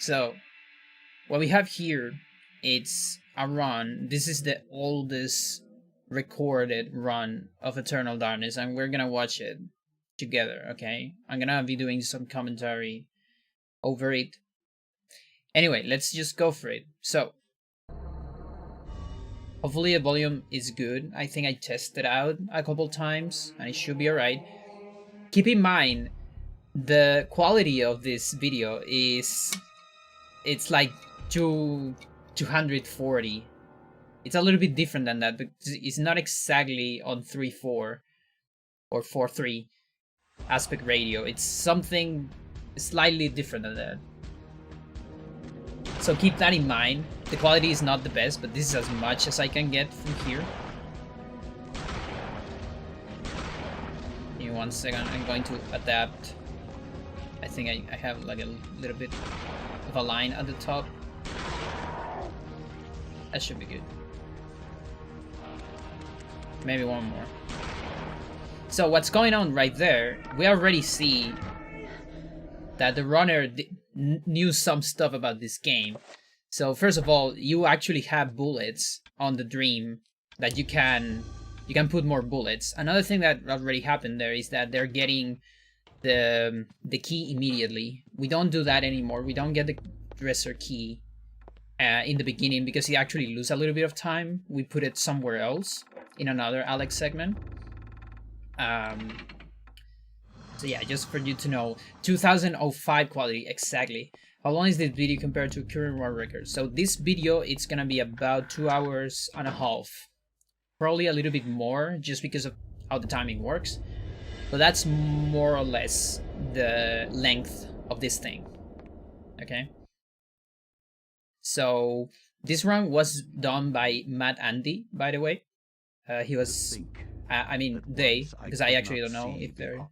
So what we have here, it's a run. This is the oldest recorded run of Eternal Darkness, and we're gonna watch it together, okay? I'm gonna be doing some commentary over it. Anyway, let's just go for it. So, hopefully the volume is good. I think I tested out a couple times, and it should be alright. Keep in mind, the quality of this video is... it's like 240. It's a little bit different than that, but it's not exactly on 3.4 or 4.3 aspect ratio. It's something slightly different than that. So keep that in mind. The quality is not the best, but this is as much as I can get from here. Give me 1 second, I'm going to adapt. I think I have like a little bit of a line at the top. That should be good. Maybe one more. So what's going on right there, we already see that the runner knew some stuff about this game. So first of all, you actually have bullets on the dream that you can put more bullets. Another thing that already happened there is that they're getting the key immediately. We don't do that anymore. We don't get the dresser key in the beginning because you actually lose a little bit of time. We put it somewhere else in another Alex segment. So yeah, just for you to know, 2005 quality exactly. How long is this video compared to current world record? So this video, it's gonna be about 2 hours and a half, probably a little bit more, just because of how the timing works. But that's more or less the length of this thing. Okay. So this run was done by Matt Andy, by the way. He was, I mean, because I actually don't know if they're,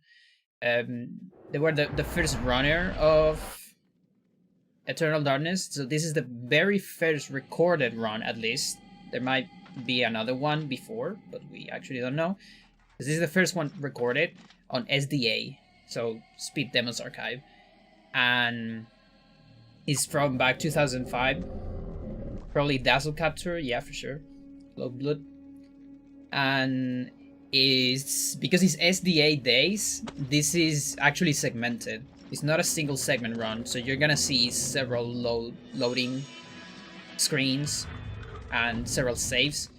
they were the first runner of Eternal Darkness. So this is the very first recorded run, at least. There might be another one before, but we actually don't know. This is the first one recorded on SDA, so SpeedDemosArchive, and it's from back 2005. Probably Dazzle Capture, yeah, for sure. Low Blood. And it's because it's SDA days, this is actually segmented. It's not a single segment run, so you're gonna see several loading screens and several saves.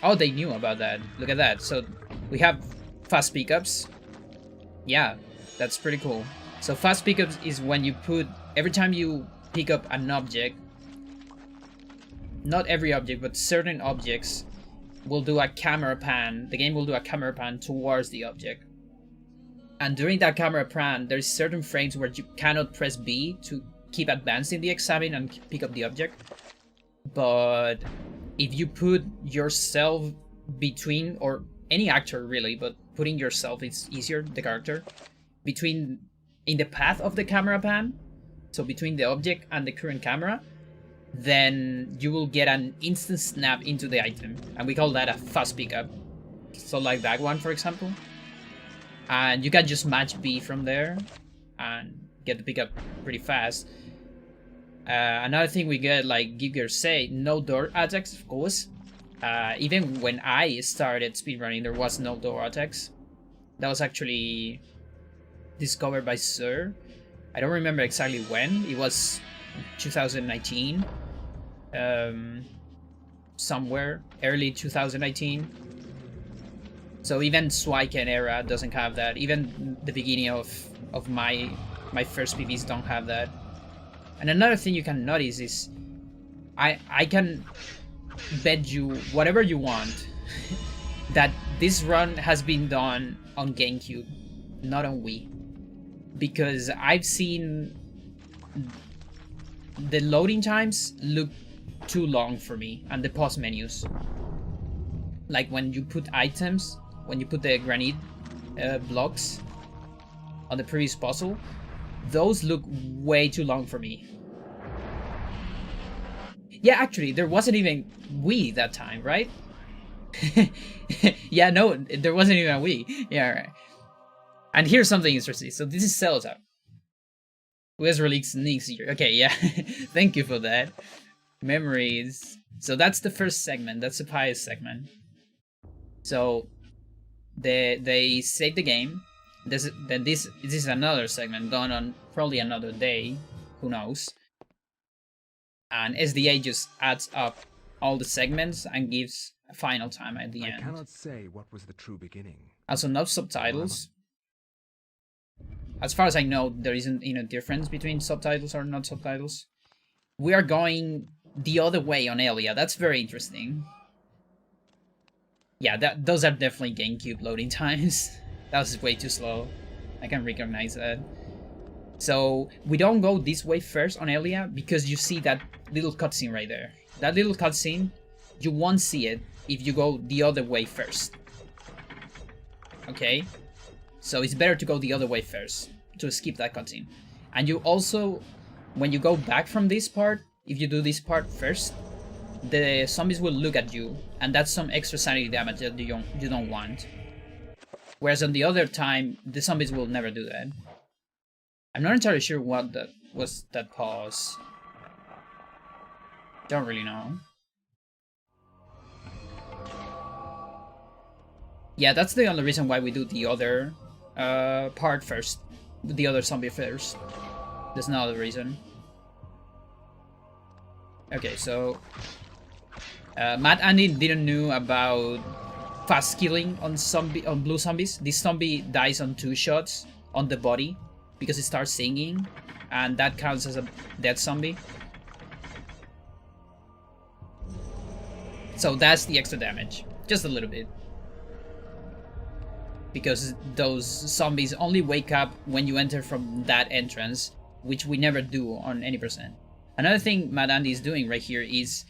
Oh, they knew about that. Look at that. So we have fast pickups. Yeah, that's pretty cool. So fast pickups is when you put, every time you pick up an object, not every object, but certain objects will do a camera pan. The game will do a camera pan towards the object. And during that camera pan, there's certain frames where you cannot press B to keep advancing the examine and pick up the object. But if you put yourself between, or any actor really, but putting yourself, it's easier, the character, between, in the path of the camera pan, so between the object and the current camera, then you will get an instant snap into the item, and we call that a fast pickup. So like that one, for example, and you can just match B from there and get the pickup pretty fast. Another thing we get, like Giger say, no door attacks, of course. Even when I started speedrunning, there was no door attacks. That was actually discovered by Sir. I don't remember exactly when. It was 2019. Somewhere early 2019. So even Swiken era doesn't have that. Even the beginning of my first PVs don't have that. And another thing you can notice is I can bet you whatever you want that this run has been done on GameCube, not on Wii, because I've seen the loading times look too long for me, and the pause menus, like when you put items, when you put the granite blocks on the previous puzzle, those look way too long for me. Yeah, actually, there wasn't even Wii that time, right? Yeah, no, there wasn't even a Wii. Yeah, right. And here's something interesting. So this is Celta. was released next year. Okay, yeah. Thank you for that. Memories. So that's the first segment. That's the pious segment. So they save the game. This is another segment going on probably another day. Who knows? And SDA just adds up all the segments and gives a final time at the end. I cannot say what was the true beginning. Also, no subtitles. As far as I know, there isn't difference between subtitles or not subtitles. We are going the other way on Elia. That's very interesting. Yeah, those are definitely GameCube loading times. That was way too slow. I can recognize that. So we don't go this way first on Elia because you see that little cutscene right there. That little cutscene, you won't see it if you go the other way first. Okay? So it's better to go the other way first to skip that cutscene. And you also, when you go back from this part, if you do this part first, the zombies will look at you, and that's some extra sanity damage that you don't want. Whereas on the other time, the zombies will never do that. I'm not entirely sure what that was, that pause. Don't really know. Yeah, that's the only reason why we do the other part first. The other zombie first. There's no other reason. Okay, so Matt Andy didn't know about fast killing on blue zombies. This zombie dies on 2 shots on the body because it starts singing, and that counts as a dead zombie. So that's the extra damage, just a little bit. Because those zombies only wake up when you enter from that entrance, which we never do on any percent. Another thing Mad Andy is doing right here is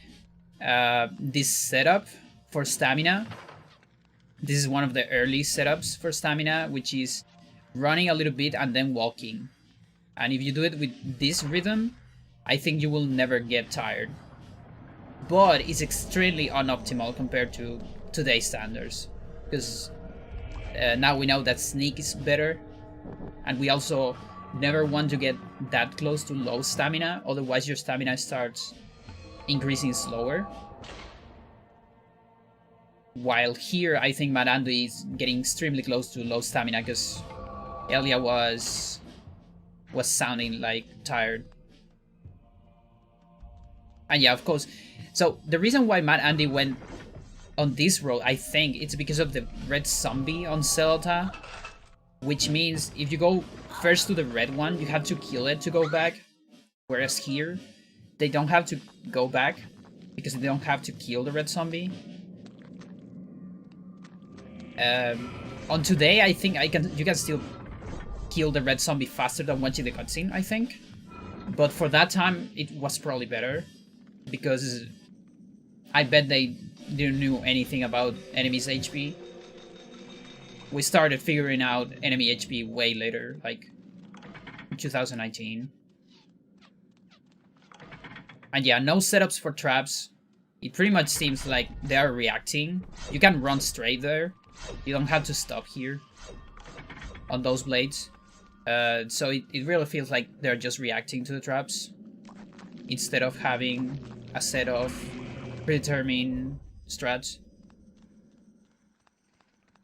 this setup for stamina. This is one of the early setups for stamina, which is running a little bit and then walking. And if you do it with this rhythm, I think you will never get tired. But it's extremely unoptimal compared to today's standards. Because now we know that sneak is better. And we also never want to get that close to low stamina, otherwise your stamina starts increasing slower. While here, I think Mad Andy is getting extremely close to low stamina because Elia was sounding like tired. And yeah, of course. So the reason why Mad Andy went on this road, I think it's because of the red zombie on Zelda, which means if you go first to the red one, you have to kill it to go back. Whereas here, they don't have to go back because they don't have to kill the red zombie. On today, I think you can still kill the red zombie faster than watching the cutscene, I think. But for that time, it was probably better because I bet they didn't know anything about enemies' HP. We started figuring out enemy HP way later, like 2019. And yeah, no setups for traps. It pretty much seems like they are reacting. You can run straight there. You don't have to stop here on those blades. So it really feels like they're just reacting to the traps instead of having a set of predetermined strats.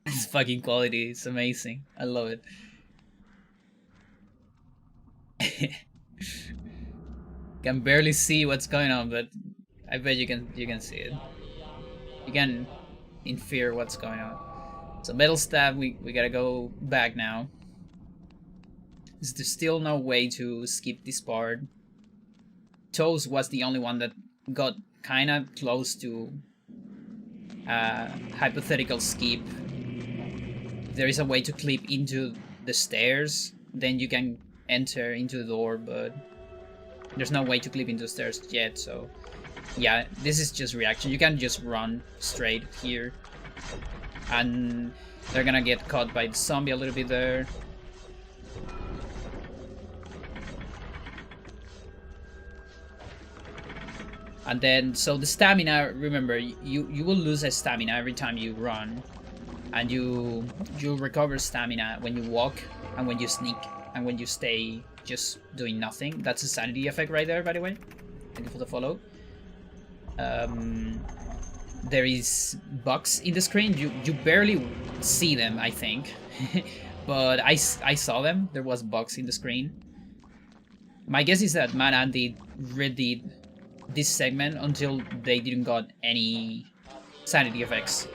This fucking quality is amazing. I love it. Can barely see what's going on, but I bet you can see it. You can infer what's going on. So metal stab, we gotta go back now. There's still no way to skip this part. Toes was the only one that got kinda close to hypothetical skip. If there is a way to clip into the stairs, then you can enter into the door, but there's no way to clip into the stairs yet, so yeah, this is just reaction. You can just run straight here, and they're gonna get caught by the zombie a little bit there. And then, so the stamina, remember, you will lose a stamina every time you run. And you recover stamina when you walk, and when you sneak, and when you stay just doing nothing. That's a sanity effect right there, by the way. Thank you for the follow. There is bugs in the screen. You barely see them, I think. But I saw them. There was bugs in the screen. My guess is that Matt Andy redid this segment until they didn't got any sanity effects.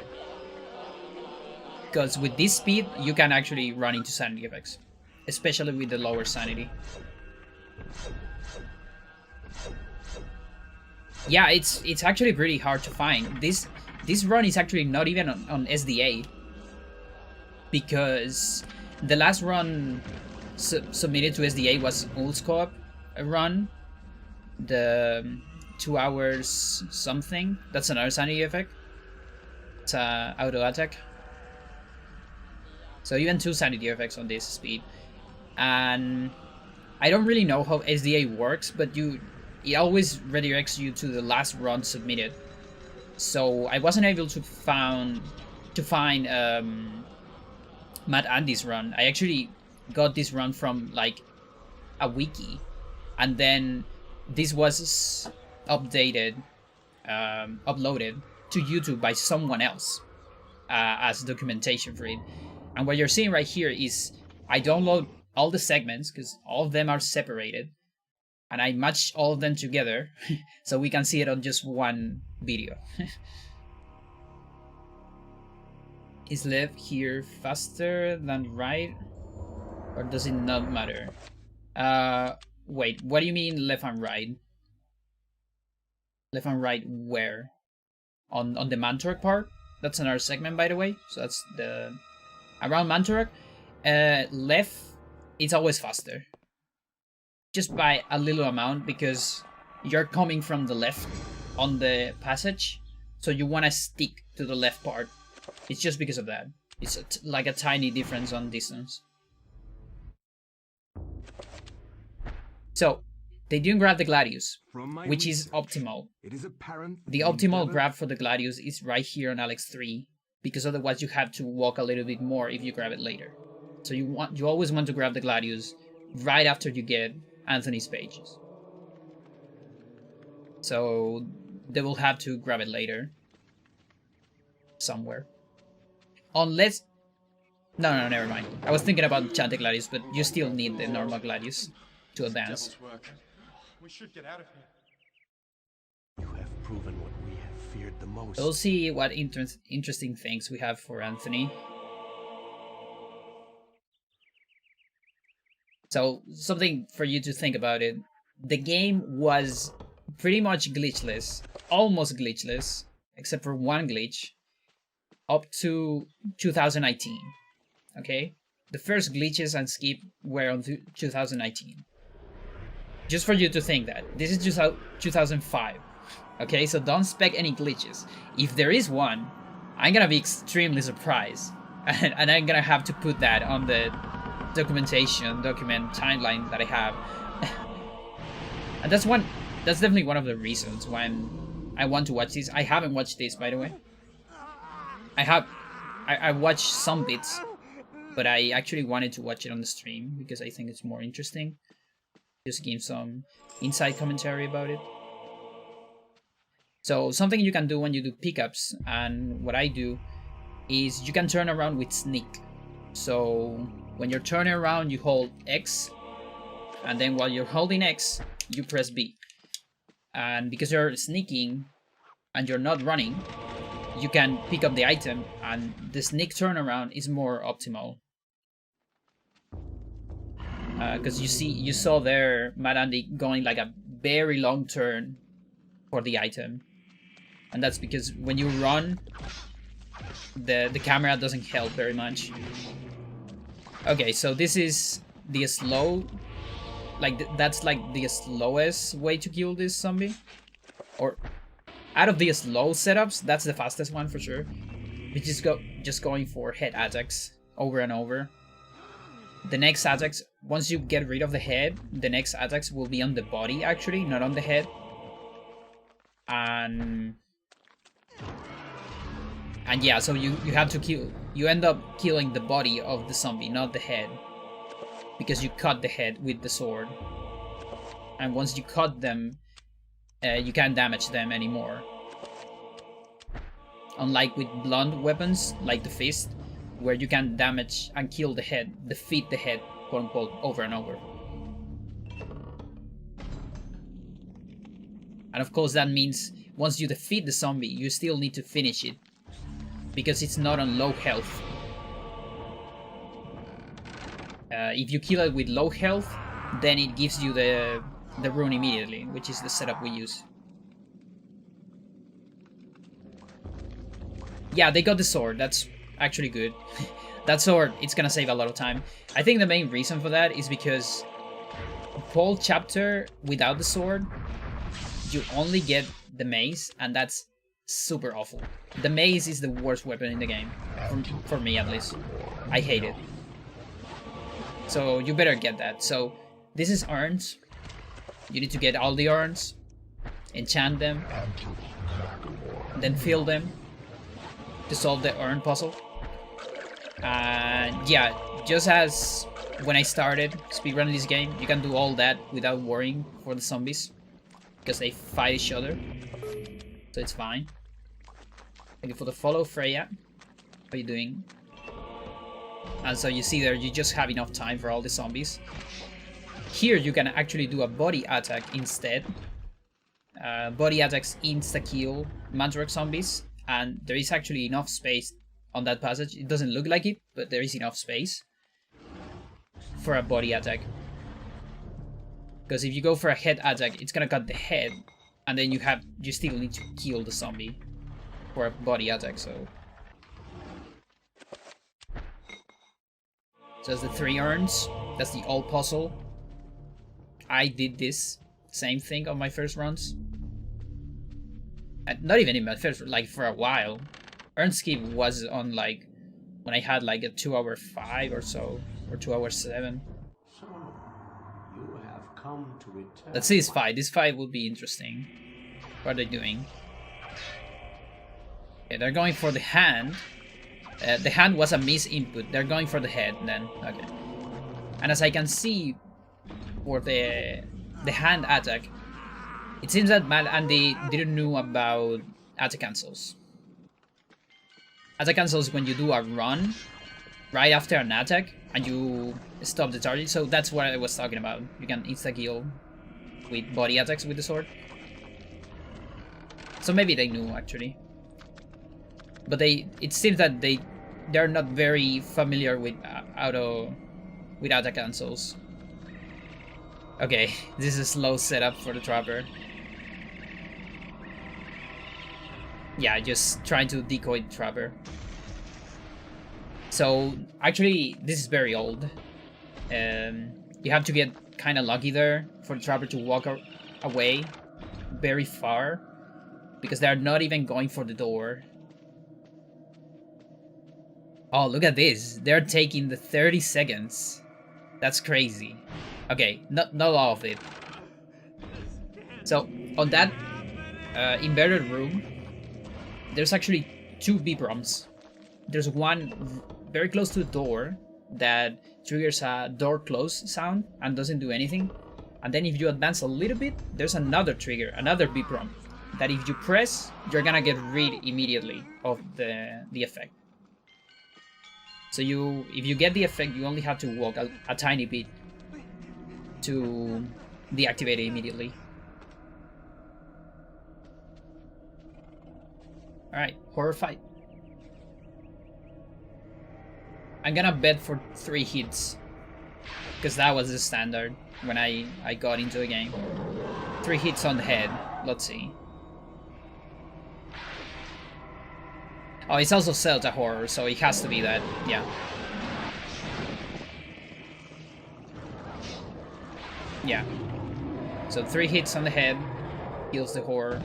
Because with this speed, you can actually run into sanity effects. Especially with the lower sanity. Yeah, it's actually pretty hard to find. This run is actually not even on SDA. Because the last run submitted to SDA was Ulscope run. The 2 hours something. That's another sanity effect. It's auto attack. So even 2 sanity effects on this speed. And I don't really know how SDA works, but it always redirects you to the last run submitted. So I wasn't able to find Matt Andy's run. I actually got this run from like a wiki, and then this was updated, uploaded to YouTube by someone else as documentation for it. And what you're seeing right here is I download all the segments because all of them are separated, and I match all of them together so we can see it on just one video. Is left here faster than right, or does it not matter? Wait, what do you mean left and right? Left and right where? On the Mantork part? That's another segment, by the way. So that's the around Mantork. Left, it's always faster. Just by a little amount, because you're coming from the left on the passage, so you want to stick to the left part. It's just because of that. It's like a tiny difference on distance. So, they didn't grab the Gladius, which is optimal. It is apparent the optimal grab for the Gladius is right here on Alex 3, because otherwise you have to walk a little bit more if you grab it later. So you always want to grab the Gladius right after you get Anthony's pages. So they will have to grab it later. Somewhere. Unless... No, never mind. I was thinking about Enchanted Gladius, but you still need the normal Gladius to advance. We should get out of here. You have proven what we have feared the most. We'll see what interesting things we have for Anthony. So, something for you to think about it. The game was pretty much glitchless, almost glitchless, except for one glitch, up to 2019. Okay? The first glitches and skip were on 2019. Just for you to think that. This is just 2005. Okay, so don't expect any glitches. If there is one, I'm gonna be extremely surprised. And I'm gonna have to put that on the document timeline that I have. And that's definitely one of the reasons why I want to watch this. I haven't watched this, by the way. I watched some bits, but I actually wanted to watch it on the stream because I think it's more interesting. Just give some inside commentary about it. So something you can do when you do pickups, and what I do, is you can turn around with sneak. So when you're turning around, you hold X, and then while you're holding X, you press B. And because you're sneaking and you're not running, you can pick up the item, and the sneak turnaround is more optimal. Because you saw there Matt Andy going like a very long turn for the item, and that's because when you run, the camera doesn't help very much. Okay, so this is the slow, that's like the slowest way to kill this zombie, or out of the slow setups, that's the fastest one for sure. We just going for head attacks over and over. The next attacks, once you get rid of the head, the next attacks will be on the body actually, not on the head. And yeah, so you have to kill, you end up killing the body of the zombie, not the head. because you cut the head with the sword. And once you cut them, you can't damage them anymore. Unlike with blunt weapons, like the fist, where you can damage and kill the head, defeat the head, quote unquote, over and over. And of course that means once you defeat the zombie, you still need to finish it, because it's not on low health. If you kill it with low health, then it gives you the rune immediately, which is the setup we use. Yeah, they got the sword. That's actually good. That sword, it's gonna save a lot of time. I think the main reason for that is because whole chapter without the sword, you only get the mace, and that's super awful. The mace is the worst weapon in the game, for me at least. I hate it. So you better get that. So this is urns. You need to get all the urns, enchant them, then fill them to solve the urn puzzle. And yeah, just as when I started speedrunning this game, you can do all that without worrying for the zombies, because they fight each other, so it's fine. Thank you for the follow, Freya. How are you doing? And so you see there, you just have enough time for all the zombies. Here you can actually do a body attack instead. Body attacks insta-kill Mandrake zombies, and there is actually enough space on that passage. It doesn't look like it, but there is enough space for a body attack. Because if you go for a head attack, it's gonna cut the head, and then you still need to kill the zombie for a body attack. So that's the 3 urns. That's the old puzzle. I did this same thing on my first runs. And not even in my first, like for a while. Urn skip was on like when I had like a 2-hour 5 or so, or 2-hour 7. So, you have come to return. Let's see this fight. This fight will be interesting. What are they doing? Okay, they're going for the hand. The hand was a miss input. They're going for the head then. Okay. And as I can see, for the hand attack, it seems that Matt and they didn't know about attack cancels. Attack cancels when you do a run right after an attack and you stop the target. So that's what I was talking about. You can insta-kill with body attacks with the sword. So maybe they knew actually. But it seems that they're not very familiar with attack cancels. Okay, this is a slow setup for the trapper. Yeah, just trying to decoy the trapper. So actually, this is very old. You have to get kind of lucky there for the trapper to walk away very far, because they're not even going for the door. Oh, look at this. They're taking the 30 seconds. That's crazy. Okay, not all of it. So, on that inverted room, there's actually 2 beep prompts. There's one very close to the door that triggers a door close sound and doesn't do anything. And then if you advance a little bit, there's another trigger, another beep prompt, that if you press, you're gonna get rid immediately of the effect. So if you get the effect, you only have to walk a tiny bit to deactivate it immediately. Alright, horror fight. I'm gonna bet for 3 hits, because that was the standard when I got into the game. 3 hits on the head. Let's see. Oh, it's also set to horror, so it has to be that. Yeah. Yeah. So 3 hits on the head kills the horror.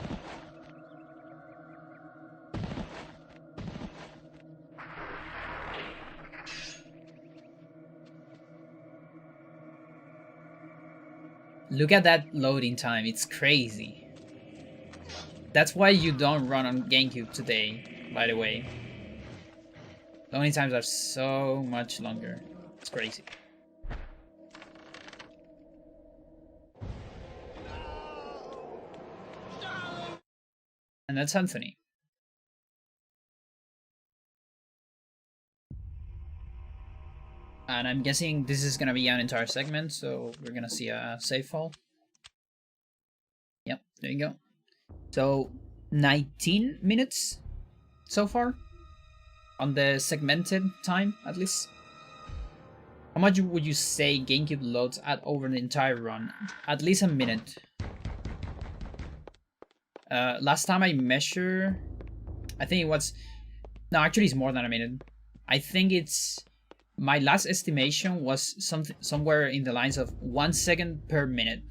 Look at that loading time, it's crazy. That's why you don't run on GameCube today, by the way. Loading times are so much longer. It's crazy. And that's Anthony. And I'm guessing this is gonna be an entire segment, so we're gonna see a save file. Yep, there you go. So 19 minutes so far on the segmented time, at least. How much would you say GameCube loads at over the entire run? At least a minute. Last time I measured, I think it was, no, actually it's more than a minute. I think it's, my last estimation was somewhere in the lines of 1 second per minute.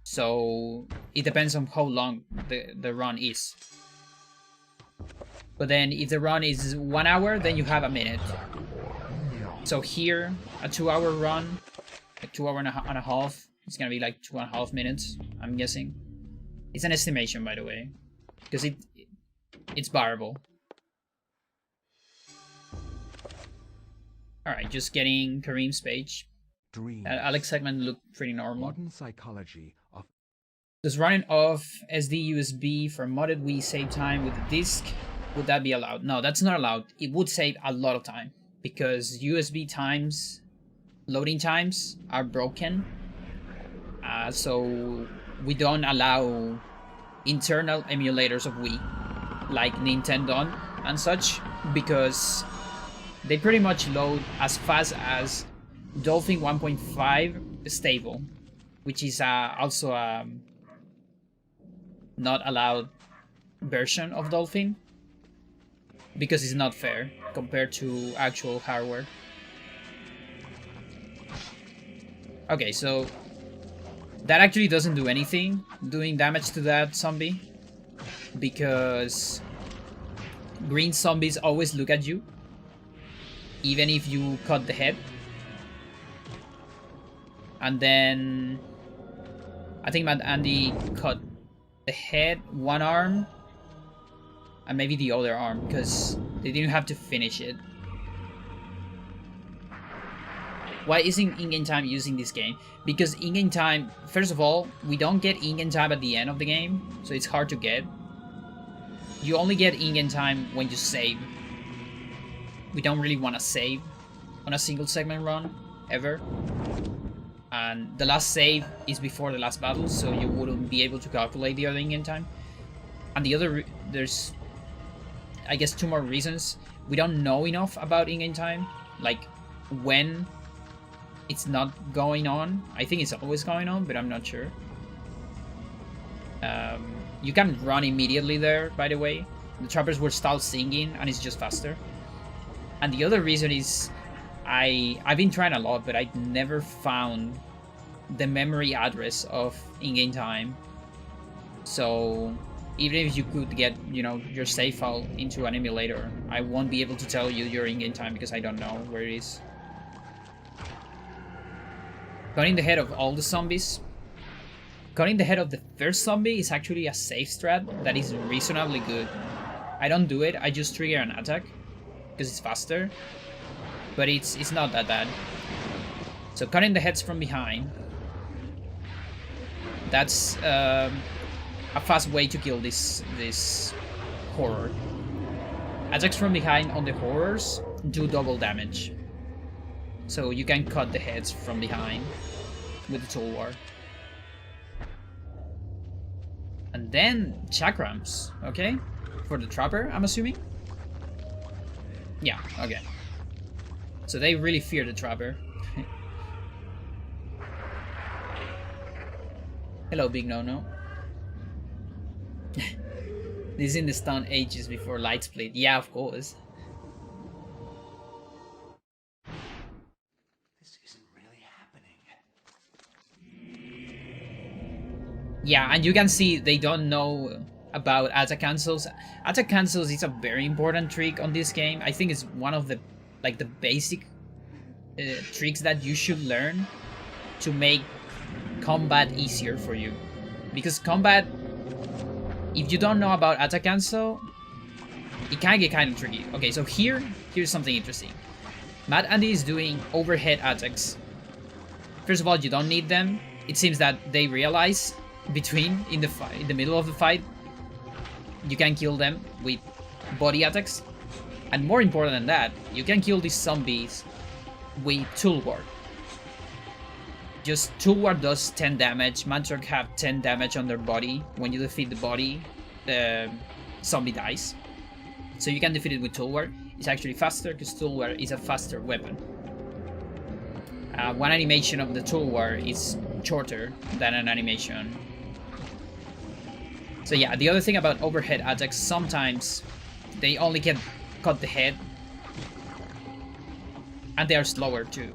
So it depends on how long the run is. But then if the run is 1 hour, then you have a minute. So here, a 2-hour run, like 2 hours and a half, it's gonna be like 2.5 minutes, I'm guessing. It's an estimation, by the way, because it's bearable. Alright, just getting Kareem's page. Alex segment looked pretty normal. Modern psychology of Does running off SD USB for modded Wii save time with the disc? Would that be allowed? No, that's not allowed. It would save a lot of time because USB times, loading times are broken. So we don't allow internal emulators of Wii like Nintendo and such because they pretty much load as fast as Dolphin 1.5 stable, which is also a not allowed version of Dolphin because it's not fair compared to actual hardware. Okay, so that actually doesn't do anything doing damage to that zombie because green zombies always look at you even if you cut the head. And then I think Matt Andy cut the head, one arm, and maybe the other arm because they didn't have to finish it. Why isn't in-game time using this game? Because in-game time, first of all, we don't get in-game time at the end of the game, so it's hard to get. You only get in-game time when you save. We don't really want to save on a single segment run, ever. And the last save is before the last battle, so you wouldn't be able to calculate the other in-game time. And the other, there's, I guess, 2 more reasons. We don't know enough about in-game time, like when it's not going on. I think it's always going on, but I'm not sure. You can run immediately there, by the way. The trappers will start singing, and it's just faster. And the other reason is I've been trying a lot, but I never found the memory address of in-game time. So even if you could get, you know, your save file into an emulator, I won't be able to tell you your in-game time because I don't know where it is. Cutting the head of all the zombies. Cutting the head of the first zombie is actually a safe strat that is reasonably good. I don't do it, I just trigger an attack because it's faster. But it's not that bad. So cutting the heads from behind. That's a fast way to kill this horror. Attacks from behind on the horrors do double damage. So you can cut the heads from behind with the toolbar. And then chakrams, okay? For the trapper, I'm assuming? Yeah, okay. So they really fear the trapper. Hello, Big No-No. This is in the stone ages before light split. Yeah, of course. This isn't really happening. Yeah, and you can see they don't know about attack cancels. Attack cancels is a very important trick on this game. I think it's one of the the basic tricks that you should learn to make combat easier for you. Because combat, if you don't know about attack cancel, it can get kind of tricky. Okay, so here's something interesting. Matt Andy is doing overhead attacks. First of all, you don't need them. It seems that they realize in the middle of the fight you can kill them with body attacks. And more important than that, you can kill these zombies with tool ward. Just tool ward does 10 damage. Mantrok have 10 damage on their body. When you defeat the body, the zombie dies. So you can defeat it with tool ward. It's actually faster because tool ward is a faster weapon. One animation of the tool ward is shorter than an animation. So yeah, the other thing about overhead attacks, sometimes they only can cut the head. And they are slower too.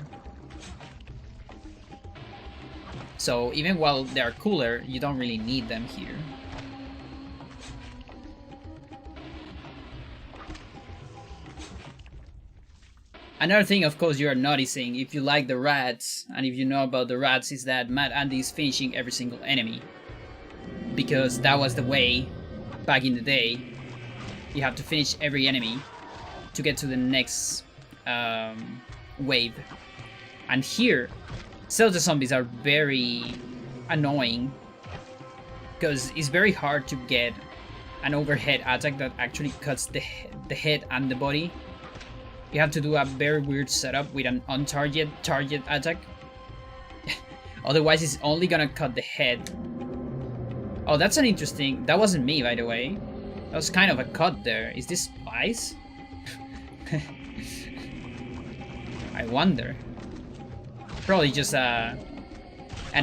So even while they are cooler, you don't really need them here. Another thing, of course, you are noticing if you like the rats, and if you know about the rats, is that Mad Andy is finishing every single enemy. Because that was the way, back in the day, you have to finish every enemy to get to the next wave. And here, Zelda zombies are very annoying, because it's very hard to get an overhead attack that actually cuts the head and the body. You have to do a very weird setup with an on-target attack. Otherwise, it's only gonna cut the head. Oh, that's an interesting... That wasn't me, by the way. That was kind of a cut there. Is this spice? I wonder. Probably just an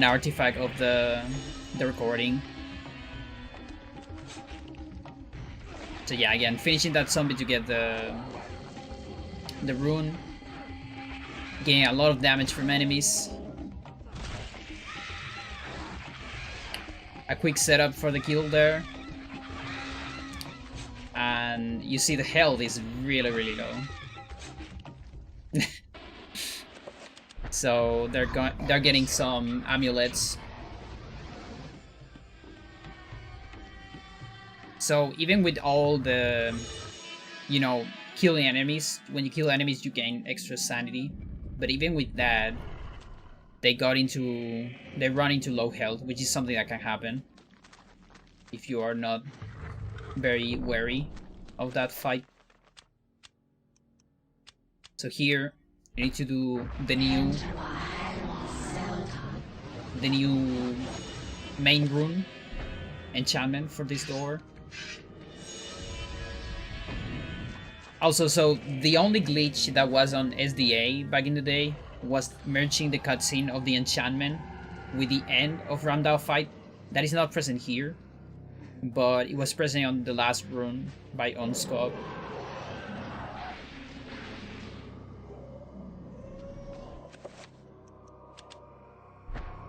artifact of the recording. So yeah, again, finishing that zombie to get the rune. Getting a lot of damage from enemies. A quick setup for the kill there. And you see the health is really, really low. So they're getting some amulets. So even with all the, you know, killing enemies, when you kill enemies you gain extra sanity. But even with that, they run into low health, which is something that can happen if you are not very wary of that fight. So here you need to do the new main rune enchantment for this door. Also, so the only glitch that was on SDA back in the day was merging the cutscene of the enchantment with the end of Ramdao fight. That is not present here, but it was present on the last rune by Onscope.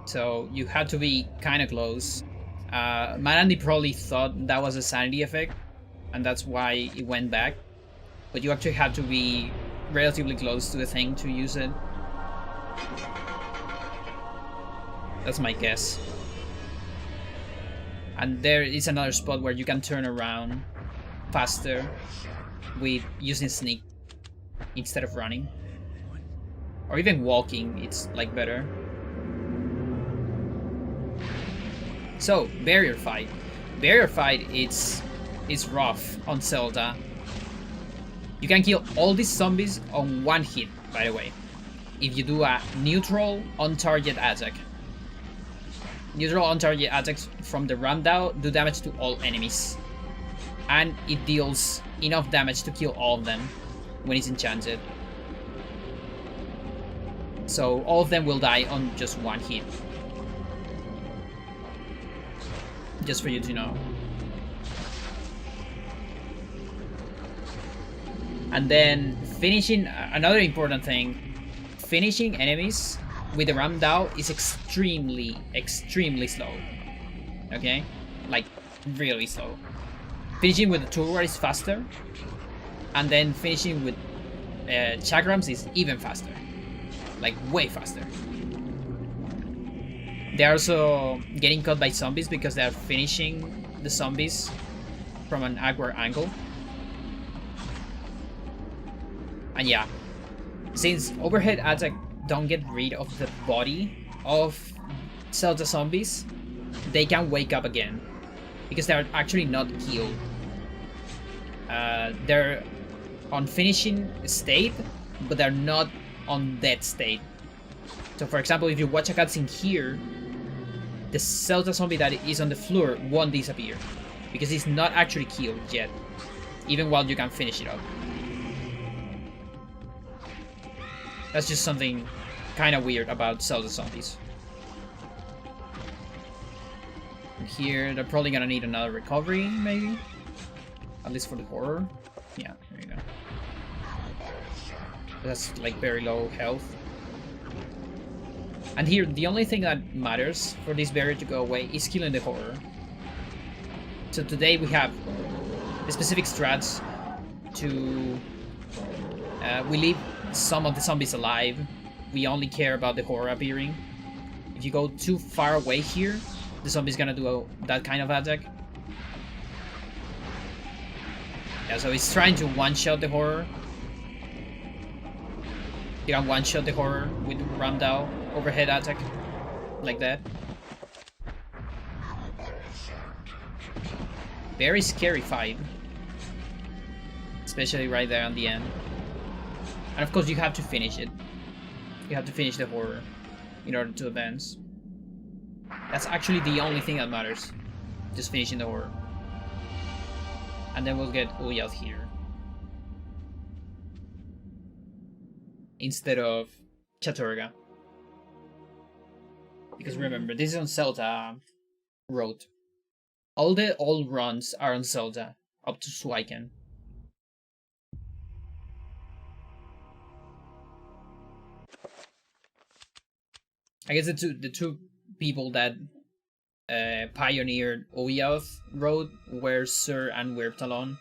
So you had to be kind of close. Manandi probably thought that was a sanity effect, and that's why it went back. But you actually had to be relatively close to the thing to use it. That's my guess. And there is another spot where you can turn around faster with using sneak instead of running. Or even walking, it's like better. So, barrier fight. Barrier fight is rough on Zelda. You can kill all these zombies on one hit, by the way, if you do a neutral on-target attack. Neutral on-target attacks from the Ramdao do damage to all enemies. And it deals enough damage to kill all of them when it's enchanted. So all of them will die on just one hit. Just for you to know. And then finishing, another important thing, finishing enemies with the Ramdao is extremely slow. Okay? Like, really slow. Finishing with the Toolwar is faster. And then finishing with Chakrams is even faster. Like, way faster. They're also getting caught by zombies because they're finishing the zombies from an awkward angle. And yeah, since overhead attack don't get rid of the body of Zelda zombies, they can wake up again because they're actually not killed they're on finishing state, but they're not on dead state. So for example, if you watch a cutscene here, the Zelda zombie that is on the floor won't disappear because he's not actually killed yet, even while you can finish it up. That's just something kind of weird about Zelda zombies. And here, they're probably gonna need another recovery, maybe? At least for the horror. Yeah, there you go. That's like very low health. And here, the only thing that matters for this barrier to go away is killing the horror. So today we have specific strats to... we leave some of the zombies alive. We only care about the horror appearing. If you go too far away here, the zombie's gonna do that kind of attack. Yeah, so it's trying to one-shot the horror. You can one-shot the horror with Ramdao overhead attack, like that. Very scary fight, especially right there on the end. And of course you have to finish it. You have to finish the horror in order to advance. That's actually the only thing that matters. Just finishing the horror. And then we'll get Uli out here. Instead of Chaturga. Because remember, this is on Zelda Road. All the old runs are on Zelda, up to Suiken. I guess the two people that pioneered Oyath Road were Sir and Wirtalon.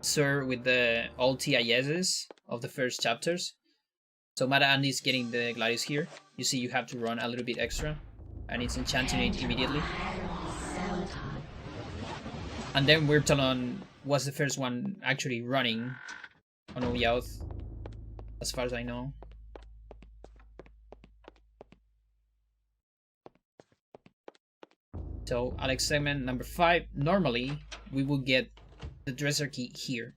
Sir with the all TISs of the first chapters. So Mada Andy's getting the Gladius here. You see you have to run a little bit extra. And it's enchanting it immediately. And then Wirtalon was the first one actually running on Oyath, as far as I know. So Alex segment number 5, normally we would get the dresser key here.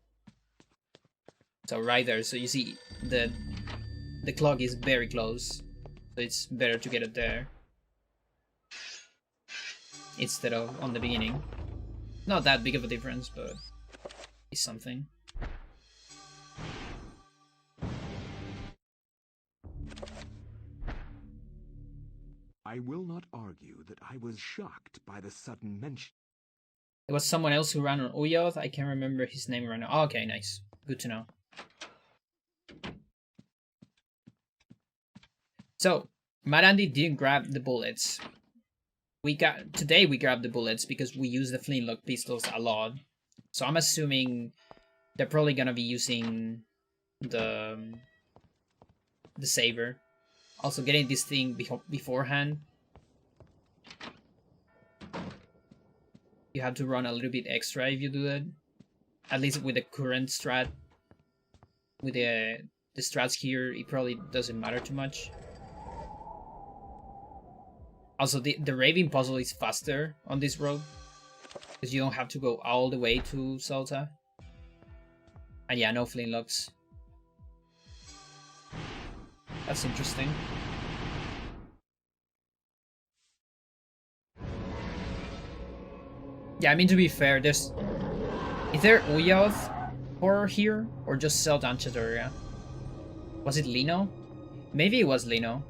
So right there, so you see the clock is very close. So it's better to get it there instead of on the beginning. Not that big of a difference, but it's something. I will not argue that I was shocked by the sudden mention. There was someone else who ran on Uyoth. I can't remember his name right now. Oh, okay, nice. Good to know. So, Marandi didn't grab the bullets. Today we grabbed the bullets because we use the flintlock pistols a lot. So I'm assuming they're probably gonna be using the saber. Also getting this thing beforehand. You have to run a little bit extra if you do that. At least with the current strat. With the strats here, it probably doesn't matter too much. Also, the raving puzzle is faster on this road. Because you don't have to go all the way to Salta. And yeah, no flintlocks. That's interesting. Yeah, I mean, to be fair, is there Uyoth horror here? Or just Zelda and Chatoria? Was it Lino? Maybe it was Lino.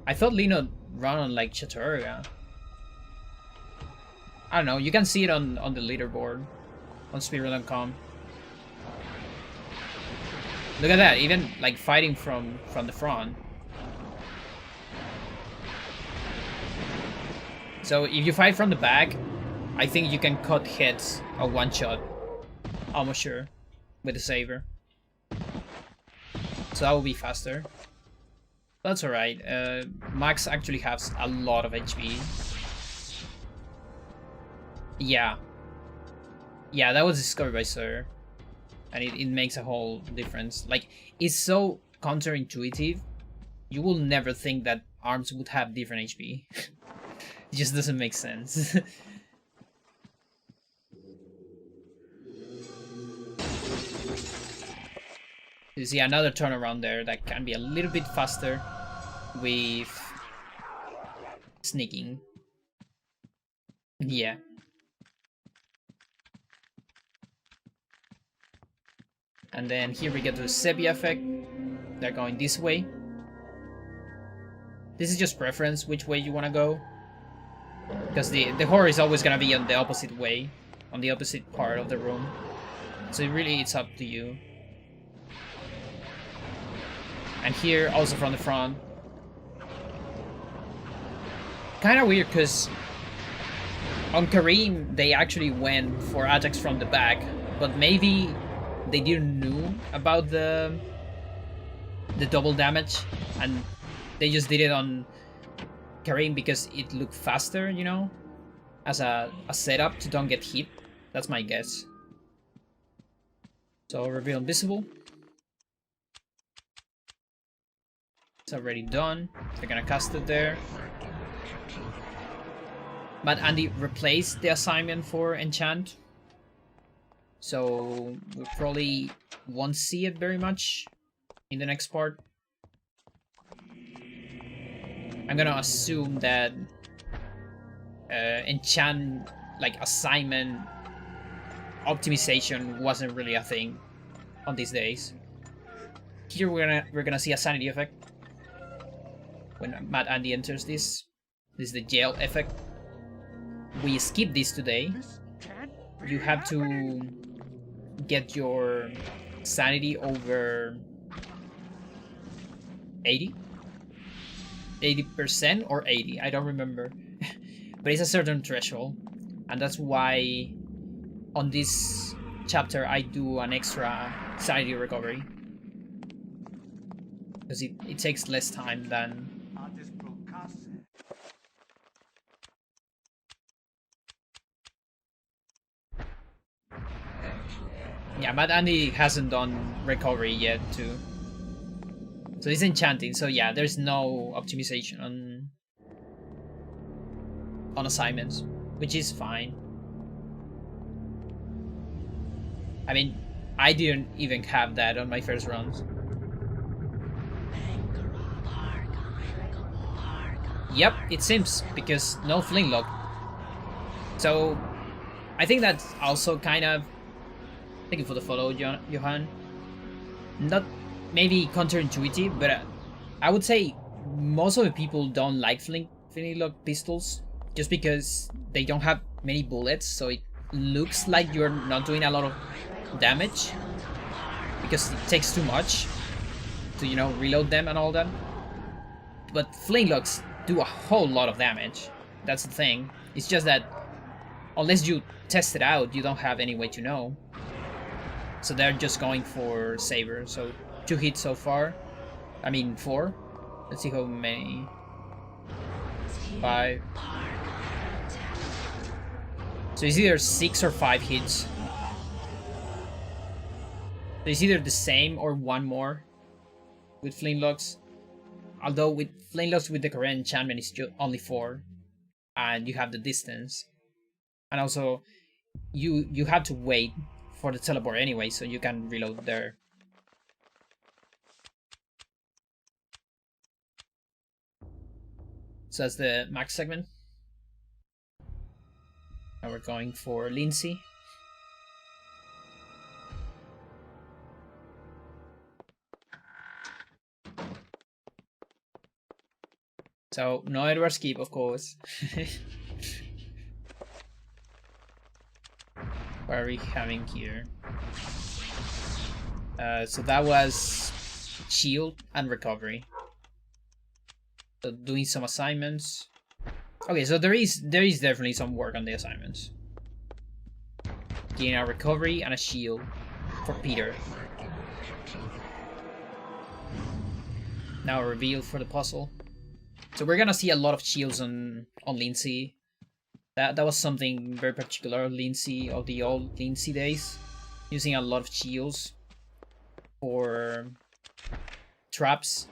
I thought Lino ran on like Chatoria. I don't know, you can see it on the leaderboard on speedrun.com. Look at that, even like fighting from the front. So if you fight from the back, I think you can cut heads at one shot. Almost sure. With the saber. So that will be faster. That's alright. Max actually has a lot of HP. Yeah. Yeah, that was discovered by Sir. And it makes a whole difference. Like, it's so counterintuitive. You will never think that arms would have different HP. It just doesn't make sense. You see another turnaround there that can be a little bit faster with sneaking. Yeah. And then here we get to the sepia effect. They're going this way. This is just preference, which way you want to go. Because the horror is always going to be on the opposite way. On the opposite part of the room. So really it's up to you. And here, also from the front. Kind of weird, because on Kareem, they actually went for attacks from the back. But maybe they didn't know about the double damage. And they just did it on Kareem because it looked faster, you know? As a setup to don't get hit. That's my guess. So reveal invisible. It's already done. They're gonna cast it there. But Andy replaced the assignment for enchant. So we probably won't see it very much in the next part. I'm gonna assume that enchant, like assignment optimization, wasn't really a thing on these days. Here we're gonna see a sanity effect when Mad Andy enters this. This is the jail effect. We skip this today. You have to get your sanity over 80? 80% or 80? I don't remember. But it's a certain threshold. And that's why on this chapter I do an extra sanity recovery. Because it takes less time than... Yeah, Mad Andy hasn't done recovery yet too. So he's enchanting, so yeah, there's no optimization on assignments, which is fine. I mean, I didn't even have that on my first runs. Yep, it seems, because no flintlock. So, I think that's also kind of... Thank you for the follow, Johan. Not maybe counterintuitive, but I would say most of the people don't like flintlock pistols just because they don't have many bullets, so it looks like you're not doing a lot of damage because it takes too much to, you know, reload them and all that. But flintlocks do a whole lot of damage. That's the thing. It's just that unless you test it out, you don't have any way to know. So they're just going for saber. So 2 hits so far. I mean 4. Let's see how many. 5. So it's either 6 or 5 hits. So it's either the same or 1 more with flintlocks. Although with flintlocks with the current enchantment it's just only 4. And you have the distance. And also you have to wait for the teleport anyway, so you can reload there. So that's the max segment. Now we're going for Lindsay. So no Edward skip, of course. What are we having here? So that was shield and recovery. So doing some assignments. Okay, so there is definitely some work on the assignments. Getting a recovery and a shield for Peter. Now a reveal for the puzzle. So we're gonna see a lot of shields on Lindsay. That was something very particular of Lindsay, of the old Lindsay days. Using a lot of shields for traps.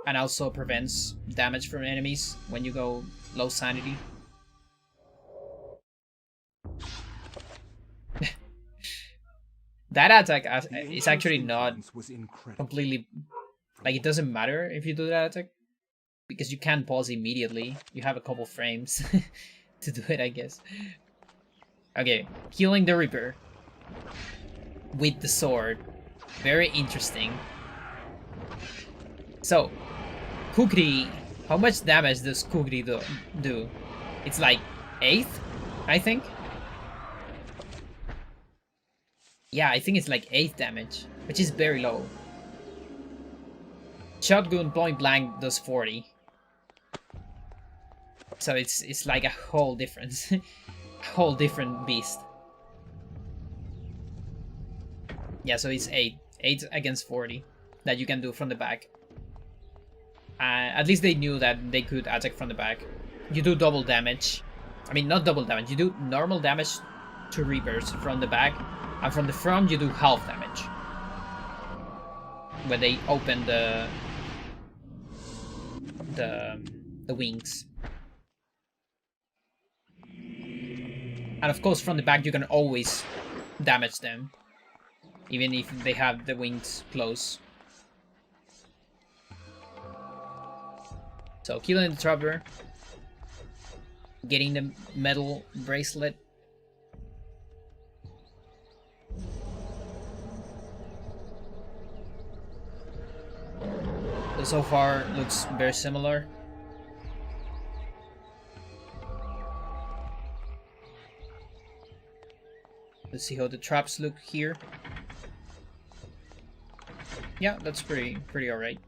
And also prevents damage from enemies when you go low sanity. That attack The is actually not influence was incredible. completely, like, it doesn't matter if you do that attack, because you can pause immediately. You have a couple frames to do it, I guess. Okay, killing the Reaper with the sword. Very interesting. So, Kukri, how much damage does Kukri do? It's like 8th, I think. Yeah, I think it's like 8th damage, which is very low. Shotgun point blank does 40. So it's like a whole difference. Whole different beast. Yeah, so it's 8. 8 against 40 that you can do from the back. At least they knew that they could attack from the back. You do double damage. I mean, not double damage. You do normal damage to Reapers from the back. And from the front, you do half damage. When they open the wings. And of course, from the back, you can always damage them. Even if they have the wings close. So, killing the Trapper. Getting the metal bracelet. So far, looks very similar. Let's see how the traps look here. Yeah, that's pretty alright.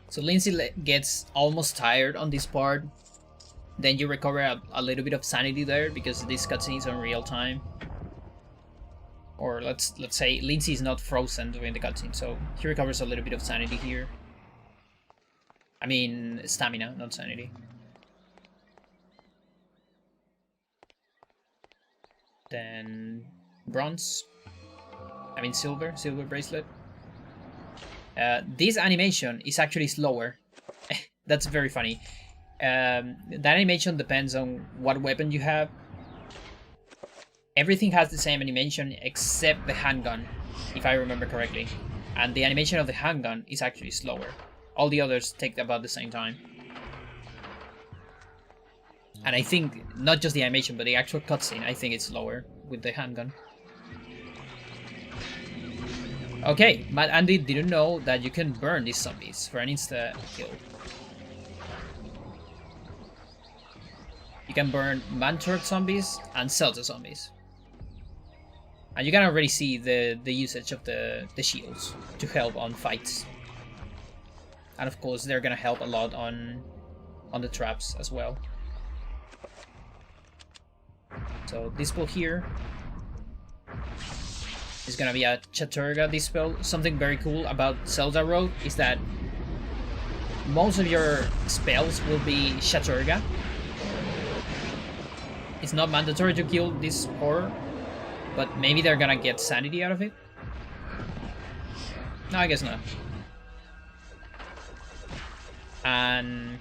So Lindsay gets almost tired on this part. Then you recover a little bit of sanity there because this cutscene is on real time. Or let's say Lindsay is not frozen during the cutscene, so he recovers a little bit of sanity here. I mean, stamina, not sanity. Then bronze. I mean silver bracelet. This animation is actually slower. That's very funny. That animation depends on what weapon you have. Everything has the same animation except the handgun, if I remember correctly. And the animation of the handgun is actually slower. All the others take about the same time. And I think, not just the animation, but the actual cutscene, I think it's slower with the handgun. Okay, Matt Andy didn't know that you can burn these zombies for an insta-kill. You can burn man-turret zombies and Celta zombies. And you can already see the usage of the shields to help on fights. And of course, they're gonna help a lot on the traps as well. So this spell here is gonna be a Chaturga dispel. Something very cool about Zelda Road is that most of your spells will be Chaturga. It's not mandatory to kill this horror, but maybe they're gonna get sanity out of it. No, I guess not. And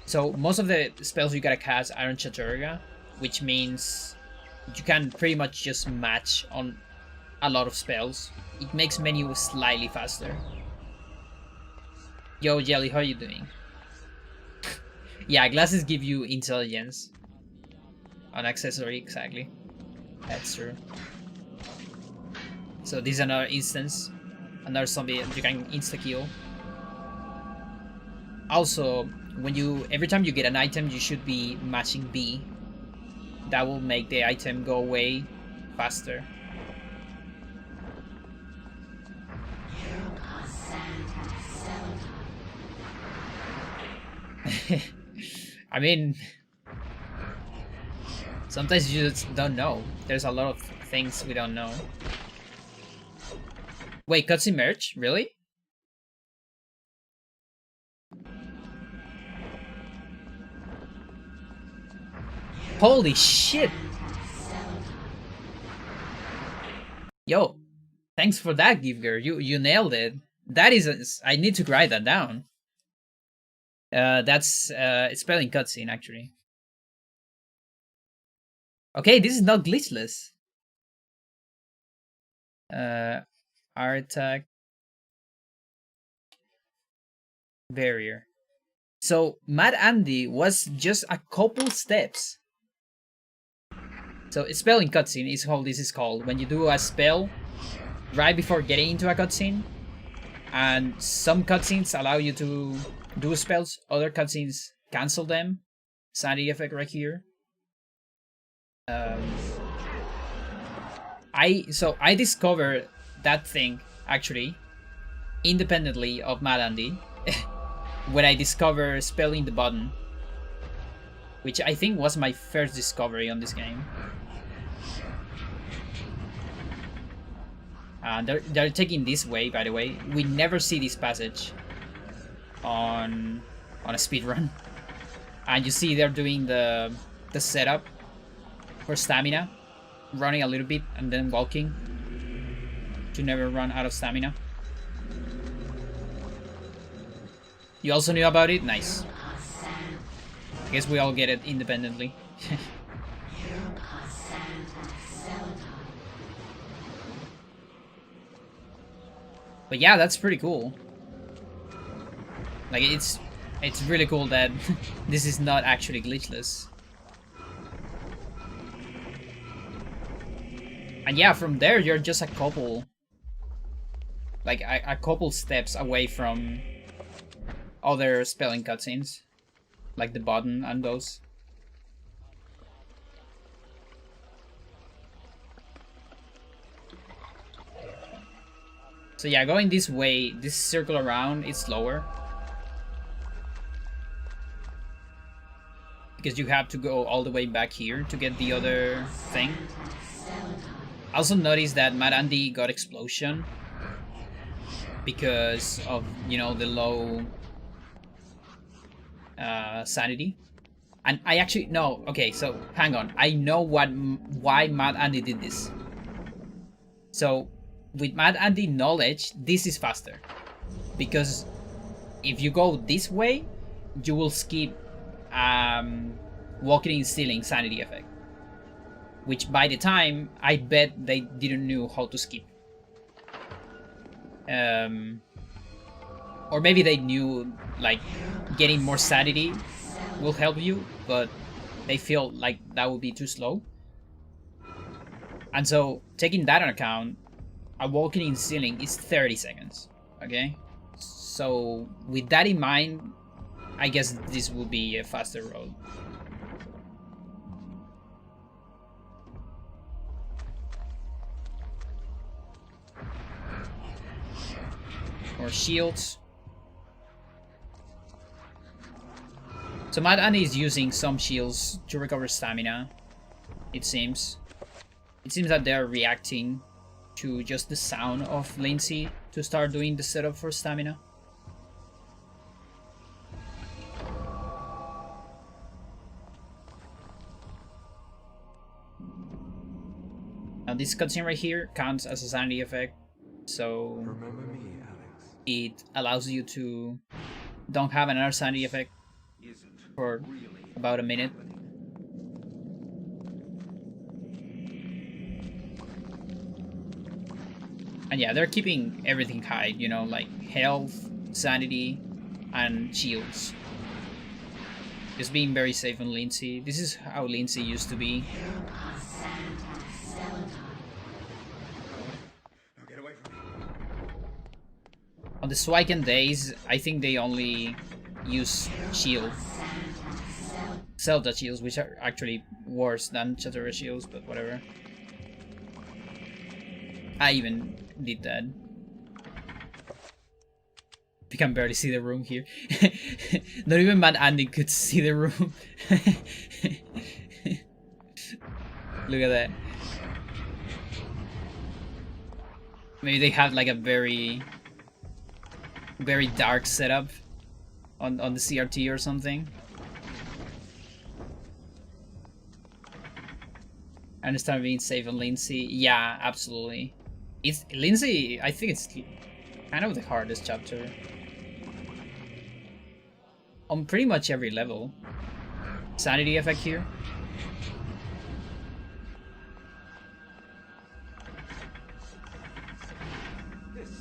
so most of the spells you gotta cast are on Chaturga, which means you can pretty much just match on a lot of spells. It makes menu slightly faster. Yo, Jelly, how are you doing? Yeah, glasses give you intelligence. An accessory, exactly. That's true. So this is another instance. Another zombie you can insta-kill. Also, every time you get an item, you should be matching B. That will make the item go away faster. I mean, sometimes you just don't know. There's a lot of things we don't know. Wait, cutscene merge? Really? Holy shit! Yo, thanks for that, Giver. You nailed it. That is I need to write that down. That's spelling cutscene actually. Okay, this is not glitchless. Attack barrier. So Mad Andy was just a couple steps. So spelling cutscene is how this is called. When you do a spell right before getting into a cutscene, and some cutscenes allow you to do spells, other cutscenes cancel them. Sanity effect right here. I discovered that thing actually independently of Mad Andy when I discovered spelling the button, which I think was my first discovery on this game. They're taking this way, by the way. We never see this passage on a speedrun. And you see they're doing the setup for stamina, running a little bit and then walking to never run out of stamina. You also knew about it? Nice. I guess we all get it independently. But yeah, that's pretty cool. Like, it's really cool that this is not actually glitchless. And yeah, from there you're just a couple, like a couple steps away from other spelling cutscenes, like the button and those. So yeah, going this way, this circle around, it's slower. Because you have to go all the way back here to get the other thing. I also noticed that Mad Andy got explosion because of, you know, the low sanity. And I actually no, okay, so hang on. I know why Mad Andy did this. So with Mad Andy knowledge, this is faster. Because if you go this way, you will skip walking in ceiling sanity effect. Which by the time, I bet they didn't know how to skip. Or maybe they knew, like, getting more sanity will help you, but they feel like that would be too slow. And so, taking that on account, a walking in ceiling is 30 seconds, okay? So, with that in mind, I guess this will be a faster road. Or shields. So Mad Andy is using some shields to recover stamina, it seems. It seems that they're reacting to just the sound of Lindsay to start doing the setup for stamina. Now this cutscene right here counts as a sanity effect, so Remember me, Alex. it allows you to don't have another sanity effect for about a minute. And yeah, they're keeping everything high, you know, like health, sanity, and shields. Just being very safe on Lindsay. This is how Lindsay used to be. On the Swiken days, I think they only use shield. Zelda shields, which are actually worse than Chaturra shields, but whatever. I even did that. You can barely see the room here. Not even Mad Andy could see the room. Look at that. Maybe they have like a very dark setup on the CRT or something. I understand being safe on Lindsay. Yeah, absolutely. It's Lindsay, I think it's kind of the hardest chapter. on pretty much every level. Sanity effect here.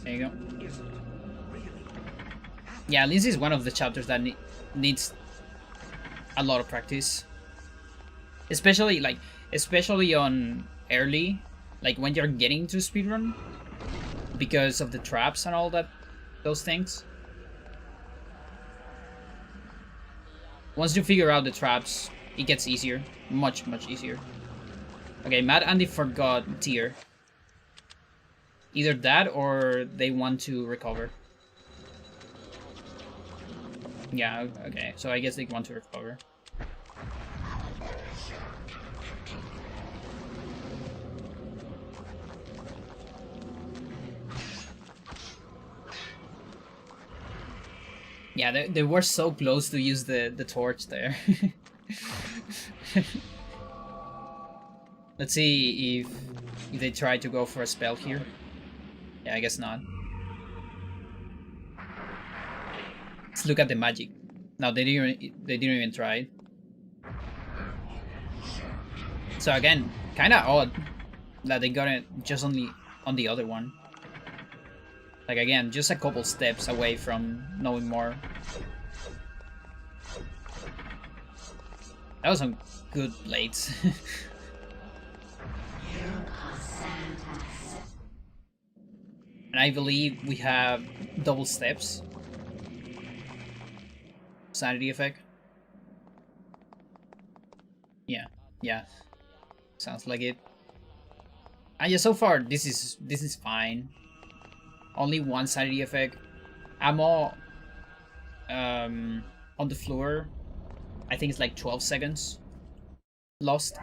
There you go. Yeah, Lindsay is one of the chapters that needs a lot of practice. Especially on early, like when you're getting to speedrun, because of the traps and all that, those things. Once you figure out the traps, it gets easier, much easier. Okay, Mad Andy forgot tier. Either that or they want to recover. Yeah, okay, so I guess they want to recover. Yeah, they were so close to use the torch there. Let's see if they try to go for a spell here. Yeah, I guess not. Let's look at the magic. No, they didn't even try it. So again, kind of odd that they got it just only on the other one. Like again, just a couple steps away from knowing more. That was some good blades. And I believe we have double steps. Sanity effect. Yeah. Sounds like it. And yeah, so far this is fine. Only one sanity effect. Ammo on the floor. I think it's like 12 seconds lost.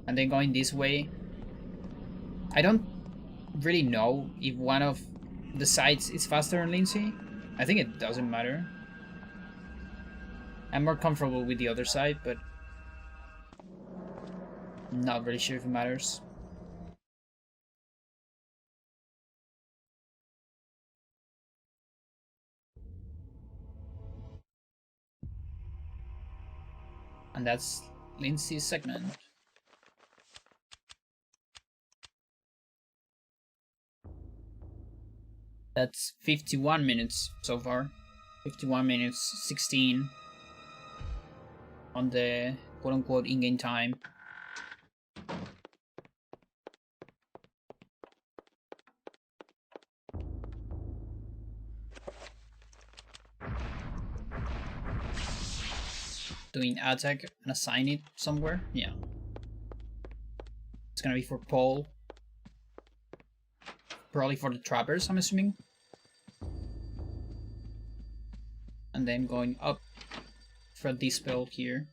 And then going this way. I don't really know if one of the sides is faster than Lindsay. I think it doesn't matter. I'm more comfortable with the other side, but not really sure if it matters. And that's Lindsay's segment. That's 51 minutes so far. 51 minutes 16 on the quote-unquote in-game time. Doing attack and assign it somewhere. Yeah. It's gonna be for Paul. Probably for the trappers, I'm assuming. And then going up for this spell here.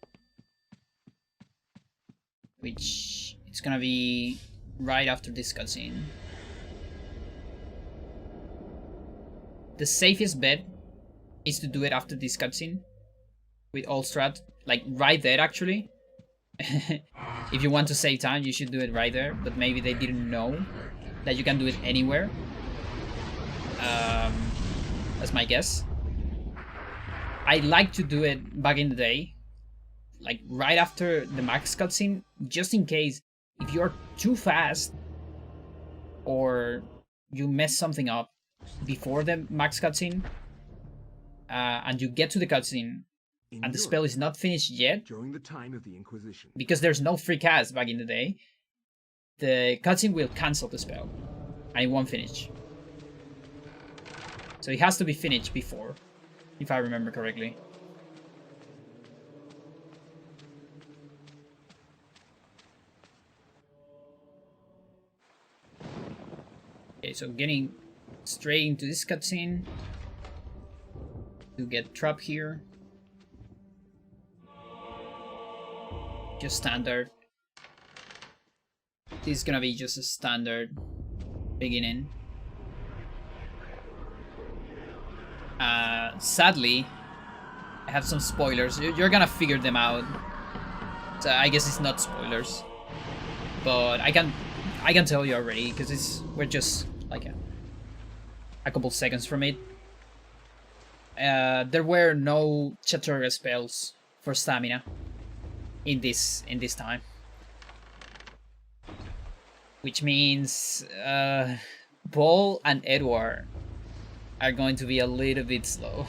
Which it's gonna be right after this cutscene. The safest bet is to do it after this cutscene. With all strat. Like right there actually. If you want to save time, you should do it right there. But maybe they didn't know that you can do it anywhere. That's my guess. I like to do it back in the day, like right after the max cutscene, just in case if you're too fast or you mess something up before the max cutscene, and you get to the cutscene and the spell is not finished yet, during the time of the Inquisition, because there's no free cast back in the day, the cutscene will cancel the spell and it won't finish. So it has to be finished before, if I remember correctly. Okay, so getting straight into this cutscene to get trapped here. Just standard. This is gonna be just a standard beginning. Sadly, I have some spoilers. You're gonna figure them out. So I guess it's not spoilers, but I can tell you already because we're just like a couple seconds from it. there were no tutorial spells for stamina in this time, which means Paul and Edward are going to be a little bit slow.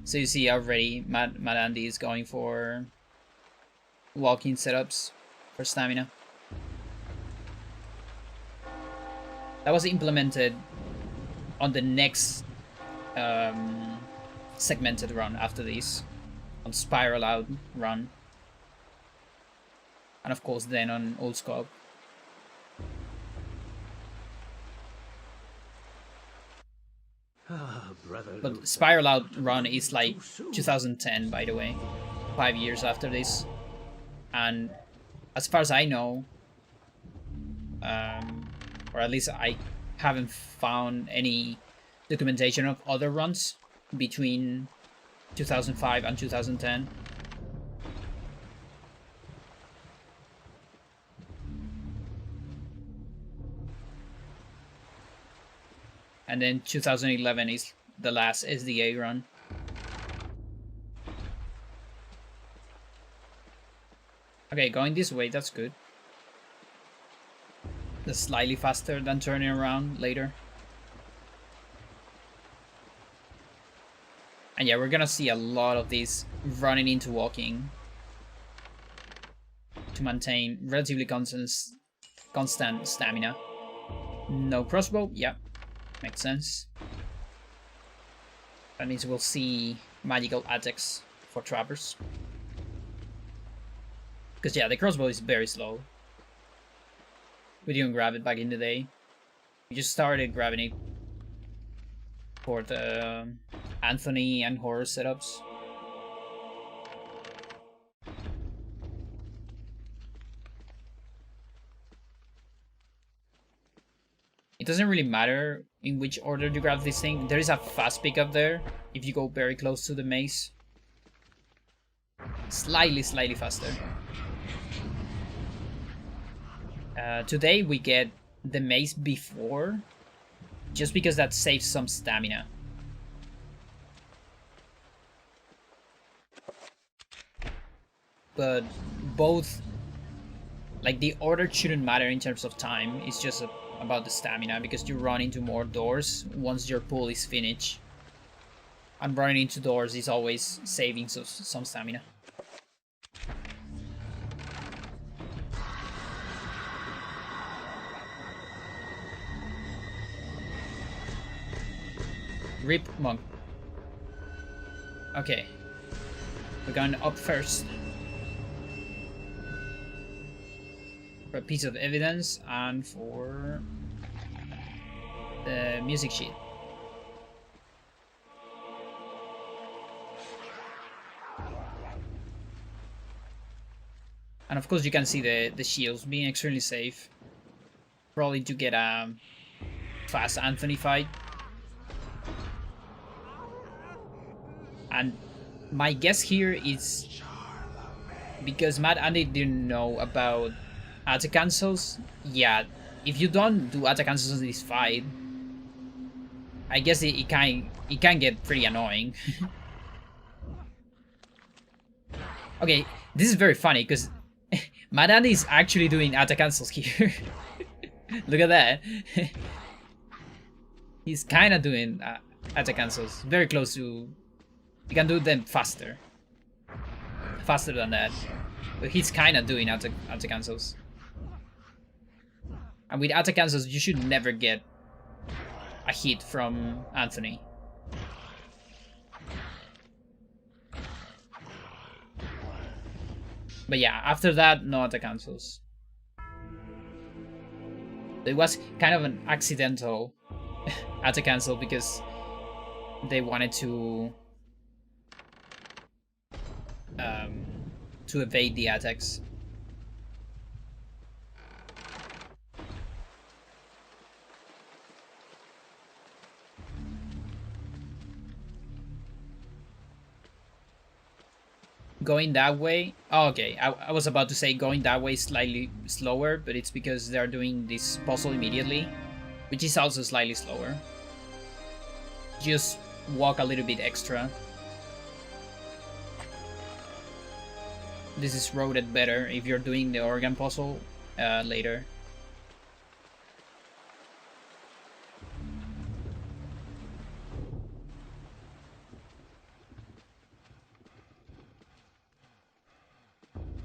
So you see already Matt Andy is going for walking setups for stamina. That was implemented on the next segmented run after this, on Spiral Out run, and of course then on Old Scope. But Spiral Out run is like 2010, by the way, 5 years after this, and as far as I know, or at least I haven't found any documentation of other runs between 2005 and 2010. And then 2011 is the last SDA run. Okay, going this way, that's good. That's slightly faster than turning around later. And yeah, we're gonna see a lot of these running into walking to maintain relatively constant stamina. No crossbow, yeah, makes sense. That means we'll see magical attacks for trappers. Because yeah, the crossbow is very slow. We didn't grab it back in the day. We just started grabbing it for the Anthony and horror setups. It doesn't really matter in which order you grab this thing. There is a fast pickup there if you go very close to the maze. Slightly faster. Today we get the maze before, just because that saves some stamina. But both, like, the order shouldn't matter in terms of time. It's just about the stamina, because you run into more doors once your pull is finished. And running into doors is always saving some stamina. Rip monk. Okay. We're going up first. For a piece of evidence and for the music sheet. And of course you can see the shields being extremely safe. Probably to get a fast Anthony fight. And my guess here is because Matt Andy didn't know about attack cancels. Yeah, if you don't do attack cancels in this fight, I guess it can get pretty annoying. Okay, this is very funny because Matt Andy is actually doing attack cancels here. Look at that. He's kind of doing attack cancels. Very close to... You can do them faster. Faster than that. But he's kind of doing attack cancels. And with attack cancels, you should never get a hit from Anthony. But yeah, after that, no attack cancels. It was kind of an accidental attack cancel because they wanted to evade the attacks. going that way. Oh, okay, I was about to say going that way slightly slower, but it's because they're doing this puzzle immediately, which is also slightly slower. Just walk a little bit extra. This is routed better if you're doing the organ puzzle later.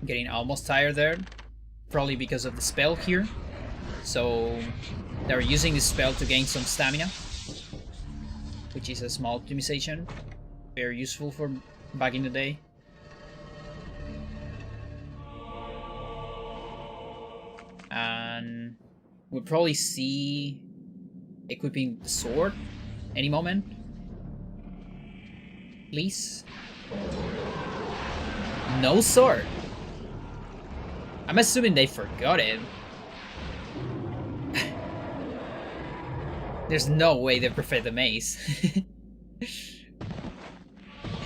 Getting almost tired there, probably because of the spell here. So they're using this spell to gain some stamina, which is a small optimization, very useful for back in the day. And we'll probably see equipping the sword any moment. Please. No sword. I'm assuming they forgot it. There's no way they prefer the mace.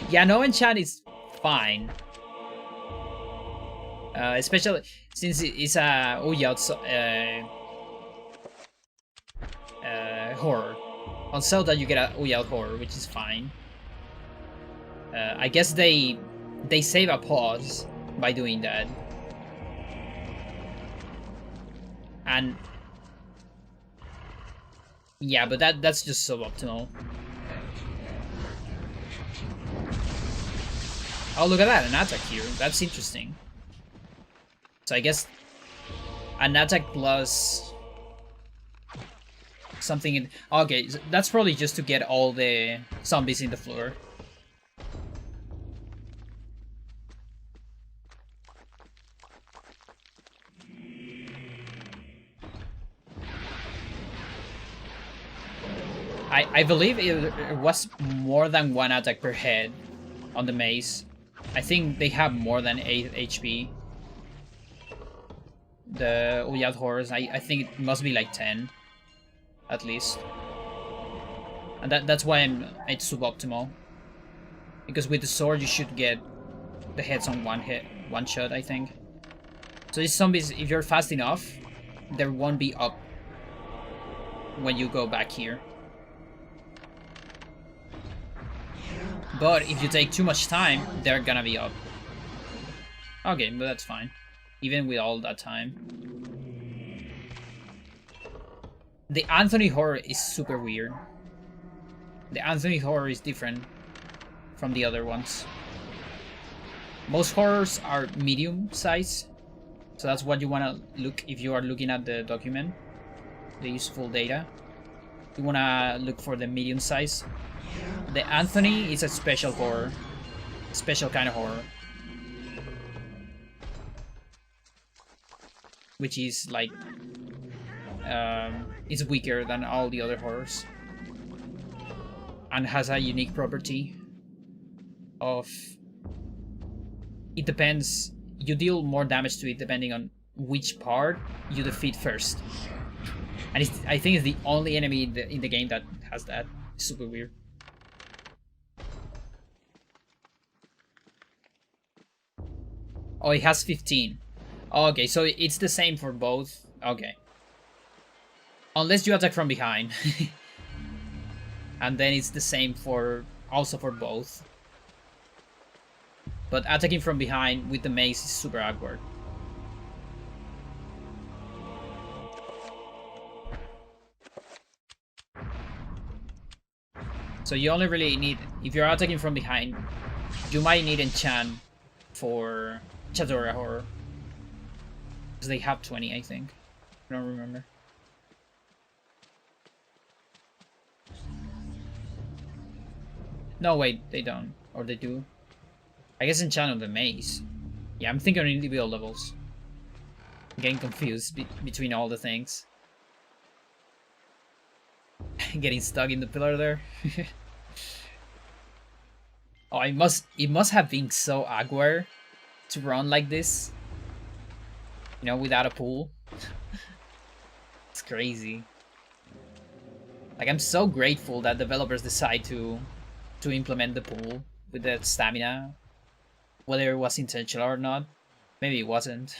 Yeah, no enchant is fine. Especially since it's a horror. On Zelda you get a Uyat horror, which is fine. I guess they save a pause by doing that. And yeah, but that's just suboptimal. Oh, look at that, an attack here. That's interesting. So I guess an attack plus something in... Okay, that's probably just to get all the zombies in the floor. I believe it was more than one attack per head on the maze. I think they have more than 8 HP. The Uyat horrors, I think it must be like 10 at least. And that's why it's suboptimal. Because with the sword you should get the heads on one shot, I think. So these zombies, if you're fast enough, there won't be up when you go back here. But if you take too much time, they're gonna be up. Okay, but that's fine. Even with all that time. The Anthony horror is super weird. The Anthony horror is different from the other ones. Most horrors are medium size. So that's what you wanna look if you are looking at the document. The useful data. You wanna look for the medium size. The Anthony is a special horror. Special kind of horror. Which is like... it's weaker than all the other horrors. And has a unique property of... It depends... You deal more damage to it depending on which part you defeat first. And I think it's the only enemy in the game that has that. It's super weird. Oh, it has 15. Oh, okay, so it's the same for both. Okay. Unless you attack from behind. And then it's the same for also for both. But attacking from behind with the mace is super awkward. So you only really need, if you're attacking from behind, you might need enchant for Chadora horror. Because they have 20, I think. I don't remember. No, wait, they don't. Or they do. I guess enchant on the maze. Yeah, I'm thinking on individual levels. I'm getting confused between all the things. Getting stuck in the pillar there. Oh, it must have been so awkward to run like this. You know, without a pool. It's crazy. Like, I'm so grateful that developers decide to implement the pool with the stamina whether it was intentional or not. Maybe it wasn't.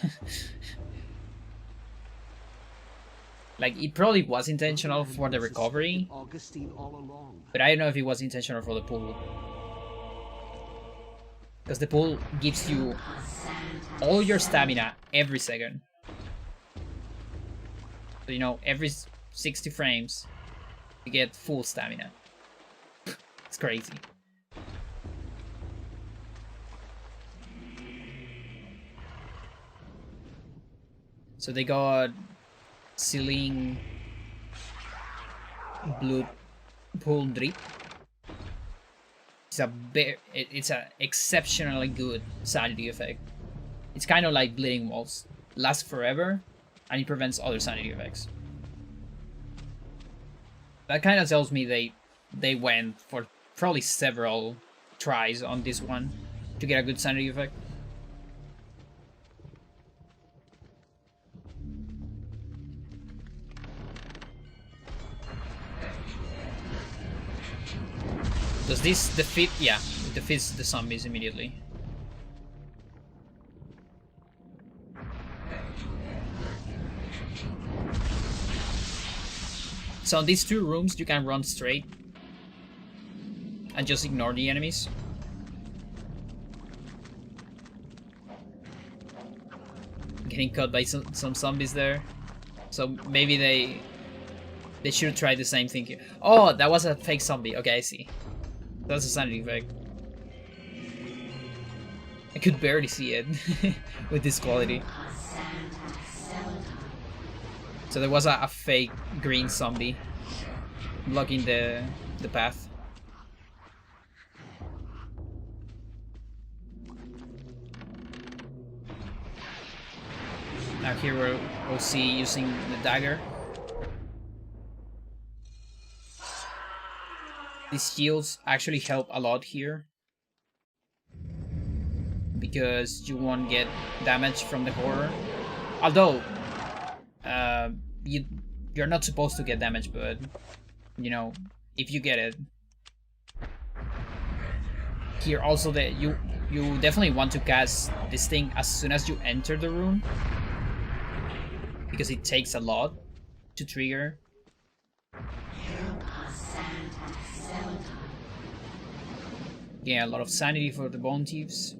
Like, it probably was intentional for the recovery, Augustine all along. but I don't know if it was intentional for the pool. Because the pool gives you all your stamina every second. So, you know, every 60 frames, you get full stamina. It's crazy. So they got ceiling blood pool drip. It's a exceptionally good sanity effect. It's kind of like bleeding walls. Lasts forever, and it prevents other sanity effects. That kind of tells me they went for probably several tries on this one to get a good sanity effect. Does this defeat? Yeah, it defeats the zombies immediately. So in these two rooms, you can run straight and just ignore the enemies. Getting caught by some zombies there. So maybe they should try the same thing here. Oh, that was a fake zombie. Okay, I see. That's a sanity effect. I could barely see it with this quality. So there was a fake green zombie blocking the path. Now here we'll see using the dagger. These shields actually help a lot here, because you won't get damage from the horror. Although you're not supposed to get damage, but you know, if you get it. Here also you definitely want to cast this thing as soon as you enter the room, because it takes a lot to trigger. Yeah, a lot of sanity for the bone thieves.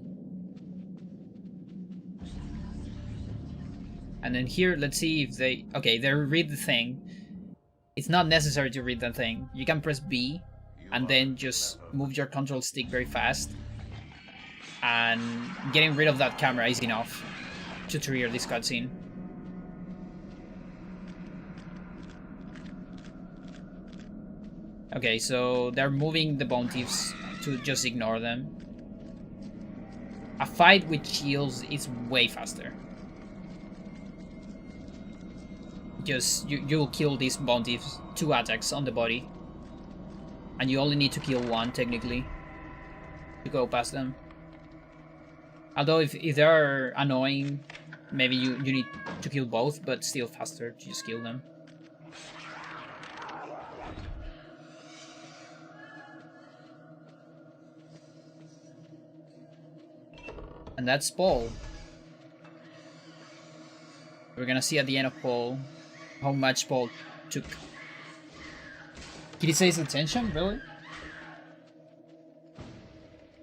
And then here, let's see if they... Okay, they read the thing. It's not necessary to read the thing. You can press B and then just move your control stick very fast. And getting rid of that camera is enough to trigger this cutscene. Okay, so they're moving the bone thieves to just ignore them. A fight with shields is way faster. Just you'll kill these bone thieves 2 attacks on the body, and you only need to kill 1 technically to go past them. Although if they're annoying, maybe you need to kill both, but still faster to just kill them. And that's Paul. We're gonna see at the end of Paul how much Paul took. Kitty says attention? Really?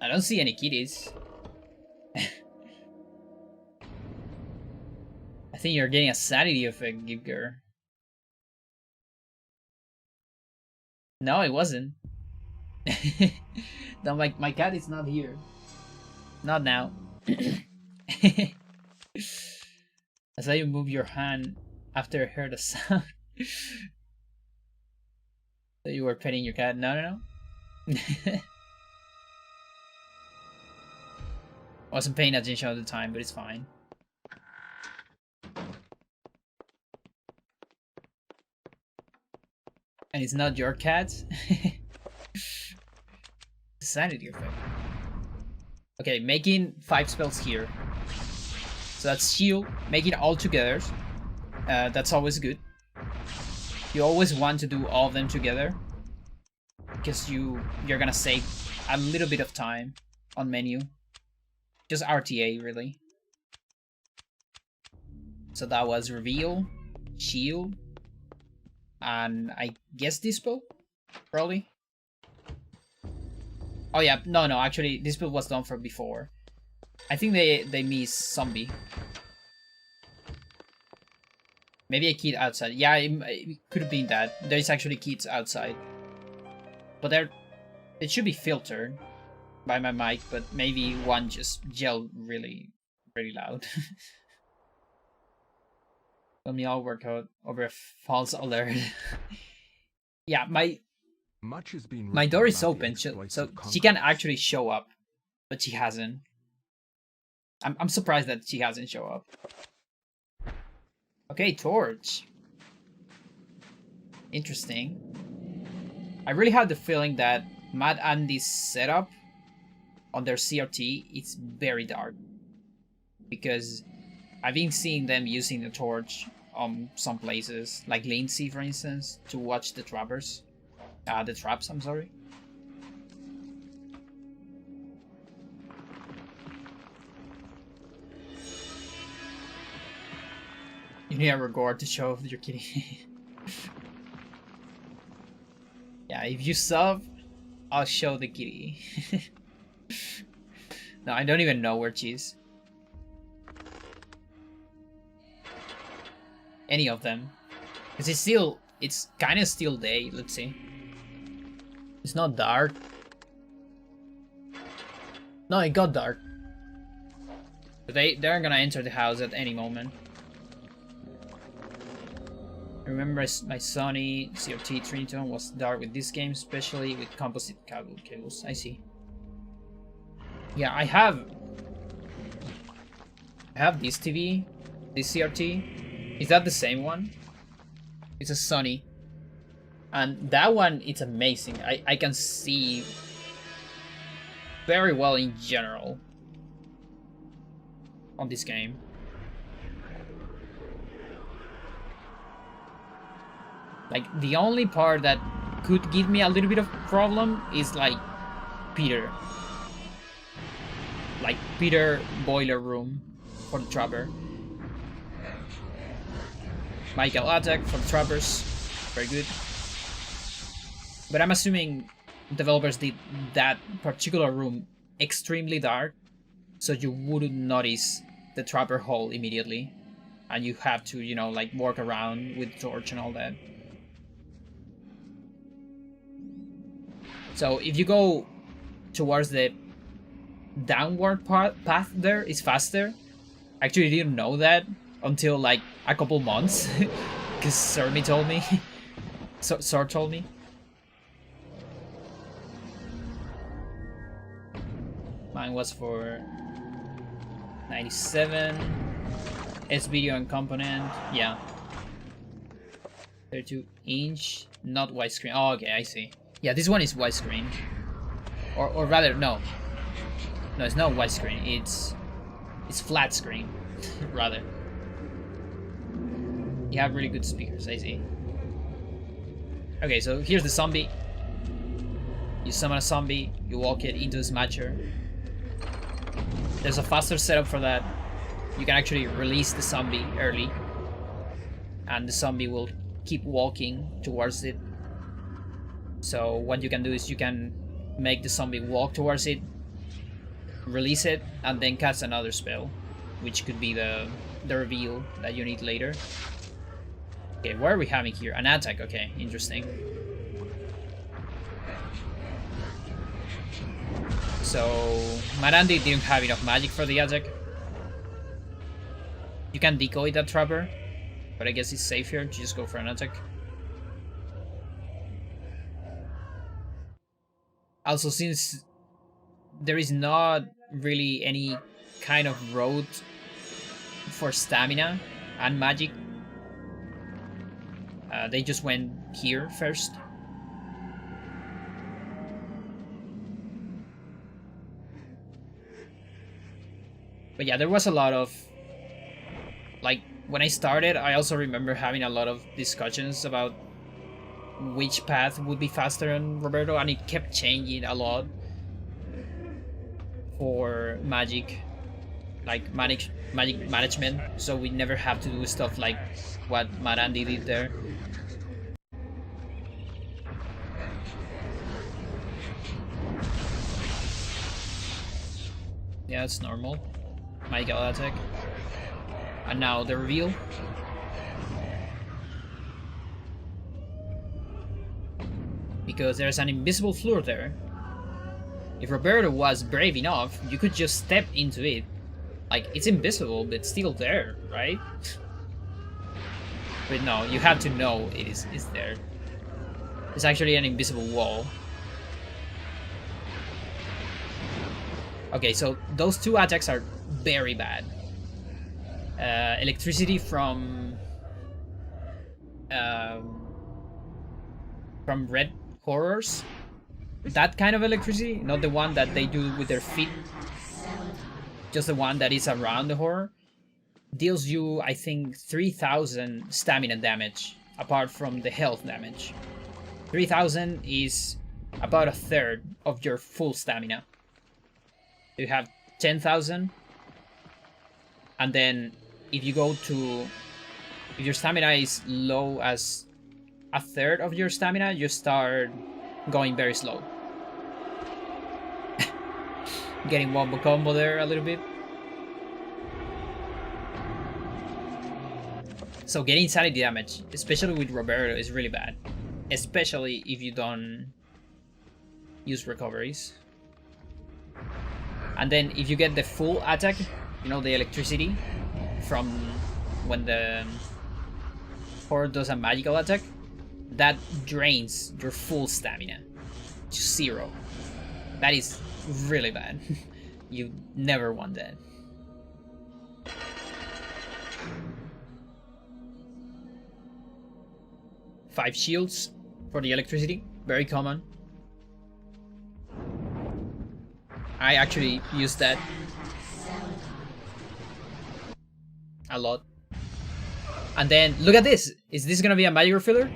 I don't see any kitties. I think you're getting a sanity effect, Gibger. No, it wasn't. No, my cat is not here. Not now. I saw you move your hand after I heard a sound. So you were petting your cat? No. I wasn't paying attention at the time, but it's fine. And it's not your cat? Sanity effect. Okay, making 5 spells here. So that's shield, make it all together. That's always good. You always want to do all of them together, because you're gonna save a little bit of time on menu. Just RTA, really. So that was reveal, shield, and I guess dispo, probably. Oh yeah, no, actually dispo was done for before. I think they missed zombie. Maybe a kid outside. Yeah, it could have been that. There's actually kids outside. But it should be filtered by my mic, but maybe one just yelled really, really loud. Let me all work out over a false alert. Yeah, Much has been my written door is about the open, exploits so of she can conquerors. actually show up, but she hasn't. I'm surprised that she hasn't shown up. Okay, torch. Interesting. I really have the feeling that Matt Andy's setup on their CRT is very dark, because I've been seeing them using the torch on some places, like Lindsay, for instance, to watch the trappers. The traps, I'm sorry. You need a regard to show off your kitty. Yeah, if you sub, I'll show the kitty. No, I don't even know where she is. Any of them. Because it's kind of still day, let's see. It's not dark. No, it got dark. But they're gonna enter the house at any moment. I remember my Sony CRT Trinitron was dark with this game, especially with composite cables. I see. Yeah, I have this TV, this CRT. Is that the same one? It's a Sony. And that one, it's amazing. I can see very well in general on this game. Like, the only part that could give me a little bit of problem is like Peter. Like Peter boiler room for the trapper. Michael attack for the trappers. Very good. But I'm assuming developers did that particular room extremely dark, so you wouldn't notice the trapper hole immediately, and you have to, you know, like work around with torch and all that. So if you go towards the downward path, there is faster. I actually didn't know that until like a couple months, because Sermi told me. Sor told me. Mine was for 97. S-Video and component, yeah. 32-inch, not widescreen. Oh, okay, I see. Yeah, this one is widescreen. Or rather, no. No, it's not widescreen. It's flat screen, rather. You have really good speakers, I see. Okay, so here's the zombie. You summon a zombie, you walk it into a smatcher. There's a faster setup for that. You can actually release the zombie early, and the zombie will keep walking towards it. So what you can do is you can make the zombie walk towards it, release it, and then cast another spell, which could be the reveal that you need later. Okay, what are we having here? An attack, okay, interesting. So Marandi didn't have enough magic for the attack. You can decoy that trapper, but I guess it's safer to just go for an attack. Also, since there is not really any kind of road for stamina and magic, they just went here first. But yeah, there was a lot of, like, when I started, I also remember having a lot of discussions about which path would be faster on Roberto, and it kept changing a lot for magic. like magic management, so we never have to do stuff like what Marandi did there. Yeah, it's normal. Magical attack. And now the reveal. Because there's an invisible floor there. If Roberto was brave enough, you could just step into it. Like, it's invisible, but still there, right? But no, you have to know it's there. It's actually an invisible wall. Okay, so those two attacks are very bad. Electricity from red horrors. That kind of electricity, not the one that they do with their feet. Just the one that is around the horror. Deals you, I think, 3,000 stamina damage, apart from the health damage. 3,000 is about a third of your full stamina. You have 10,000, and then if you go to, if your stamina is low as a third of your stamina, you start going very slow. Getting wombo combo there a little bit. So getting insanity damage, especially with Roberto, is really bad. Especially if you don't use recoveries. And then if you get the full attack, you know, the electricity from when the horror does a magical attack, that drains your full stamina to 0. That is really bad. You never want that. Five shields for the electricity, very common. I actually use that a lot. And then look at this. Is this gonna be a magic refiller?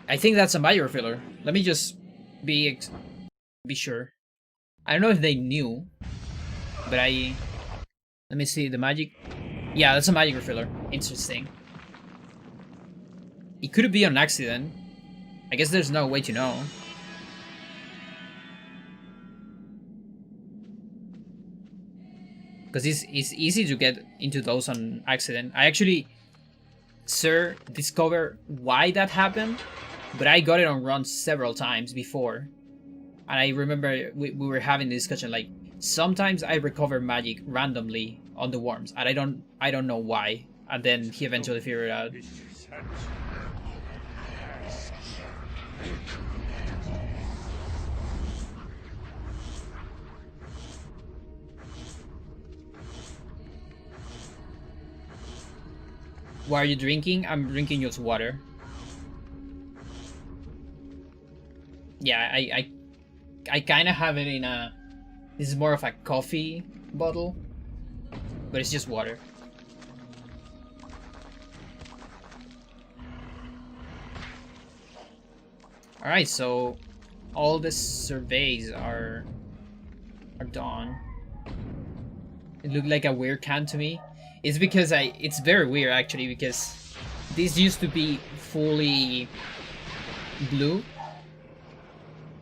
I think that's a magic refiller. Let me just be sure. I don't know if they knew, but let me see the magic. Yeah, that's a magic refiller. Interesting. It could be an accident. I guess there's no way to know. Because it's easy to get into those on accident. I actually, sir, discovered why that happened, but I got it on runs several times before. And I remember we were having this discussion, like, sometimes I recover magic randomly on the worms, and I don't know why. And then he eventually figured it out. What are you drinking? I'm drinking just water. Yeah, I kind of have it in a... This is more of a coffee bottle, but it's just water. Alright, so all the surveys are done. It looked like a weird can to me. It's because it's very weird actually, because this used to be fully blue,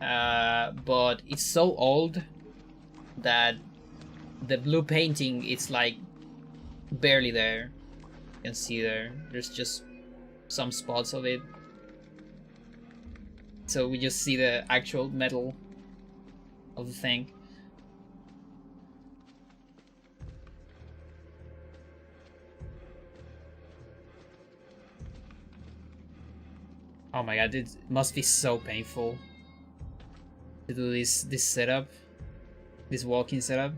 but it's so old that the blue painting is like barely there. You can see there's just some spots of it. So we just see the actual metal of the thing. Oh my god, it must be so painful to do this setup, this walking setup.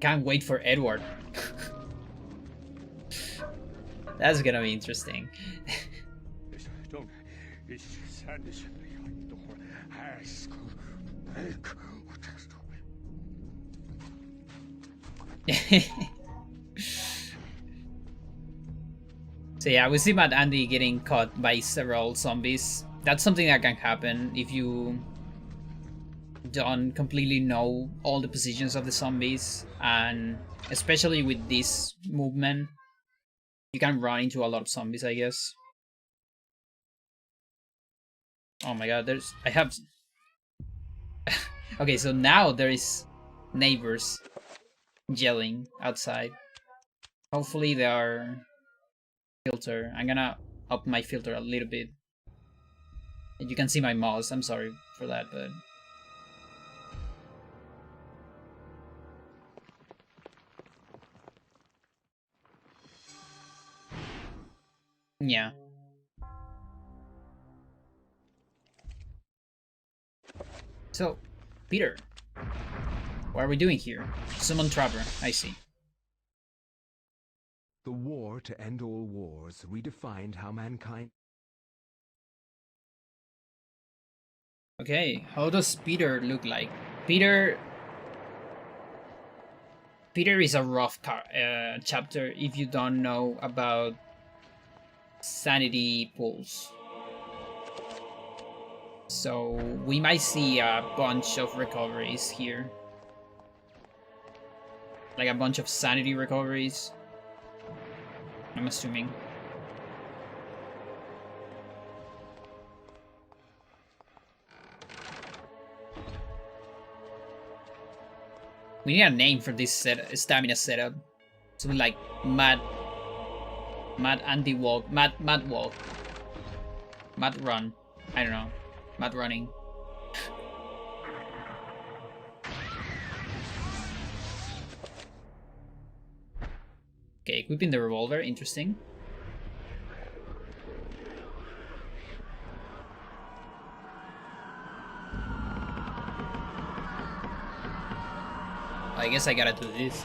Can't wait for Edward. That's gonna be interesting. So yeah, we see Matt Andy getting caught by several zombies. That's something that can happen if you don't completely know all the positions of the zombies, and especially with this movement, you can run into a lot of zombies, I guess. Oh my god, I have... Okay, so now there is neighbors yelling outside. Hopefully they are filter. I'm gonna up my filter a little bit. You can see my mouse, I'm sorry for that, but... yeah. So, Peter, what are we doing here? Summon Trapper, I see. The war to end all wars redefined how mankind... Okay, how does Peter look like? Peter is a rough chapter if you don't know about sanity pools. So we might see a bunch of recoveries here. Like a bunch of sanity recoveries, I'm assuming. We need a name for this stamina setup. Something like Mad Andy Walk, Mad Walk, Mad Run. I don't know, Mad Running. Okay, equipping the revolver, interesting. I guess I gotta do this.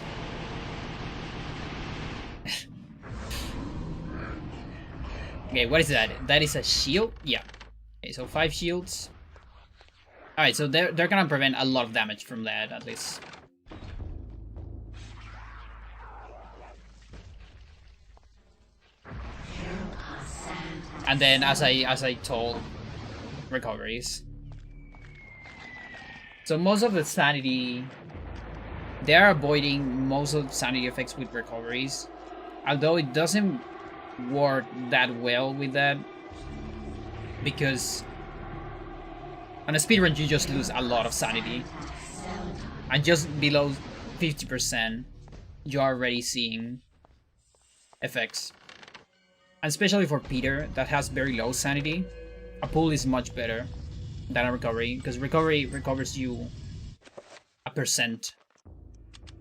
Okay, what is that? That is a shield? Yeah. Okay, so 5 shields. Alright, so they're gonna prevent a lot of damage from that, at least. And then, as I told, recoveries. So most of the sanity, they are avoiding most of the sanity effects with recoveries, although it doesn't work that well with that, because on a speedrun you just lose a lot of sanity, and just below 50% you're already seeing effects. And especially for Peter, that has very low sanity, a pull is much better than a recovery, because recovery recovers you a percent,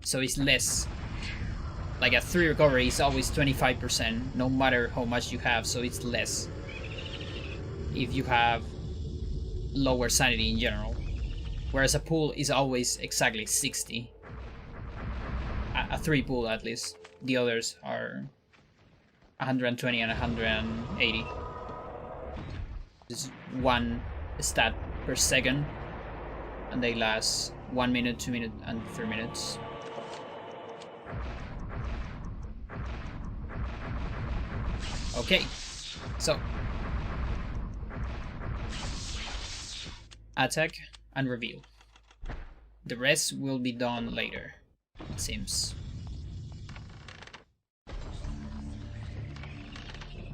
so it's less. Like a 3 recovery is always 25%, no matter how much you have, so it's less if you have lower sanity in general. Whereas a pool is always exactly 60. A 3 pool at least. The others are 120 and 180. Just 1 stat per second, and they last 1 minute, 2 minutes, and 3 minutes. Okay, so attack and reveal. The rest will be done later, it seems.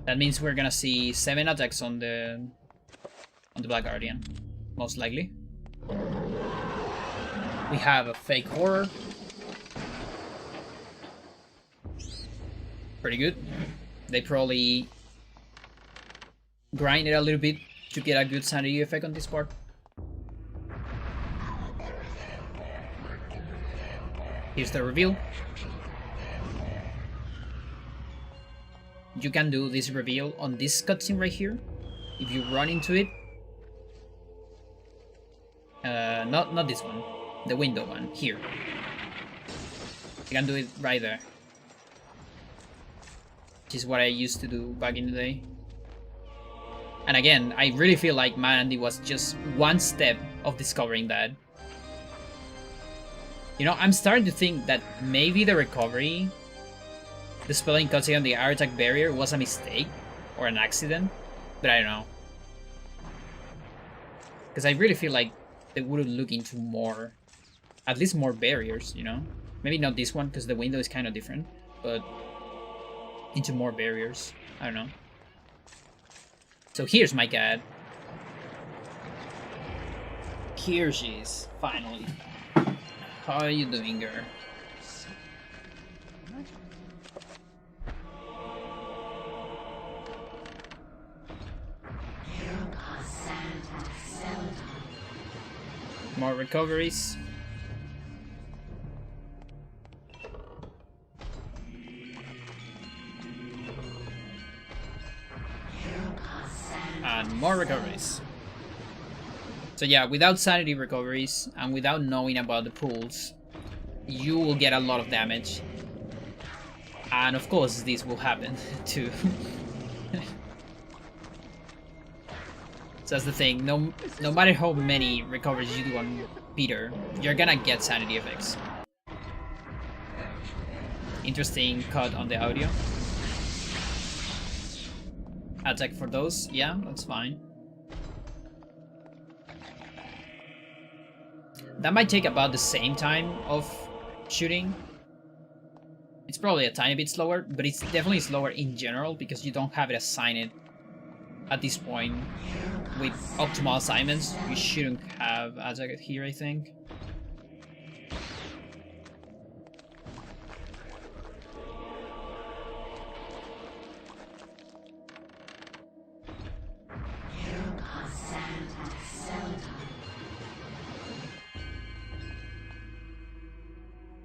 That means we're gonna see 7 attacks on the Black Guardian, most likely. We have a fake horror. Pretty good. They probably grind it a little bit to get a good sanity effect on this part. Here's the reveal. You can do this reveal on this cutscene right here. If you run into it. Not this one. The window one. Here. You can do it right there. Which is what I used to do back in the day. And again, I really feel like Mandy was just one step of discovering that. You know, I'm starting to think that maybe the recovery the spelling cutscene on the air attack barrier was a mistake or an accident, but I don't know. Because I really feel like they would look into more, at least more barriers, you know? Maybe not this one, because the window is kind of different, but into more barriers. I don't know. So here's my cat. Here she is, finally. How are you doing, girl? More recoveries. And more recoveries. So yeah, without sanity recoveries and without knowing about the pools, you will get a lot of damage. And of course this will happen too. So that's the thing, no matter how many recoveries you do on Peter, you're gonna get sanity effects. Interesting cut on the audio. Attack for those, yeah, that's fine. That might take about the same time of shooting. It's probably a tiny bit slower, but it's definitely slower in general because you don't have it assigned at this point. With optimal assignments, you shouldn't have attack here, I think.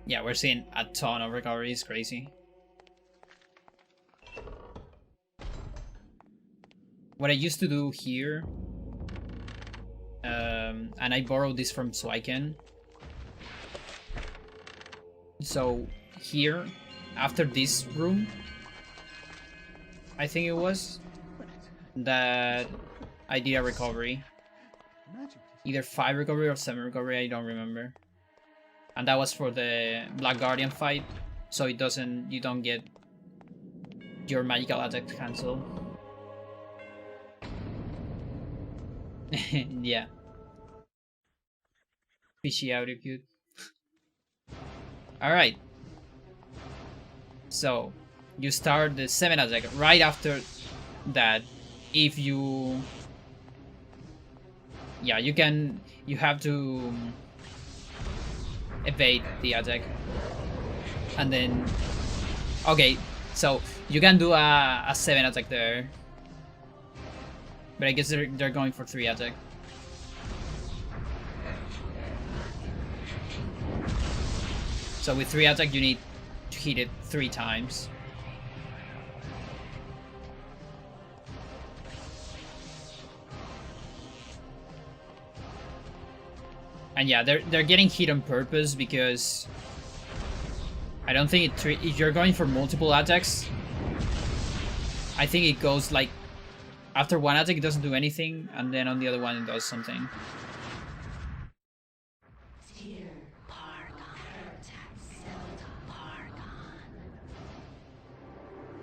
Yeah, we're seeing a ton of recovery, it's crazy. What I used to do here, and I borrowed this from Swiken. So here, after this room, I think it was, that I did a recovery. Either 5 recovery or 7 recovery, I don't remember. And that was for the Black Guardian fight, so it doesn't, you don't get your magical attack cancelled. Yeah. Fishy out if you. Alright. So, you start the 7 attack right after that. If you. Yeah, you have to evade the attack. And then. Okay, so you can do a 7 attack there. But I guess they're going for 3 attack. So with 3 attack you need to hit it 3 times. And yeah, they're getting hit on purpose because I don't think if you're going for multiple attacks, I think it goes like after 1 attack it doesn't do anything, and then on the other one it does something.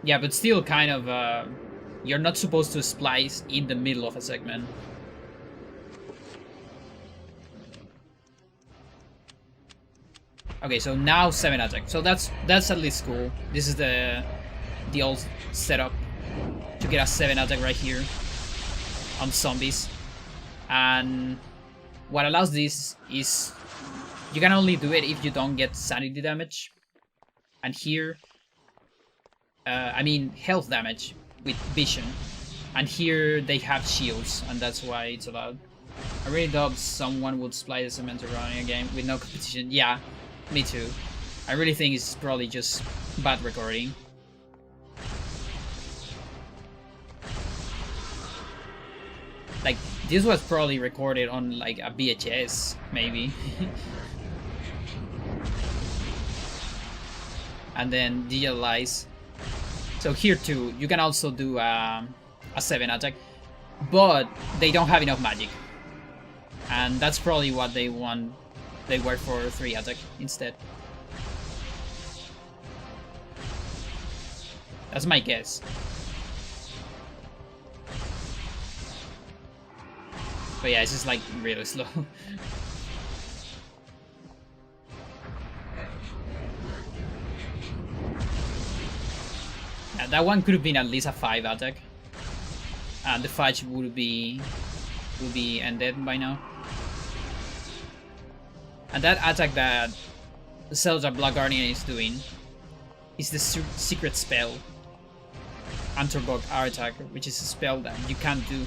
Yeah, but still kind of, you're not supposed to splice in the middle of a segment. Okay, so now 7 attack. So that's at least cool. This is the old setup to get a 7 attack right here on zombies. And what allows this is you can only do it if you don't get sanity damage. And here, I mean health damage with vision. And here they have shields, and that's why it's allowed. I really doubt someone would splice the cement around in a game with no competition. Yeah, me too. I really think it's probably just bad recording. Like, this was probably recorded on like a VHS, maybe. And then digitalize. So here too, you can also do a 7 attack, but they don't have enough magic. And that's probably what they want. They went for 3 attack instead. That's my guess. But yeah, it's just like really slow. Yeah, that one could have been at least a 5 attack. And the fight would be ended by now. And that attack that Zelda Black Guardian is doing is the secret spell. Antorbog R attack, which is a spell that you can't do.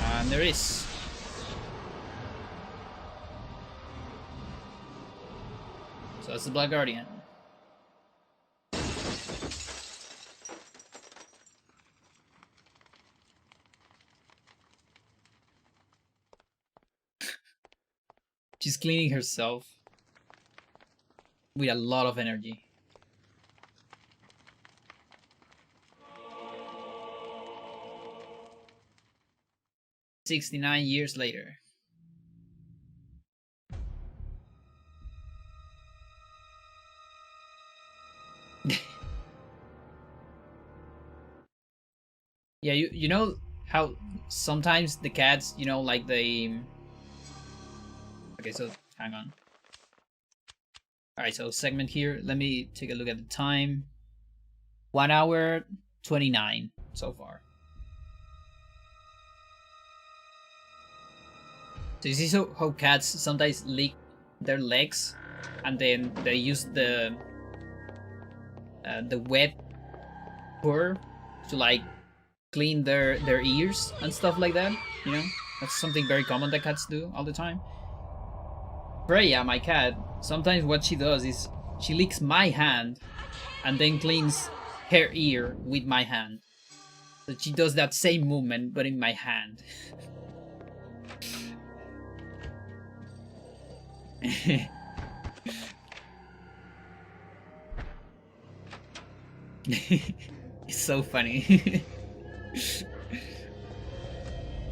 And there is. So that's the Black Guardian. She's cleaning herself with a lot of energy. "69 years later." Yeah, you know how sometimes the cats, you know, like they... Okay, so hang on. Alright, so segment here. Let me take a look at the time. 1 hour 29 so far. So you see how cats sometimes lick their legs and then they use the wet fur to like clean their ears and stuff like that, you know? That's something very common that cats do all the time. Freya, my cat, sometimes what she does is she licks my hand and then cleans her ear with my hand. So she does that same movement but in my hand. It's so funny.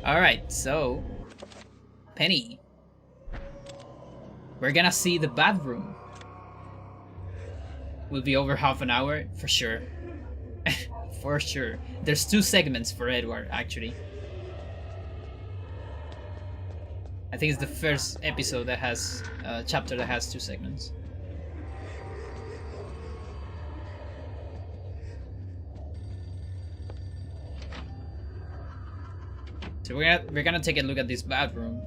Alright, so Penny. We're gonna see the bathroom. Will be over half an hour for sure. For sure. There's 2 segments for Edward actually. I think it's the first episode that has chapter that has 2 segments. So we're gonna take a look at this bathroom.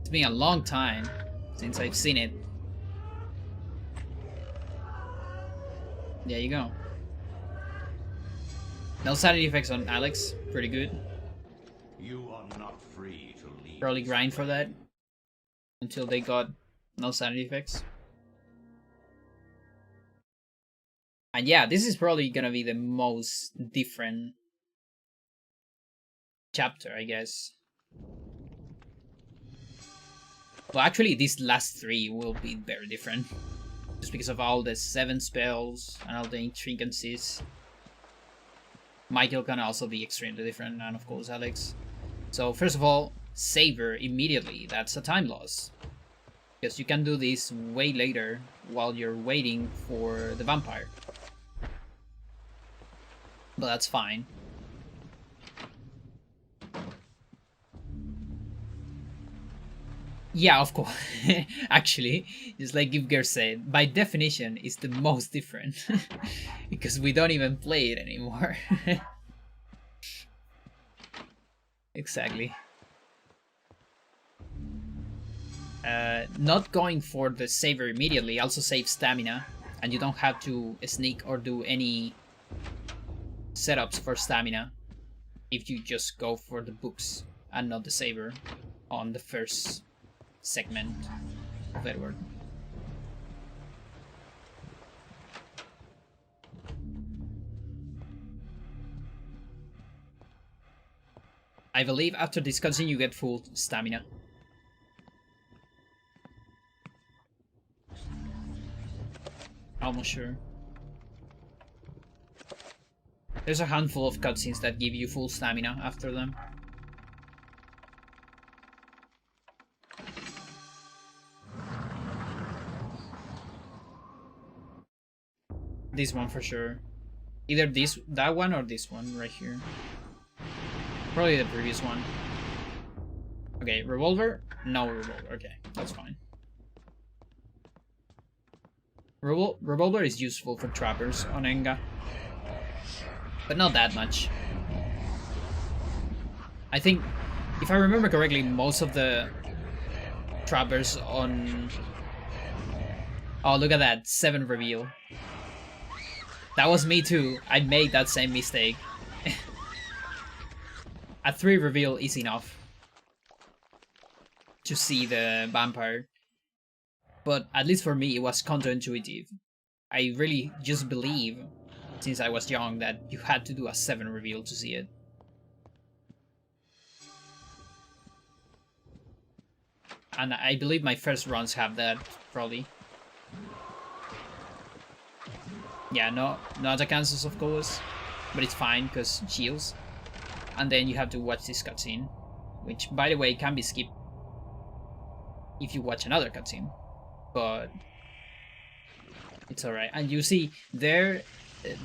It's been a long time since I've seen it. There you go. No side effects on Alex. Pretty good. You are not free to leave. Probably grind for that until they got no side effects. And yeah, this is probably gonna be the most different chapter, I guess. Well, actually, these last 3 will be very different. Just because of all the 7 spells and all the intricacies. Michael can also be extremely different, and of course Alex. So first of all, savor immediately. That's a time loss. Because you can do this way later while you're waiting for the vampire. But that's fine. Yeah, of course. Actually, just like Givger said, by definition, it's the most different. Because we don't even play it anymore. Exactly. Not going for the saver immediately also saves stamina, and you don't have to sneak or do any setups for stamina if you just go for the books and not the saver on the first segment of Edward. I believe after this cutscene you get full stamina. Almost sure. There's a handful of cutscenes that give you full stamina after them. This one for sure. Either that one or this one right here. Probably the previous one. Okay, revolver? No revolver. Okay, that's fine. Revolver is useful for trappers on Enga. But not that much. I think, if I remember correctly, most of the trappers on... Oh, look at that. 7 reveal. That was me too. I made that same mistake. A 3 reveal is enough to see the vampire. But at least for me, it was counterintuitive. I really just believe, since I was young, that you had to do a 7 reveal to see it. And I believe my first runs have that, probably. Yeah, no attack cancels, of course. But it's fine, because shields. And then you have to watch this cutscene. Which, by the way, can be skipped if you watch another cutscene. But it's alright. And you see, there,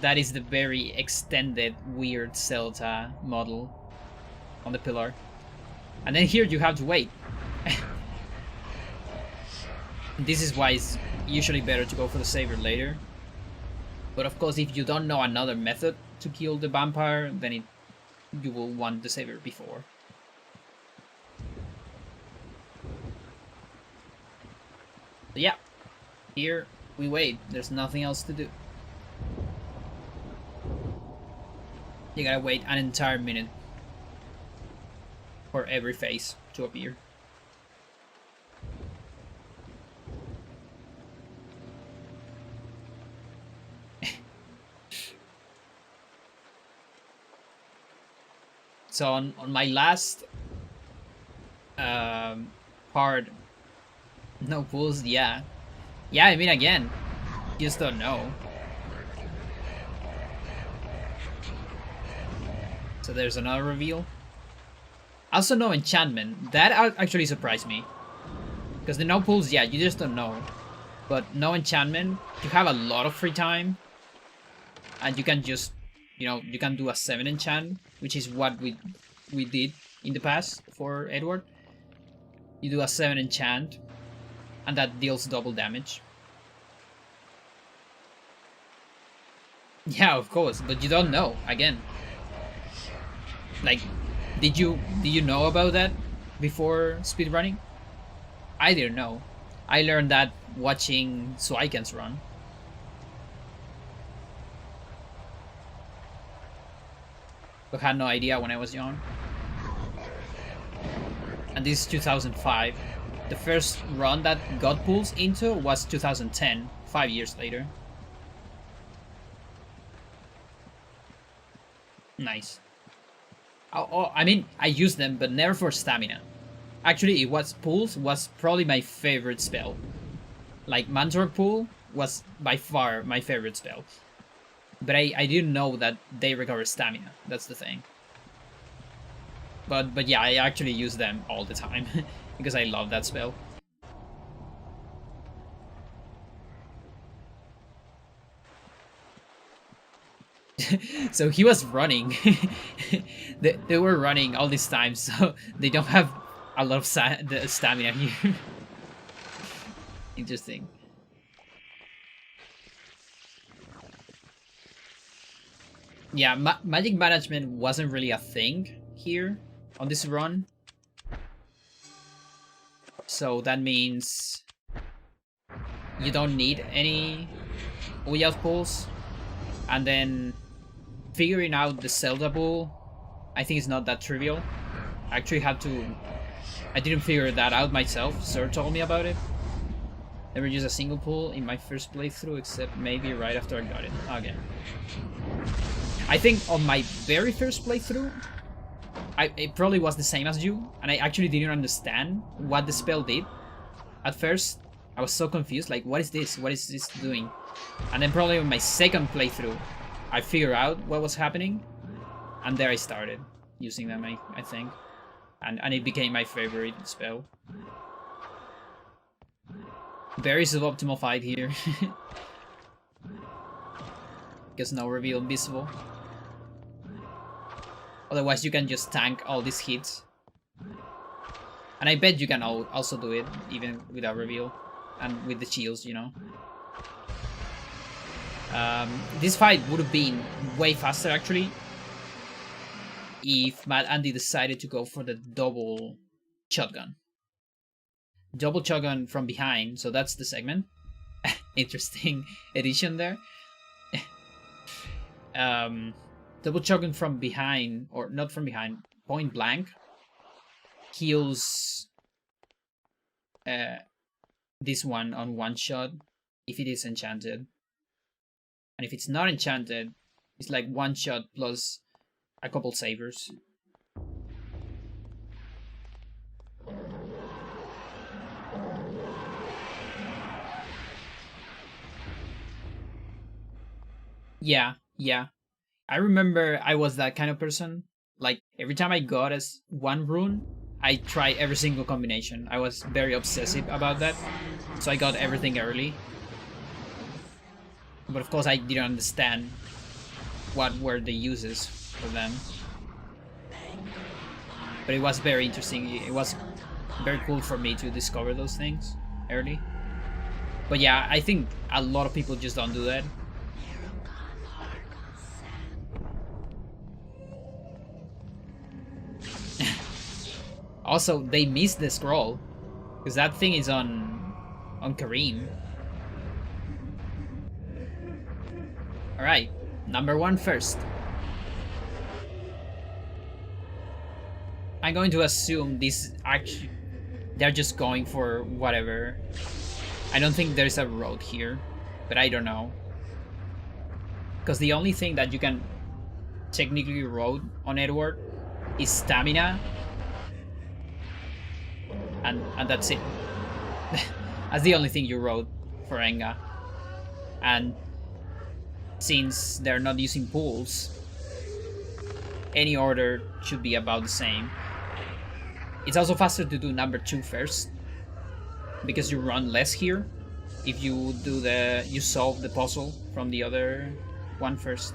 that is the very extended, weird Zelda model on the pillar. And then here you have to wait. This is why it's usually better to go for the saber later. But of course, if you don't know another method to kill the vampire, then you will want the saber before. So yeah, here we wait. There's nothing else to do. You gotta wait an entire minute for every face to appear. So on my last part, no pulls, yeah. Yeah, I mean, again, you just don't know. So there's another reveal. Also no enchantment. That actually surprised me. Because the no pulls, yeah, you just don't know. But no enchantment, you have a lot of free time. And you can just, you know, you can do a 7 enchant, which is what we did in the past for Edward. You do a 7 enchant, and that deals double damage. Yeah, of course, but you don't know, again. Like, did you know about that before speedrunning? I didn't know. I learned that watching Suiken's run. But had no idea when I was young. And this is 2005. The first run that got pulls into was 2010, 5 years later. Nice. Oh, I mean, I used them, but never for stamina. Actually, pulls was probably my favorite spell. Like, Mantork pull was by far my favorite spell. But I didn't know that they recover stamina. That's the thing. But yeah, I actually use them all the time because I love that spell. So he was running. they were running all this time, so they don't have a lot of stamina here. Interesting. Yeah, magic management wasn't really a thing here on this run. So that means you don't need any Uyas pulls. And then figuring out the Zelda bull, I think it's not that trivial. I actually had to... I didn't figure that out myself. Sir told me about it. Never used a single pull in my first playthrough, except maybe right after I got it. Okay. I think on my very first playthrough, it probably was the same as you, and I actually didn't understand what the spell did. At first, I was so confused, like, what is this? What is this doing? And then probably on my second playthrough, I figured out what was happening, and there I started using them, I think. And it became my favorite spell. Very suboptimal fight here. because no reveal visible. Otherwise you can just tank all these hits. And I bet you can also do it even without reveal and with the shields, you know. This fight would have been way faster actually if Mad Andy decided to go for the double shotgun. Double shotgun from behind, so that's the segment. Interesting addition there. Double shotgun from behind, or not from behind, point blank, kills this one on one shot if it is enchanted. And if it's not enchanted, it's like one shot plus a couple savers. Yeah. I remember I was that kind of person. Like, every time I got as one rune, I tried every single combination. I was very obsessive about that. So I got everything early. But of course I didn't understand what were the uses for them. But it was very interesting. It was very cool for me to discover those things early. But yeah, I think a lot of people just don't do that. Also, they missed the scroll because that thing is on Kareem. All right, number 1 first. I'm going to assume this actually they're just going for whatever. I don't think there's a road here, but I don't know. Because the only thing that you can technically road on Edward is stamina. And that's it. That's the only thing you wrote for Enga. And since they're not using pools, any order should be about the same. It's also faster to do number 2 first, because you run less here if you do you solve the puzzle from the other one first.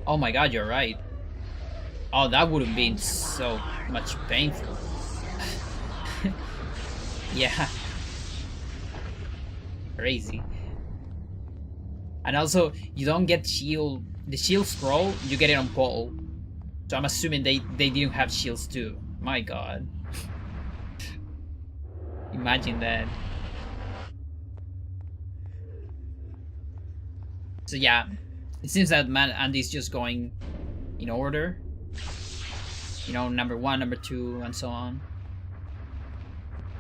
Oh my god, you're right. Oh, that would have been so much painful. Yeah. Crazy. And also, you don't get the shield scroll, you get it on pole. So I'm assuming they didn't have shields too. My god. Imagine that. So yeah, it seems that Andy's just going in order. You know, number 1, number 2, and so on.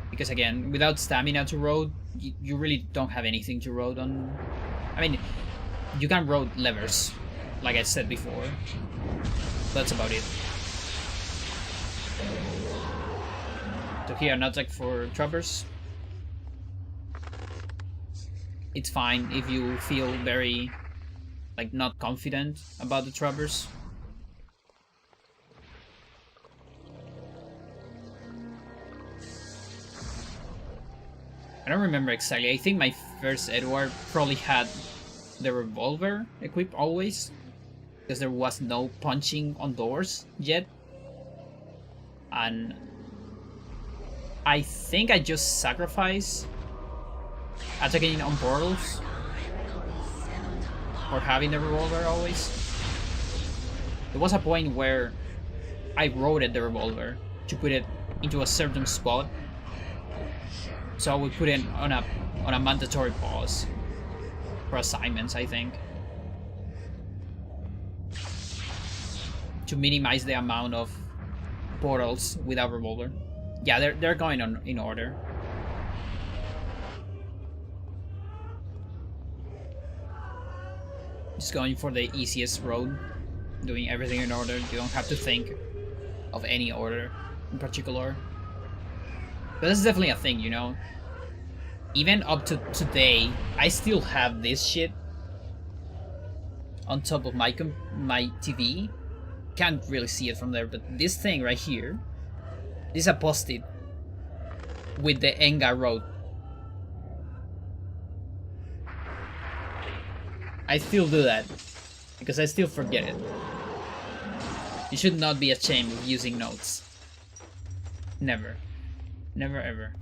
Because again, without stamina to road, you really don't have anything to road on. I mean, you can road levers, like I said before. That's about it. So here, an attack for trappers. It's fine if you feel very, like, not confident about the trappers. I don't remember exactly. I think my first Edward probably had the revolver equipped always, because there was no punching on doors yet. And I think I just sacrificed attacking on portals for having the revolver always. There was a point where I rotated the revolver to put it into a certain spot, so we put it on a mandatory pause for assignments, I think, to minimize the amount of portals without revolver. Yeah, they're going on in order. Just going for the easiest road, doing everything in order. You don't have to think of any order in particular. But that's definitely a thing, you know. Even up to today, I still have this shit on top of my TV. Can't really see it from there, but this thing right here, this is a post-it with the Enga road. I still do that. Because I still forget it. You should not be ashamed of using notes. Never. Never ever.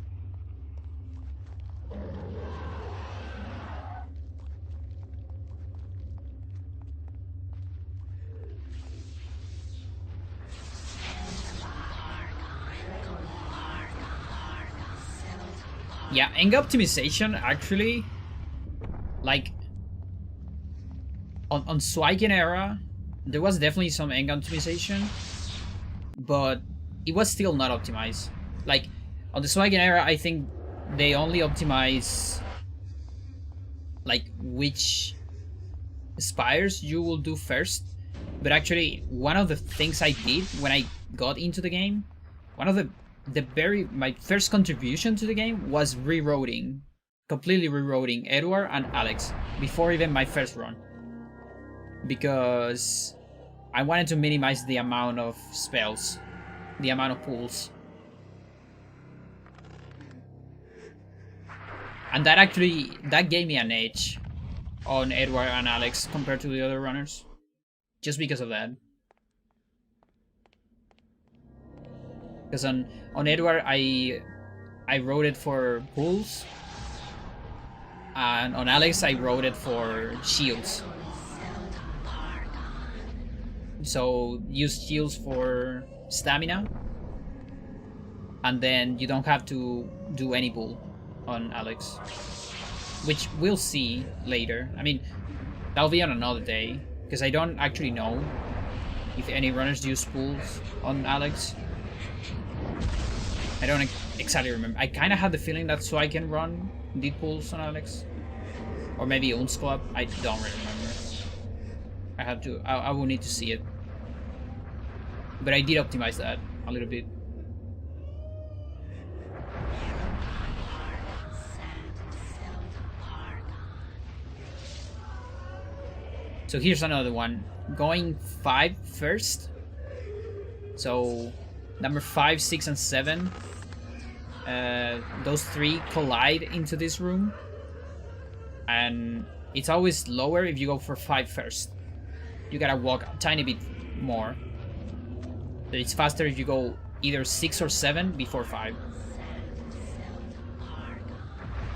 Yeah, angle optimization actually, like on Swigen era, there was definitely some angle optimization, but it was still not optimized. Like on the Swigen era, I think they only optimize like which spires you will do first. But actually, one of the things I did when I got into the game, one of my first contribution to the game was rerouting, completely rerouting Edward and Alex before even my first run, because I wanted to minimize the amount of spells, the amount of pulls, and that gave me an edge on Edward and Alex compared to the other runners, just because of that. Because on Edward, I wrote it for pulls, and on Alex, I wrote it for shields. So use shields for stamina, and then you don't have to do any pull on Alex, which we'll see later. I mean, that'll be on another day, because I don't actually know if any runners use pulls on Alex. I don't exactly remember. I kind of had the feeling that so I can run did pulls on Alex, or maybe Unsquab. I don't really remember. I have to. I will need to see it. But I did optimize that a little bit. So here's another one. Going 5 first. So number 5, 6, and 7. Those 3 collide into this room. And it's always lower if you go for 5 first. You gotta walk a tiny bit more. So it's faster if you go either 6 or 7 before 5.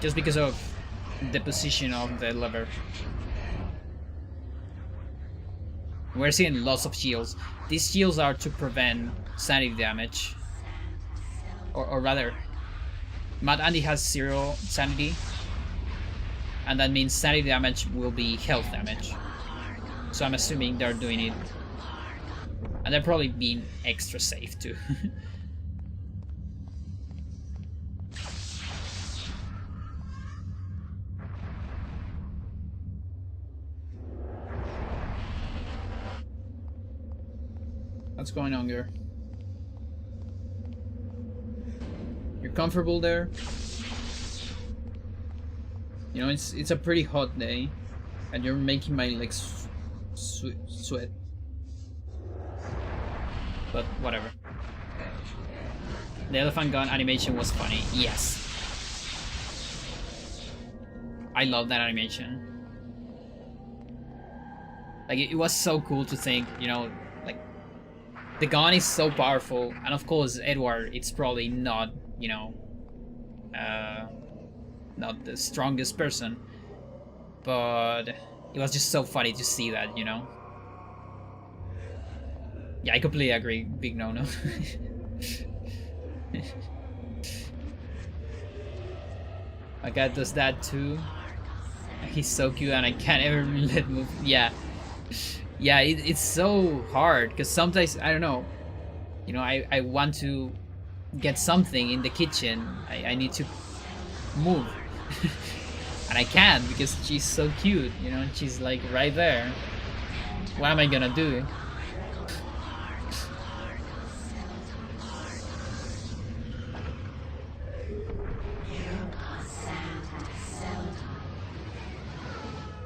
Just because of the position of the lever. We're seeing lots of shields. These shields are to prevent sanity damage. Or rather, Mad Andy has 0 sanity. And that means sanity damage will be health damage. So I'm assuming they're doing it. And they're probably being extra safe too. What's going on here? You're comfortable there? You know, it's a pretty hot day, and you're making my legs sweat. But whatever. The elephant gun animation was funny. Yes. I love that animation. Like, it was so cool to think, you know, like, the gun is so powerful, and of course, Edward, it's probably not, you know, not the strongest person, but it was just so funny to see that, you know. Yeah, I completely agree. Big no-no. My cat does that too. He's so cute and I can't ever let move. Yeah. Yeah, it's so hard because sometimes, I don't know, you know, I want to get something in the kitchen. I need to move. And I can't because she's so cute, you know, she's like right there. What am I gonna do?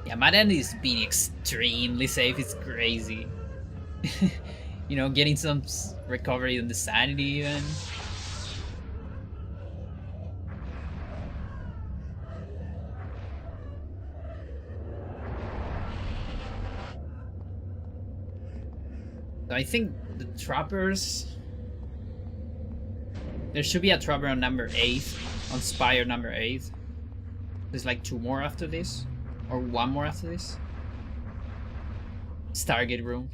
Yeah, Mad Andy is being extremely safe. It's crazy. You know, getting some recovery on the sanity even. So I think the trappers... There should be a trapper on number 8, on Spire number 8. There's like 2 more after this, or 1 more after this. Stargate room.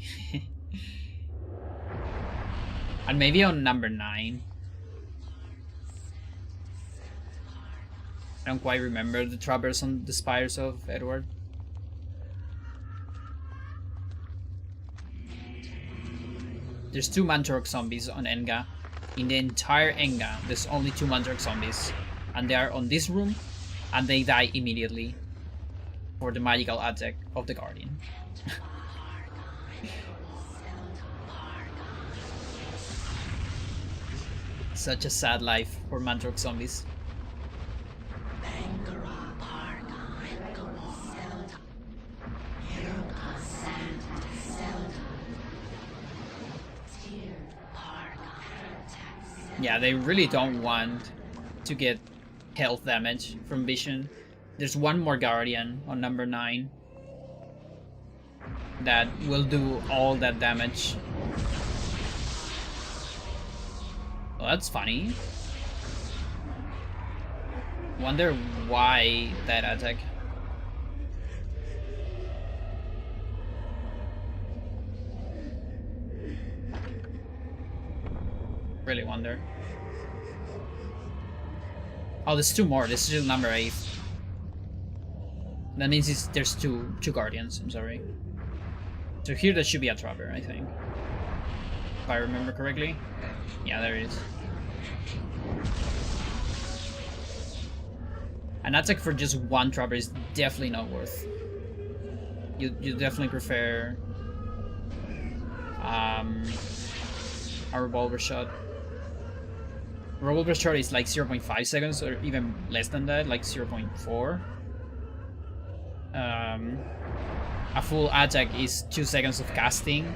And maybe on number 9. I don't quite remember the trappers on the Spires of Edward. There's 2 Mantork zombies on Enga. In the entire Enga, there's only 2 Mantork zombies. And they are on this room, and they die immediately for the magical attack of the Guardian. Such a sad life for Mantork zombies. Yeah, they really don't want to get health damage from Vision. There's 1 more Guardian on number 9 that will do all that damage. Well, that's funny. Wonder why that attack. Really wonder. Oh, there's 2 more. This is just number 8. That means there's two Guardians. I'm sorry. So here there should be a trapper, I think. If I remember correctly. Yeah, there it is. An attack for just 1 trapper is definitely not worth. You definitely prefer a revolver shot. Revolver shot is like 0.5 seconds or even less than that, like 0.4. A full attack is 2 seconds of casting.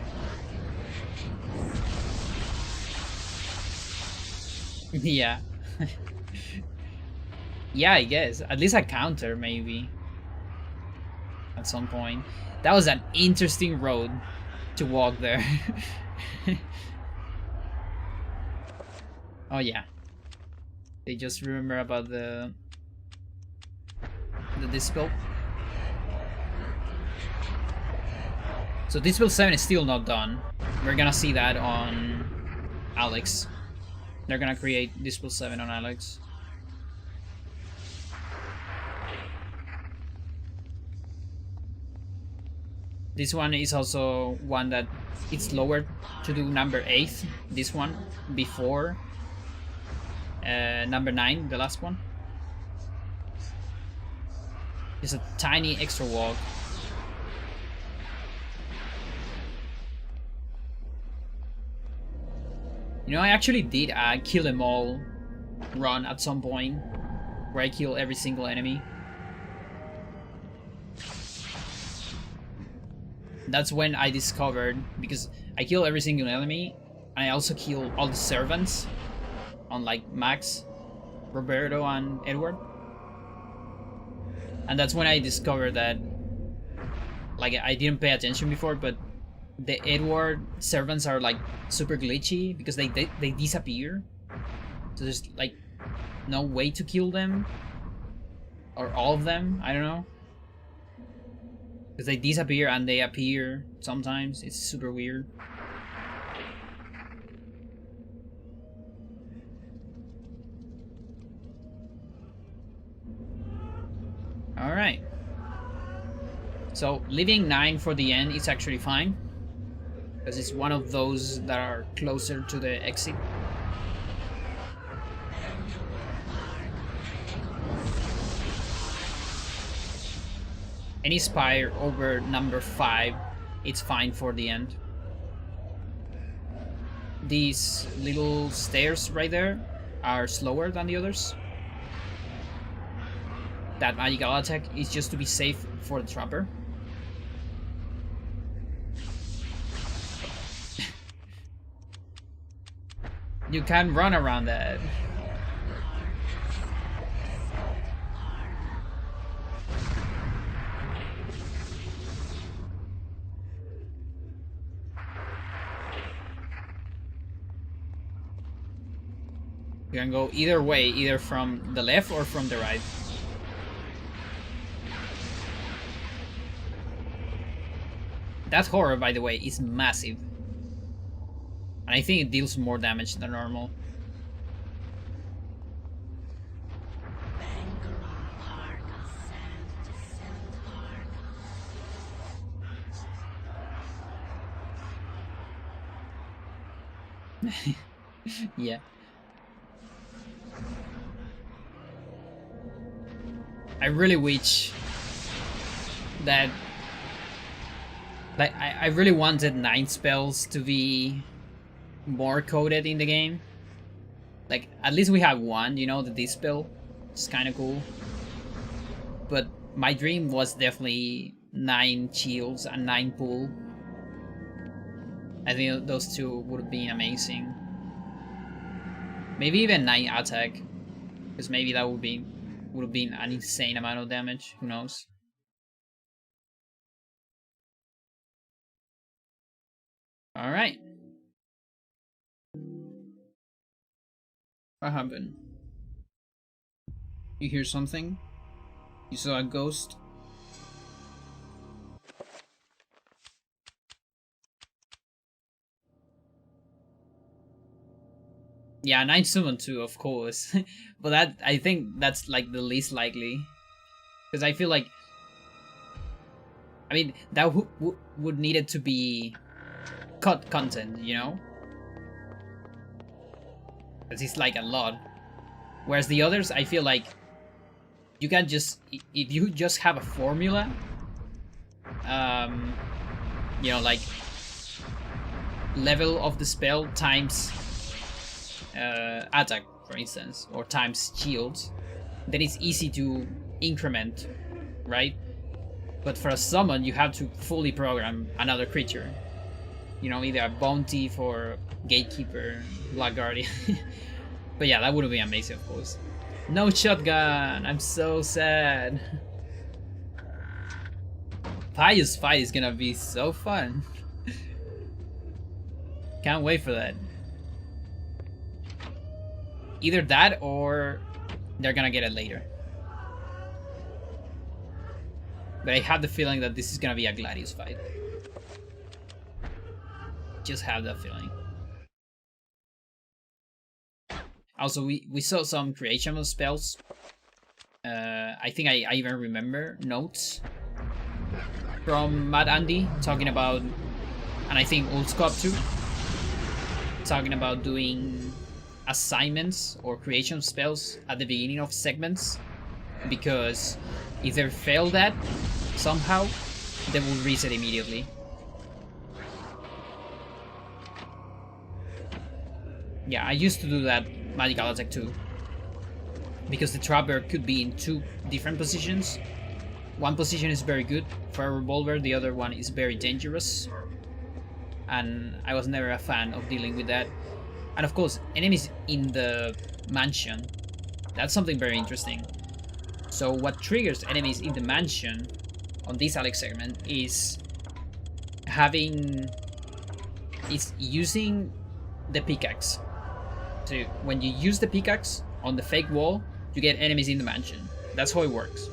Yeah. Yeah, I guess. At least a counter, maybe. At some point. That was an interesting road to walk there. Oh yeah. They just remember about the Dispel. So Dispel 7 is still not done. We're gonna see that on Alex. They're gonna create Dispel 7 on Alex. This one is also one that it's lower to do number 8. This one before number 9, the last one. It's a tiny extra walk. You know, I actually did a kill them all run at some point, where I kill every single enemy. That's when I discovered, because I kill every single enemy, and I also kill all the servants on like Max, Roberto, and Edward. And that's when I discovered that, like, I didn't pay attention before, but the Edward servants are like super glitchy because they disappear. So there's like no way to kill them, or all of them. I don't know, because they disappear and they appear sometimes. It's super weird. All right. So leaving 9 for the end is actually fine, because it's one of those that are closer to the exit. Any spire over number 5, it's fine for the end. These little stairs right there are slower than the others. That magical attack is just to be safe for the trapper. You can run around that. You can go either way, either from the left or from the right. That horror, by the way, is massive. And I think it deals more damage than normal. Yeah. I really wish that, like, I really wanted 9 spells to be more coded in the game. Like, at least we have one, you know, the Dispel. It's kind of cool. But my dream was definitely 9 shields and 9 pull. I think those two would have been amazing. Maybe even 9 attack, because maybe that would have been an insane amount of damage. Who knows? All right. What happened? You hear something? You saw a ghost? Yeah, 9 summon too, of course. But that, I think that's like the least likely. Because I feel like, I mean, that would need it to be cut content, you know? Because it's like a lot. Whereas the others, I feel like you can just, if you just have a formula, you know, like level of the spell times attack, for instance, or times shields, then it's easy to increment, right? But for a summon, you have to fully program another creature. You know, either a bounty for Gatekeeper, Black Guardian. But yeah, that would have been amazing, of course. No shotgun! I'm so sad. Pious fight is gonna be so fun. Can't wait for that. Either that or they're gonna get it later. But I have the feeling that this is gonna be a Gladius fight. Just have that feeling. Also, we saw some creation of spells. I think I even remember notes from Mad Andy talking about, and I think Old Scop too, talking about doing assignments or creation spells at the beginning of segments, because if they fail that somehow, they will reset immediately. Yeah, I used to do that magical attack too, because the trapper could be in 2 different positions. One position is very good for a revolver, the other one is very dangerous, and I was never a fan of dealing with that. And of course, enemies in the mansion, that's something very interesting. So what triggers enemies in the mansion on this Alex segment is using the pickaxe. So when you use the pickaxe on the fake wall, you get enemies in the mansion. That's how it works.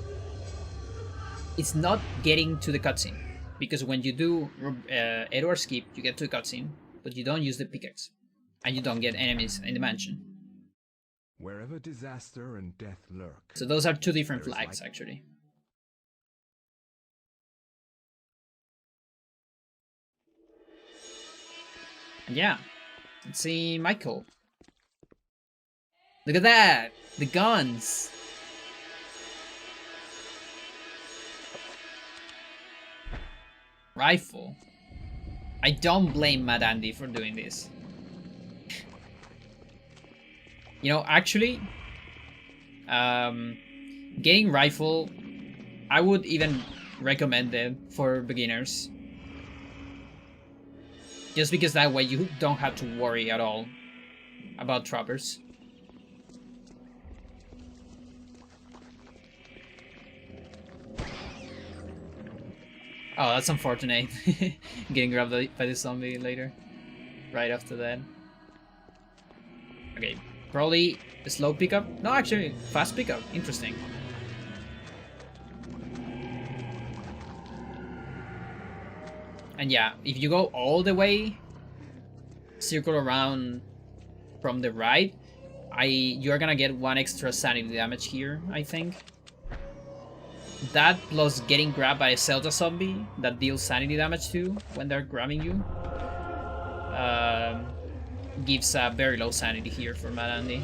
It's not getting to the cutscene, because when you do Edward skip, you get to the cutscene, but you don't use the pickaxe, and you don't get enemies in the mansion. Wherever disaster and death lurk. So those are 2 different flags, actually. And yeah, let's see Michael. Look at that! The guns! Rifle. I don't blame Mad Andy for doing this. You know, actually, getting rifle, I would even recommend it for beginners. Just because that way you don't have to worry at all about trappers. Oh, that's unfortunate. Getting grabbed by the zombie later. Right after that. Okay, Probably a slow pickup. No, actually, fast pickup. Interesting. And yeah, if you go all the way, circle around from the right, you're gonna get 1 extra sanity damage here, I think. That plus getting grabbed by a Zelda zombie that deals sanity damage too when they're grabbing you. Gives a very low sanity here for Mad Andy.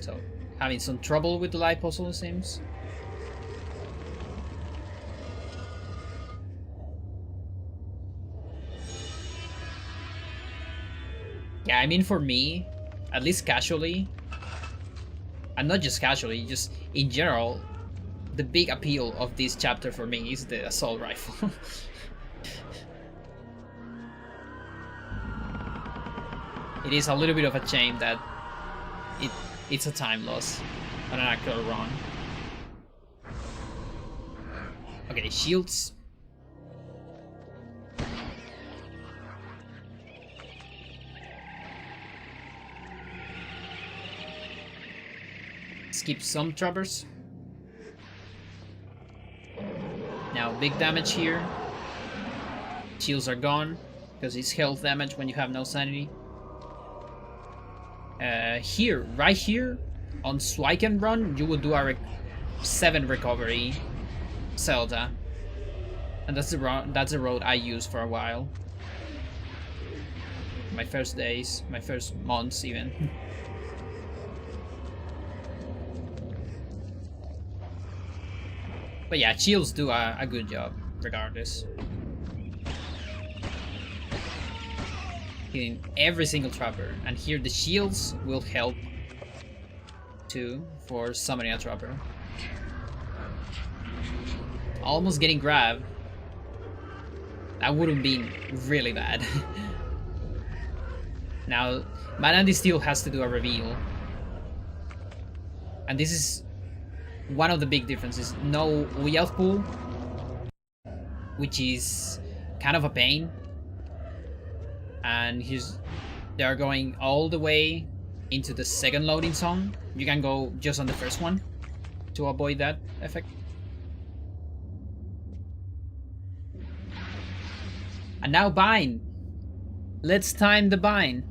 So, having some trouble with the light puzzle, it seems. Yeah, I mean, for me, at least casually, and not just casually, just in general, the big appeal of this chapter for me is the assault rifle. It is a little bit of a shame that it's a time loss on an actual run. Okay, shields. Skip some trappers. Now big damage here. Shields are gone because it's health damage when you have no sanity. Here, right here, on Swipe and Run, you will do a 7 recovery Zelda, and that's the road I used for a while. My first days, my first months even. But yeah, shields do a good job, regardless. Hitting every single trapper, and here the shields will help too for summoning a trapper. Almost getting grabbed. That would have been really bad. Now, Mad Andy still has to do a reveal, and this is one of the big differences. No Uyal pool, which is kind of a pain. And they are going all the way into the second loading zone. You can go just on the first one to avoid that effect. And now bind. Let's time the bind.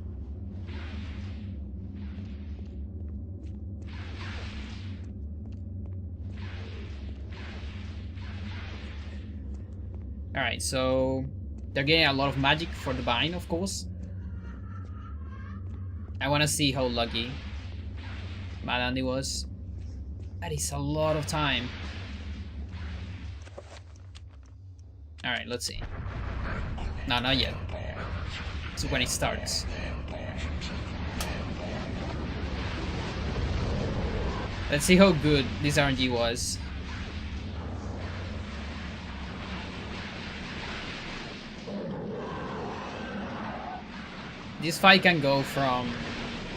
Alright, so they're getting a lot of magic for the bind, of course. I want to see how lucky Mad Andy was. That is a lot of time. Alright, let's see. No, not yet. It's when it starts. Let's see how good this RNG was. This fight can go from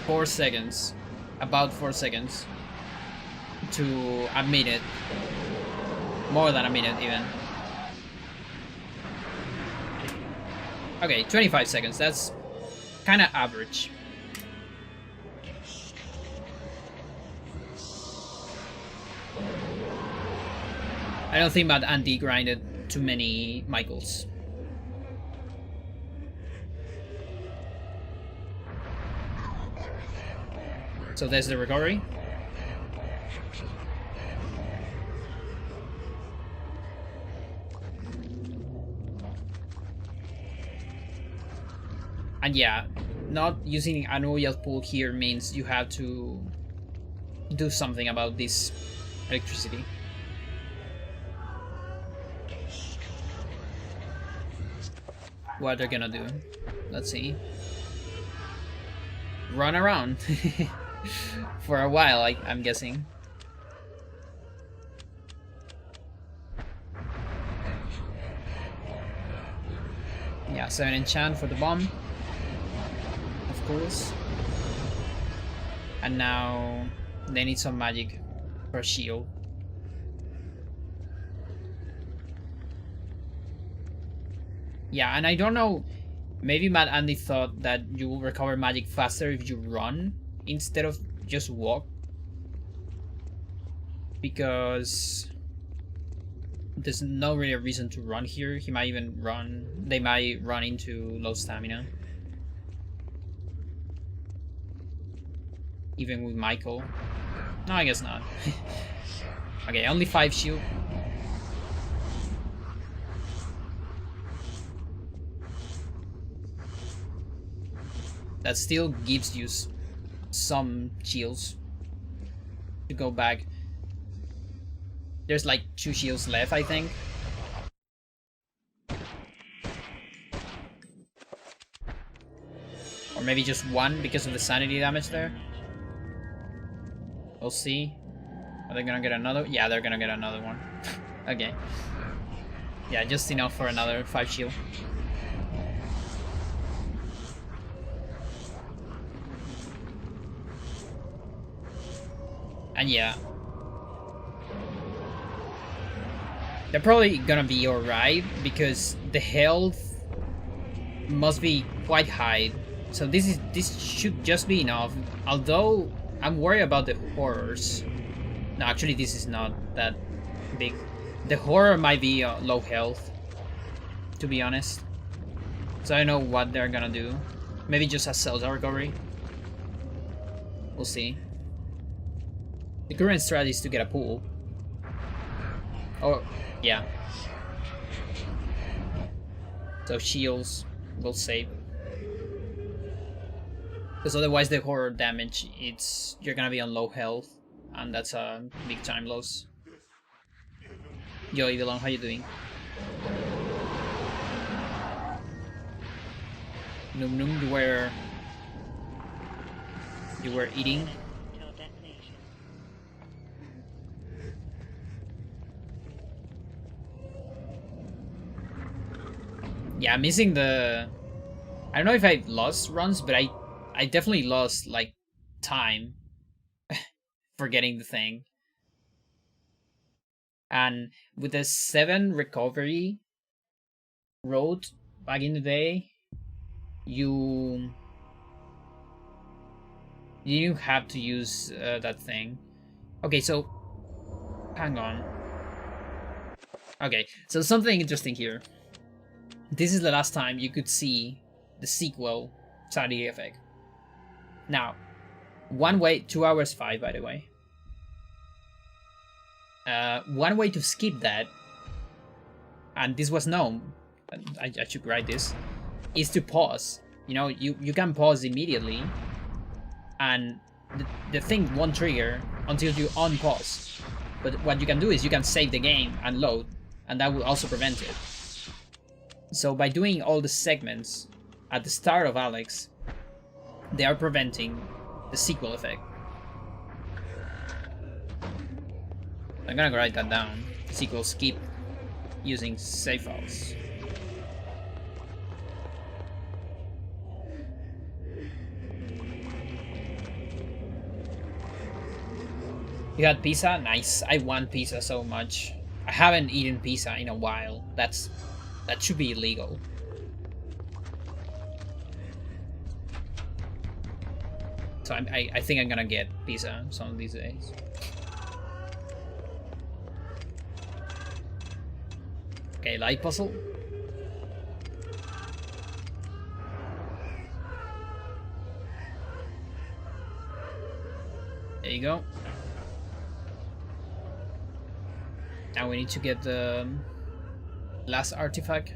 4 seconds, about 4 seconds, to a minute. More than a minute even. Okay, 25 seconds, that's kind of average. I don't think Mad Andy grinded too many Michaels. So there's the recovery. And yeah, not using an oil pool here means you have to do something about this electricity. What they're gonna do? Let's see. Run around. For a while, I'm guessing. Yeah, 7 enchant for the bomb, of course. And now they need some magic for shield. Yeah, and I don't know Maybe Matt Andy thought that you will recover magic faster if you run instead of just walk. Because there's no really reason to run here. He might even run. They might run into low stamina. Even with Michael. No, I guess not. Okay, only 5 shield. That still gives you some shields to go back. There's like 2 shields left, I think. Or maybe just 1 because of the sanity damage there. We'll see. Are they gonna get another? Yeah, they're gonna get another one. Okay. Yeah, just enough for another 5 shield. And yeah. They're probably gonna be alright because the health must be quite high. So this should just be enough. Although I'm worried about the horrors. No, actually this is not that big. The horror might be low health, to be honest. So I don't know what they're gonna do. Maybe just a Zelda recovery. We'll see. The current strategy is to get a pool. Oh, yeah. So shields will save. Because otherwise the horror damage, you're gonna be on low health. And that's a big time loss. Yo, Evilon, how you doing? Num Num, you were eating? Yeah, I'm missing the... I don't know if I lost runs, but I definitely lost, like, time for getting the thing. And with the 7 recovery road back in the day, you didn't have to use that thing. Okay, so... Hang on. Okay, so something interesting here. This is the last time you could see the sequel sanity effect. Now, one way, 2 hours 5 by the way. One way to skip that, and this was known, I should write this, is to pause. You know, you can pause immediately, and the thing won't trigger until you unpause. But what you can do is you can save the game and load, and that will also prevent it. So by doing all the segments at the start of Alex, they are preventing the sequel effect. I'm gonna write that down. Sequel skip using save files. You had pizza? Nice. I want pizza so much. I haven't eaten pizza in a while. That should be illegal. So I think I'm gonna get pizza some of these days. Okay, light puzzle. There you go. Now we need to get the last artifact.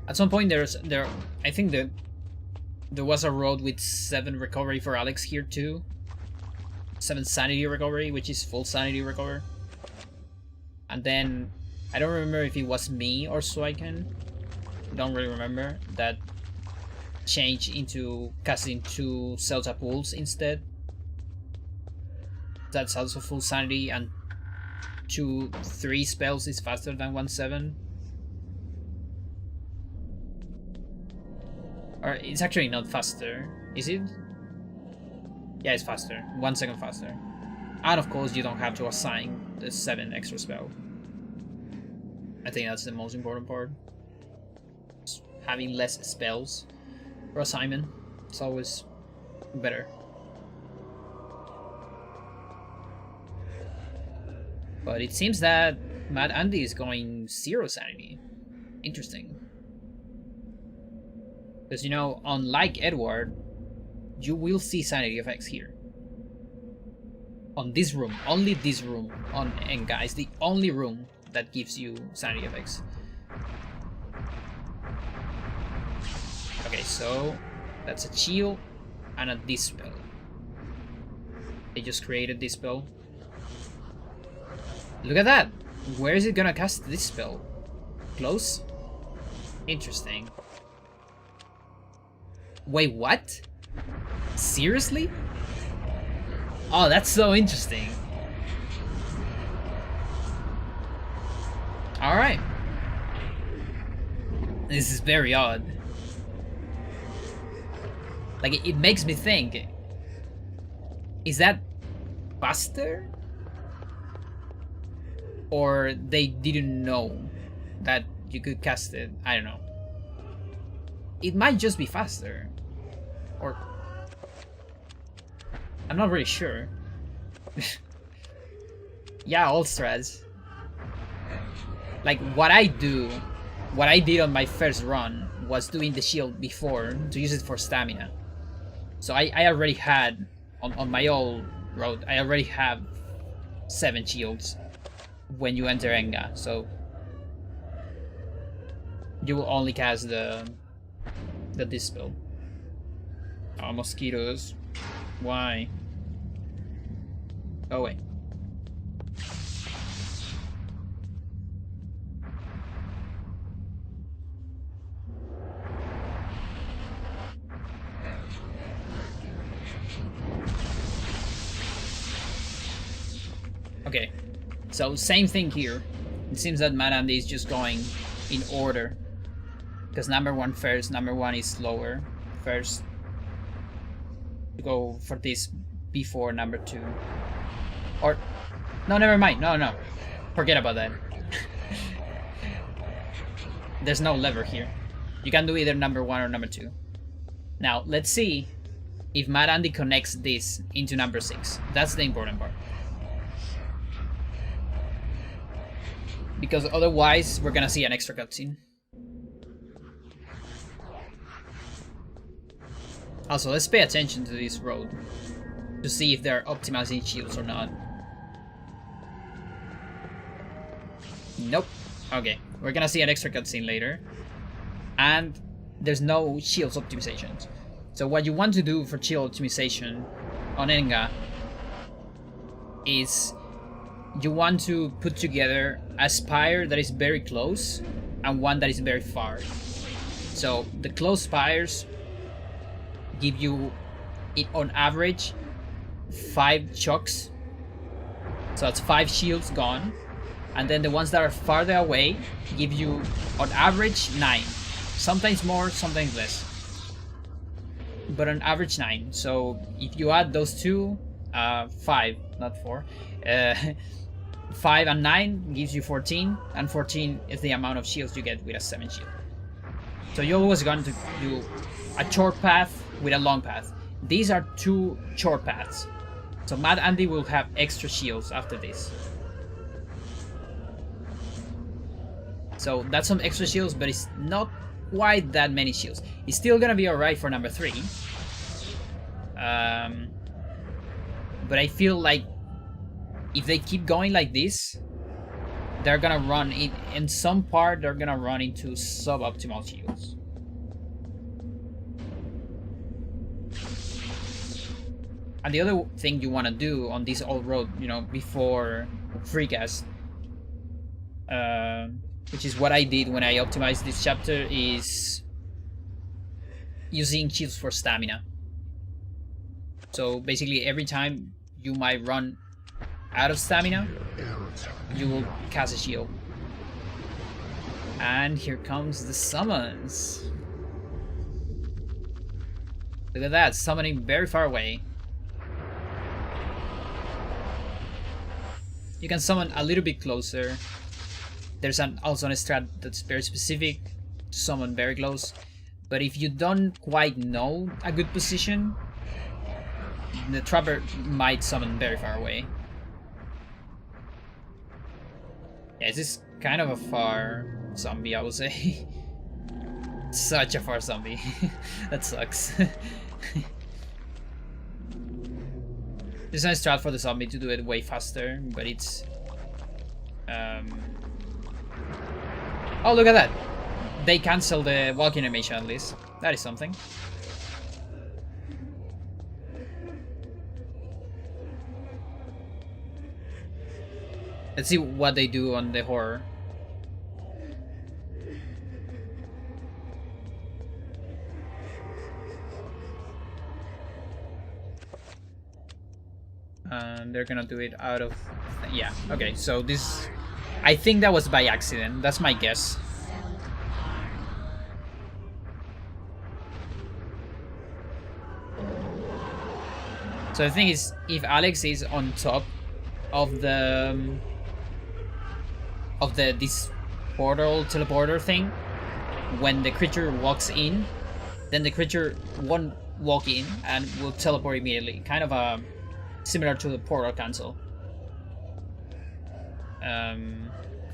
At some point I think there was a road with 7 recovery for Alex here too. 7 sanity recovery, which is full sanity recover. And then I don't remember if it was me or Suiken. Don't really remember. That changed into casting 2 Celta pools instead. That's also full sanity, and 3 spells is faster than 1/7. Or it's actually not faster, is it? Yeah, it's faster. 1 second faster. And of course, you don't have to assign the 7 extra spell. I think that's the most important part. Just having less spells for assignment. It's always better. But it seems that Mad Andy is going 0 sanity. Interesting. Because, you know, unlike Edward, you will see sanity effects here. On this room, only this room on Enga is the only room that gives you sanity effects. Okay, so that's a chill and a dispel. They just created this spell. Look at that! Where is it gonna cast this spell? Close? Interesting. Wait, what? Seriously? Oh, that's so interesting. Alright. This is very odd. Like, it makes me think. Is that faster? Or they didn't know that you could cast it? I don't know. It might just be faster. Or... I'm not really sure. Yeah, all strats. Like, what I did on my first run was doing the shield before to use it for stamina. So I already had, on my old road, I already have 7 shields when you enter Enga, so you will only cast the dispel. Oh, mosquitoes. Why? Go away. Okay, so same thing here. It seems that Mad Andy is just going in order. Because number 1 first, number 1 is slower. First, go for this before number 2. Or, no, never mind. No. Forget about that. There's no lever here. You can do either number 1 or number 2. Now, let's see if Mad Andy connects this into number 6. That's the important part. Because otherwise, we're gonna see an extra cutscene. Also, let's pay attention to this road to see if they're optimizing shields or not. Nope. Okay, we're gonna see an extra cutscene later. And there's no shields optimizations. So what you want to do for shield optimization on Enga is you want to put together a spire that is very close and one that is very far. So the close spires give you, on average, 5 chokes. So that's 5 shields gone. And then the ones that are farther away give you, on average, 9. Sometimes more, sometimes less. But on average 9. So if you add those two, 5, not 4. 5 and 9 gives you 14, and 14 is the amount of shields you get with a 7 shield. So you're always going to do a short path with a long path. These are 2 short paths. So Mad Andy will have extra shields after this. So that's some extra shields, but it's not quite that many shields. It's still gonna be alright for number 3. But I feel like if they keep going like this, they're gonna run in some part, they're gonna run into suboptimal shields. And the other thing you want to do on this old road, you know, before FreeCast, which is what I did when I optimized this chapter, is using shields for stamina. So basically every time you might run out of stamina, you will cast a shield. And here comes the summons. Look at that, summoning very far away. You can summon a little bit closer. There's also an strat that's very specific to summon very close. But if you don't quite know a good position, the trapper might summon very far away. Yeah, this is kind of a far zombie, I would say. Such a far zombie. That sucks. There's no strat for the zombie to do it way faster, but it's... Oh, look at that! They cancel the walking animation at least. That is something. Let's see what they do on the horror. And they're gonna do it out of... Yeah, okay, so this... I think that was by accident. That's my guess. So the thing is, if Alex is on top of this portal teleporter thing, when the creature walks in, then the creature won't walk in and will teleport immediately. Kind of similar to the portal cancel.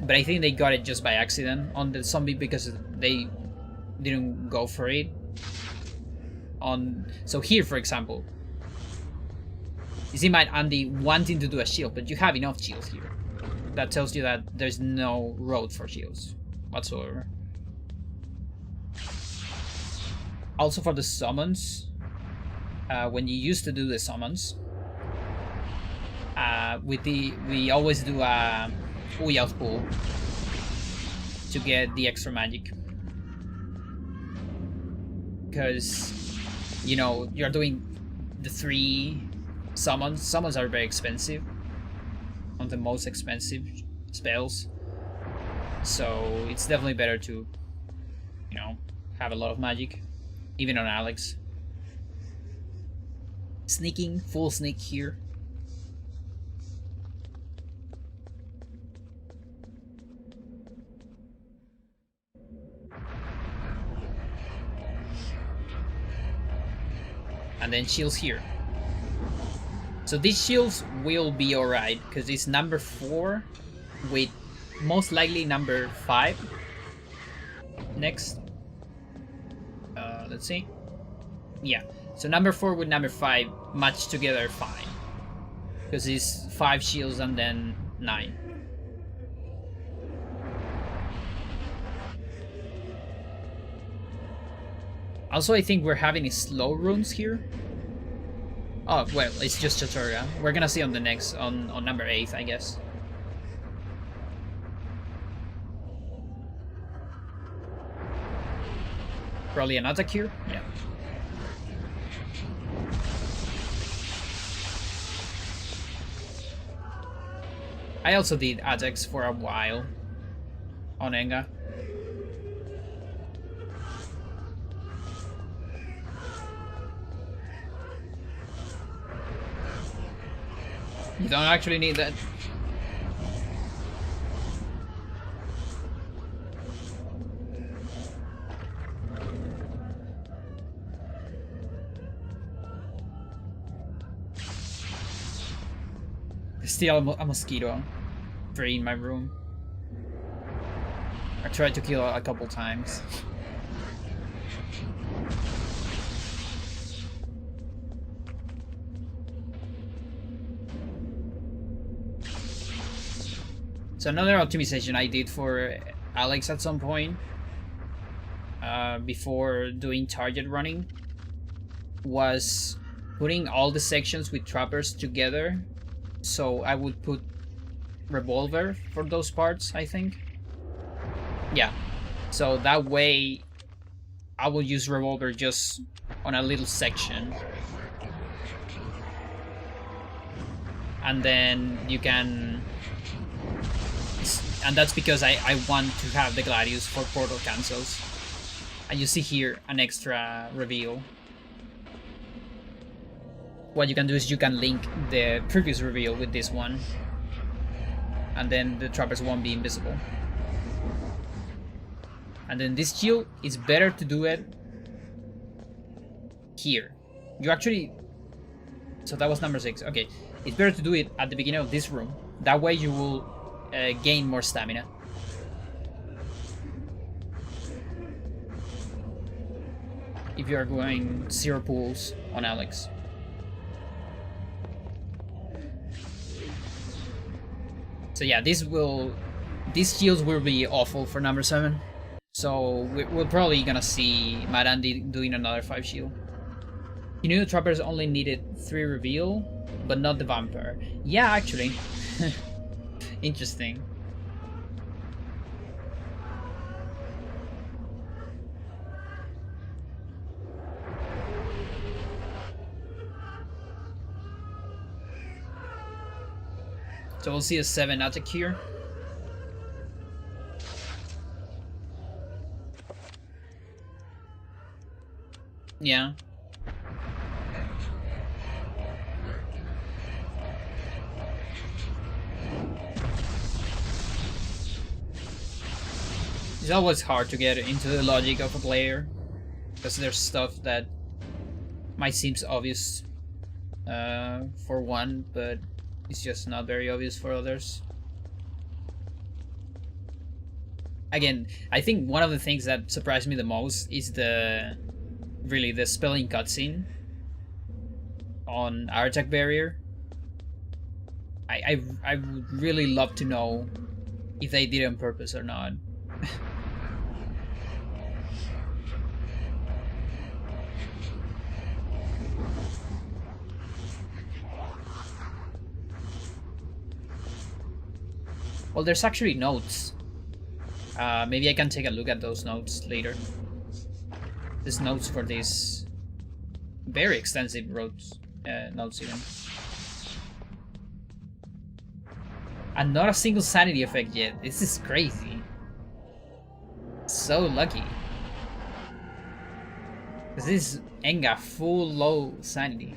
But I think they got it just by accident on the zombie because they didn't go for it. So here, for example, you see my Andy wanting to do a shield, but you have enough shields here. That tells you that there's no road for shields whatsoever. Also for the summons, when you used to do the summons, we always do a Uyao pool to get the extra magic, because you know you're doing the 3 summons. Summons are very expensive, on the most expensive spells, so it's definitely better to, you know, have a lot of magic, even on Alex. Sneaking, full sneak here. And then shields here. So these shields will be alright, because it's number 4 with most likely number 5 next. Let's see. Yeah, so number 4 with number 5 match together fine, because it's 5 shields and then 9. Also, I think we're having slow runes here. Oh, well, it's just tutorial. We're gonna see on the next, on number 8, I guess. Probably an attack here? Yeah. I also did attacks for a while on Enga. You don't actually need that. There's still a mosquito free in my room. I tried to kill it a couple times. So another optimization I did for Alex at some point, before doing target running, was putting all the sections with trappers together. So I would put revolver for those parts, I think. Yeah, so that way I will use revolver just on a little section. And then you can... And that's because I want to have the Gladius for portal cancels. And you see here an extra reveal. What you can do is you can link the previous reveal with this one. and then the trappers won't be invisible. And then this shield, it's better to do it here. You actually... So that was number 6. Okay, it's better to do it at the beginning of this room. That way you will gain more stamina. If you are going 0 pulls on Alex. So yeah, these shields will be awful for number 7. So we're probably gonna see Mad Andy doing another 5 shield. You knew the trappers only needed 3 reveal, but not the vampire. Yeah, actually. Interesting. So we'll see a 7 attack here. Yeah. It's always hard to get into the logic of a player, because there's stuff that might seem obvious for one, but it's just not very obvious for others. Again, I think one of the things that surprised me the most is the spelling cutscene on our attack barrier. I would really love to know if they did it on purpose or not. Well, there's actually notes. Maybe I can take a look at those notes later. There's notes for these very extensive notes even. And not a single sanity effect yet. This is crazy. So lucky. This is Enga full low sanity.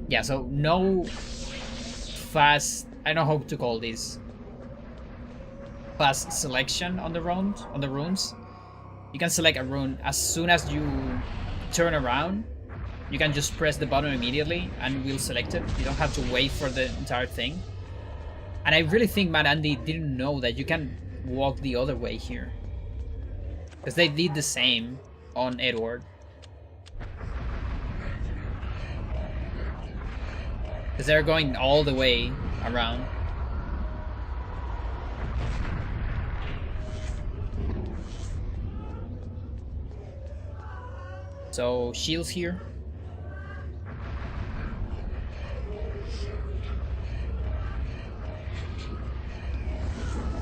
Yeah, so no fast, I don't know how to call this, fast selection on the runes. You can select a rune as soon as you turn around. You can just press the button immediately and we'll select it. You don't have to wait for the entire thing. And I really think Mad Andy didn't know that you can walk the other way here, because they did the same on Edward. Because they're going all the way around. So shields here.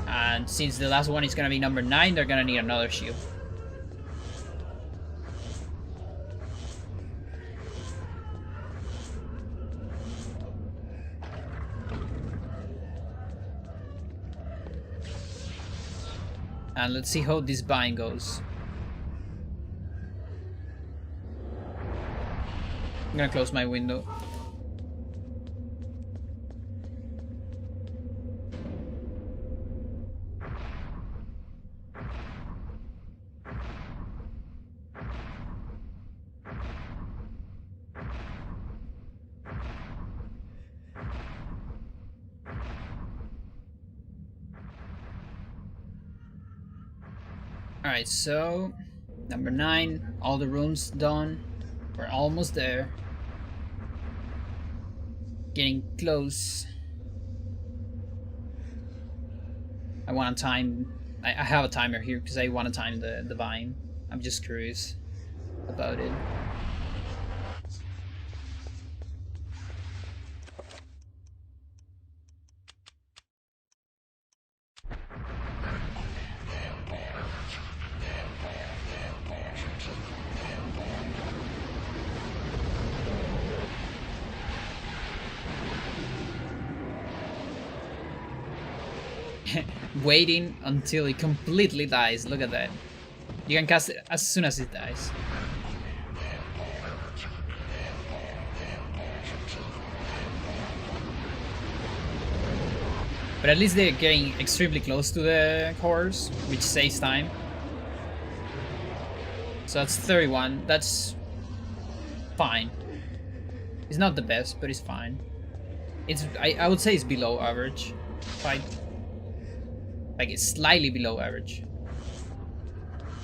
And since the last one is gonna be number 9, they're gonna need another shield. And let's see how this bind goes. I'm gonna close my window. Alright, so number 9, all the rooms done. We're almost there. Getting close. I want to time. I have a timer here because I want to time the vine. I'm just curious about it. Waiting until it completely dies. Look at that. You can cast it as soon as it dies. But at least they're getting extremely close to the cores, which saves time. So that's 31. That's fine. It's not the best, but it's fine. I would say it's below average. Like it's slightly below average.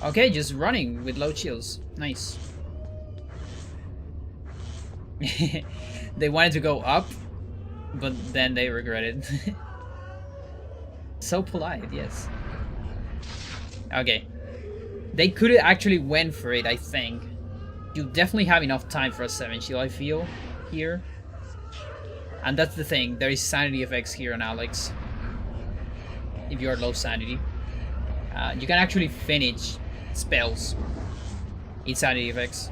Okay, just running with low chills. Nice. They wanted to go up, but then they regretted. So polite, yes. Okay. They could have actually went for it, I think. You definitely have enough time for a 7 shield, I feel, here. And that's the thing, there is sanity effects here on Alex. If you are low sanity. You can actually finish spells in sanity effects.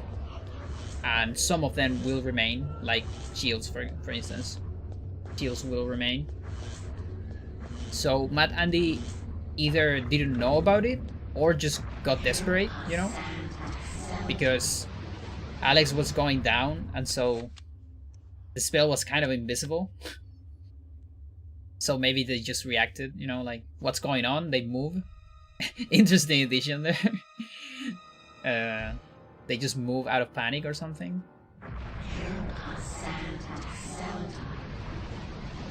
And some of them will remain, like shields for instance. Shields will remain. So Matt Andy either didn't know about it or just got desperate, you know? Because Alex was going down and so the spell was kind of invisible. So maybe they just reacted, you know, like what's going on? They move. Interesting addition there. They just move out of panic or something.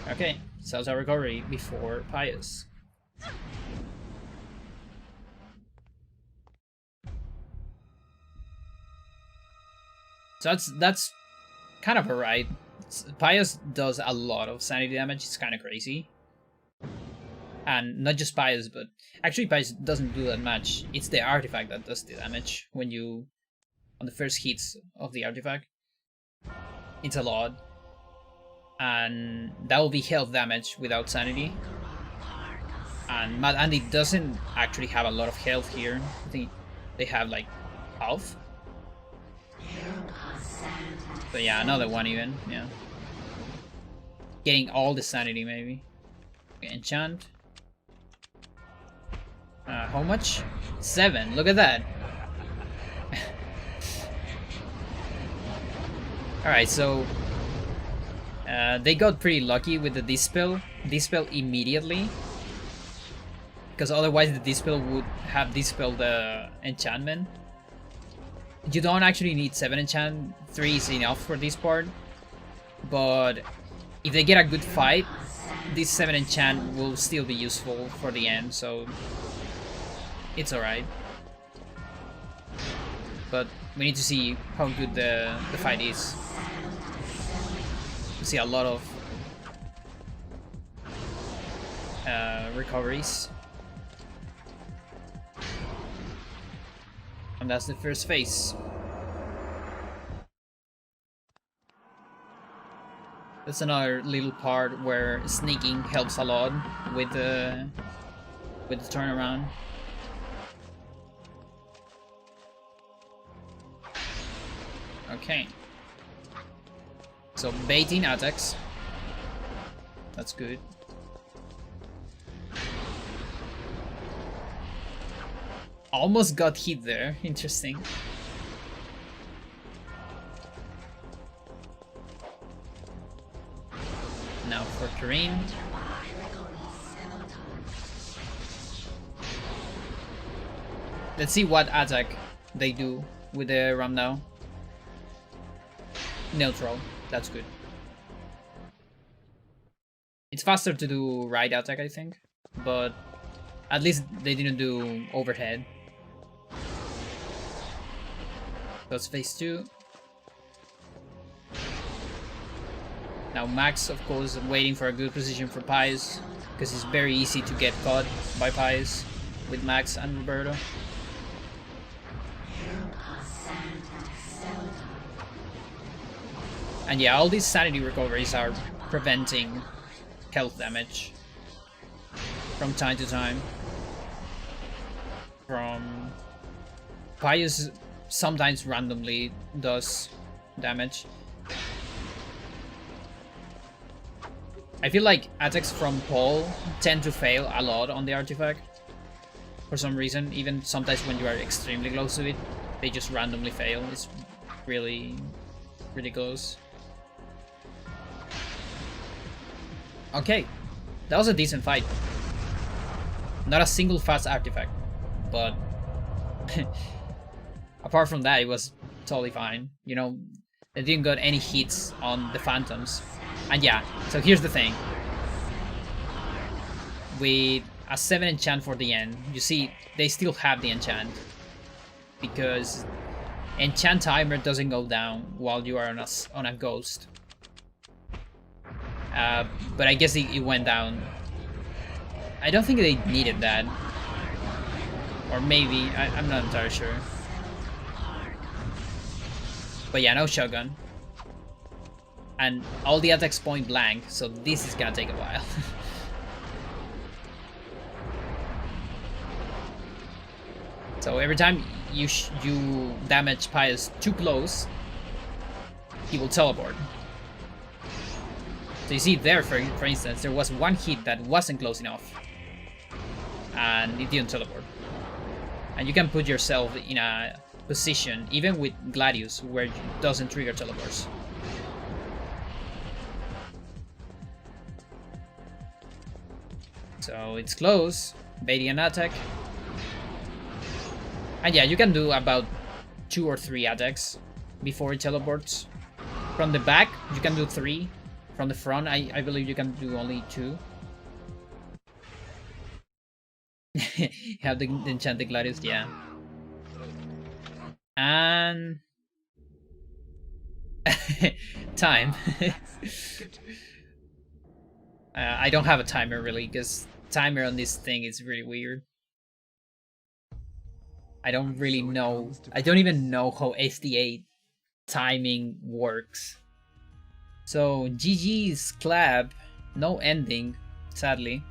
Okay, Salsa recovery before Pious. So that's kind of alright. Pious does a lot of sanity damage, it's kind of crazy. And not just Pious, but actually Pious doesn't do that much. It's the artifact that does the damage when you on the first hits of the artifact. It's a lot. And that will be health damage without sanity. And Mad Andy doesn't actually have a lot of health here. I think they have like half. But yeah, another one even, yeah. Getting all the sanity maybe. Okay, enchant. How much? 7, look at that. Alright, so they got pretty lucky with the Dispel. Dispel immediately. Because otherwise the Dispel would have dispelled the enchantment. You don't actually need 7 enchant, 3 is enough for this part. But if they get a good fight, this 7 enchant will still be useful for the end, so it's alright. But we need to see how good the fight is. We see a lot of recoveries. And that's the first phase. That's another little part where sneaking helps a lot with the turnaround. Okay. So baiting attacks. That's good. Almost got hit there. Interesting. Now for Kareem. Let's see what attack they do with the Ram now. Neutral. That's good. It's faster to do right attack, I think. But at least they didn't do overhead. That's phase 2. Now Max, of course, waiting for a good position for Pies, because it's very easy to get caught by Pies with Max and Roberto. And yeah, all these sanity recoveries are preventing health damage from time to time. From Pius sometimes randomly does damage. I feel like attacks from Paul tend to fail a lot on the artifact. For some reason, even sometimes when you are extremely close to it, they just randomly fail. It's really ridiculous. Okay, That was a decent fight. Not a single fast artifact, but apart from that, it was totally fine. You know, they didn't got any hits on the phantoms. And yeah, so here's the thing. With a 7 enchant for the end, you see, they still have the enchant. Because enchant timer doesn't go down while you are on a ghost. But I guess it went down. I don't think they needed that. Or maybe, I'm not entirely sure. But yeah, no shotgun. And all the attacks point blank, so this is gonna take a while. So every time you damage Pius too close, he will teleport. So you see there, for instance, there was one hit that wasn't close enough. And it didn't teleport. And you can put yourself in a position, even with Gladius, where it doesn't trigger teleports. So it's close, baiting an attack. And yeah, you can do about 2 or 3 attacks before it teleports. From the back, you can do 3. From the front, I believe you can do only 2. Have the enchanted Gladius, yeah. And time. I don't have a timer really, because timer on this thing is really weird. I don't really know. I don't even know how SDA timing works. So GG's Clap, no ending, sadly.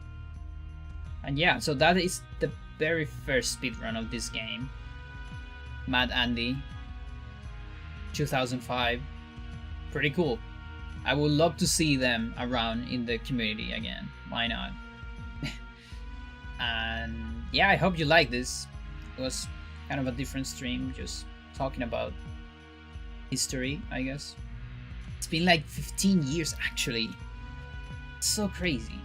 And yeah, so that is the very first speedrun of this game. Mad Andy, 2005. Pretty cool. I would love to see them around in the community again. Why not? And yeah, I hope you like this. It was kind of a different stream, just talking about history, I guess. It's been like 15 years actually. It's so crazy.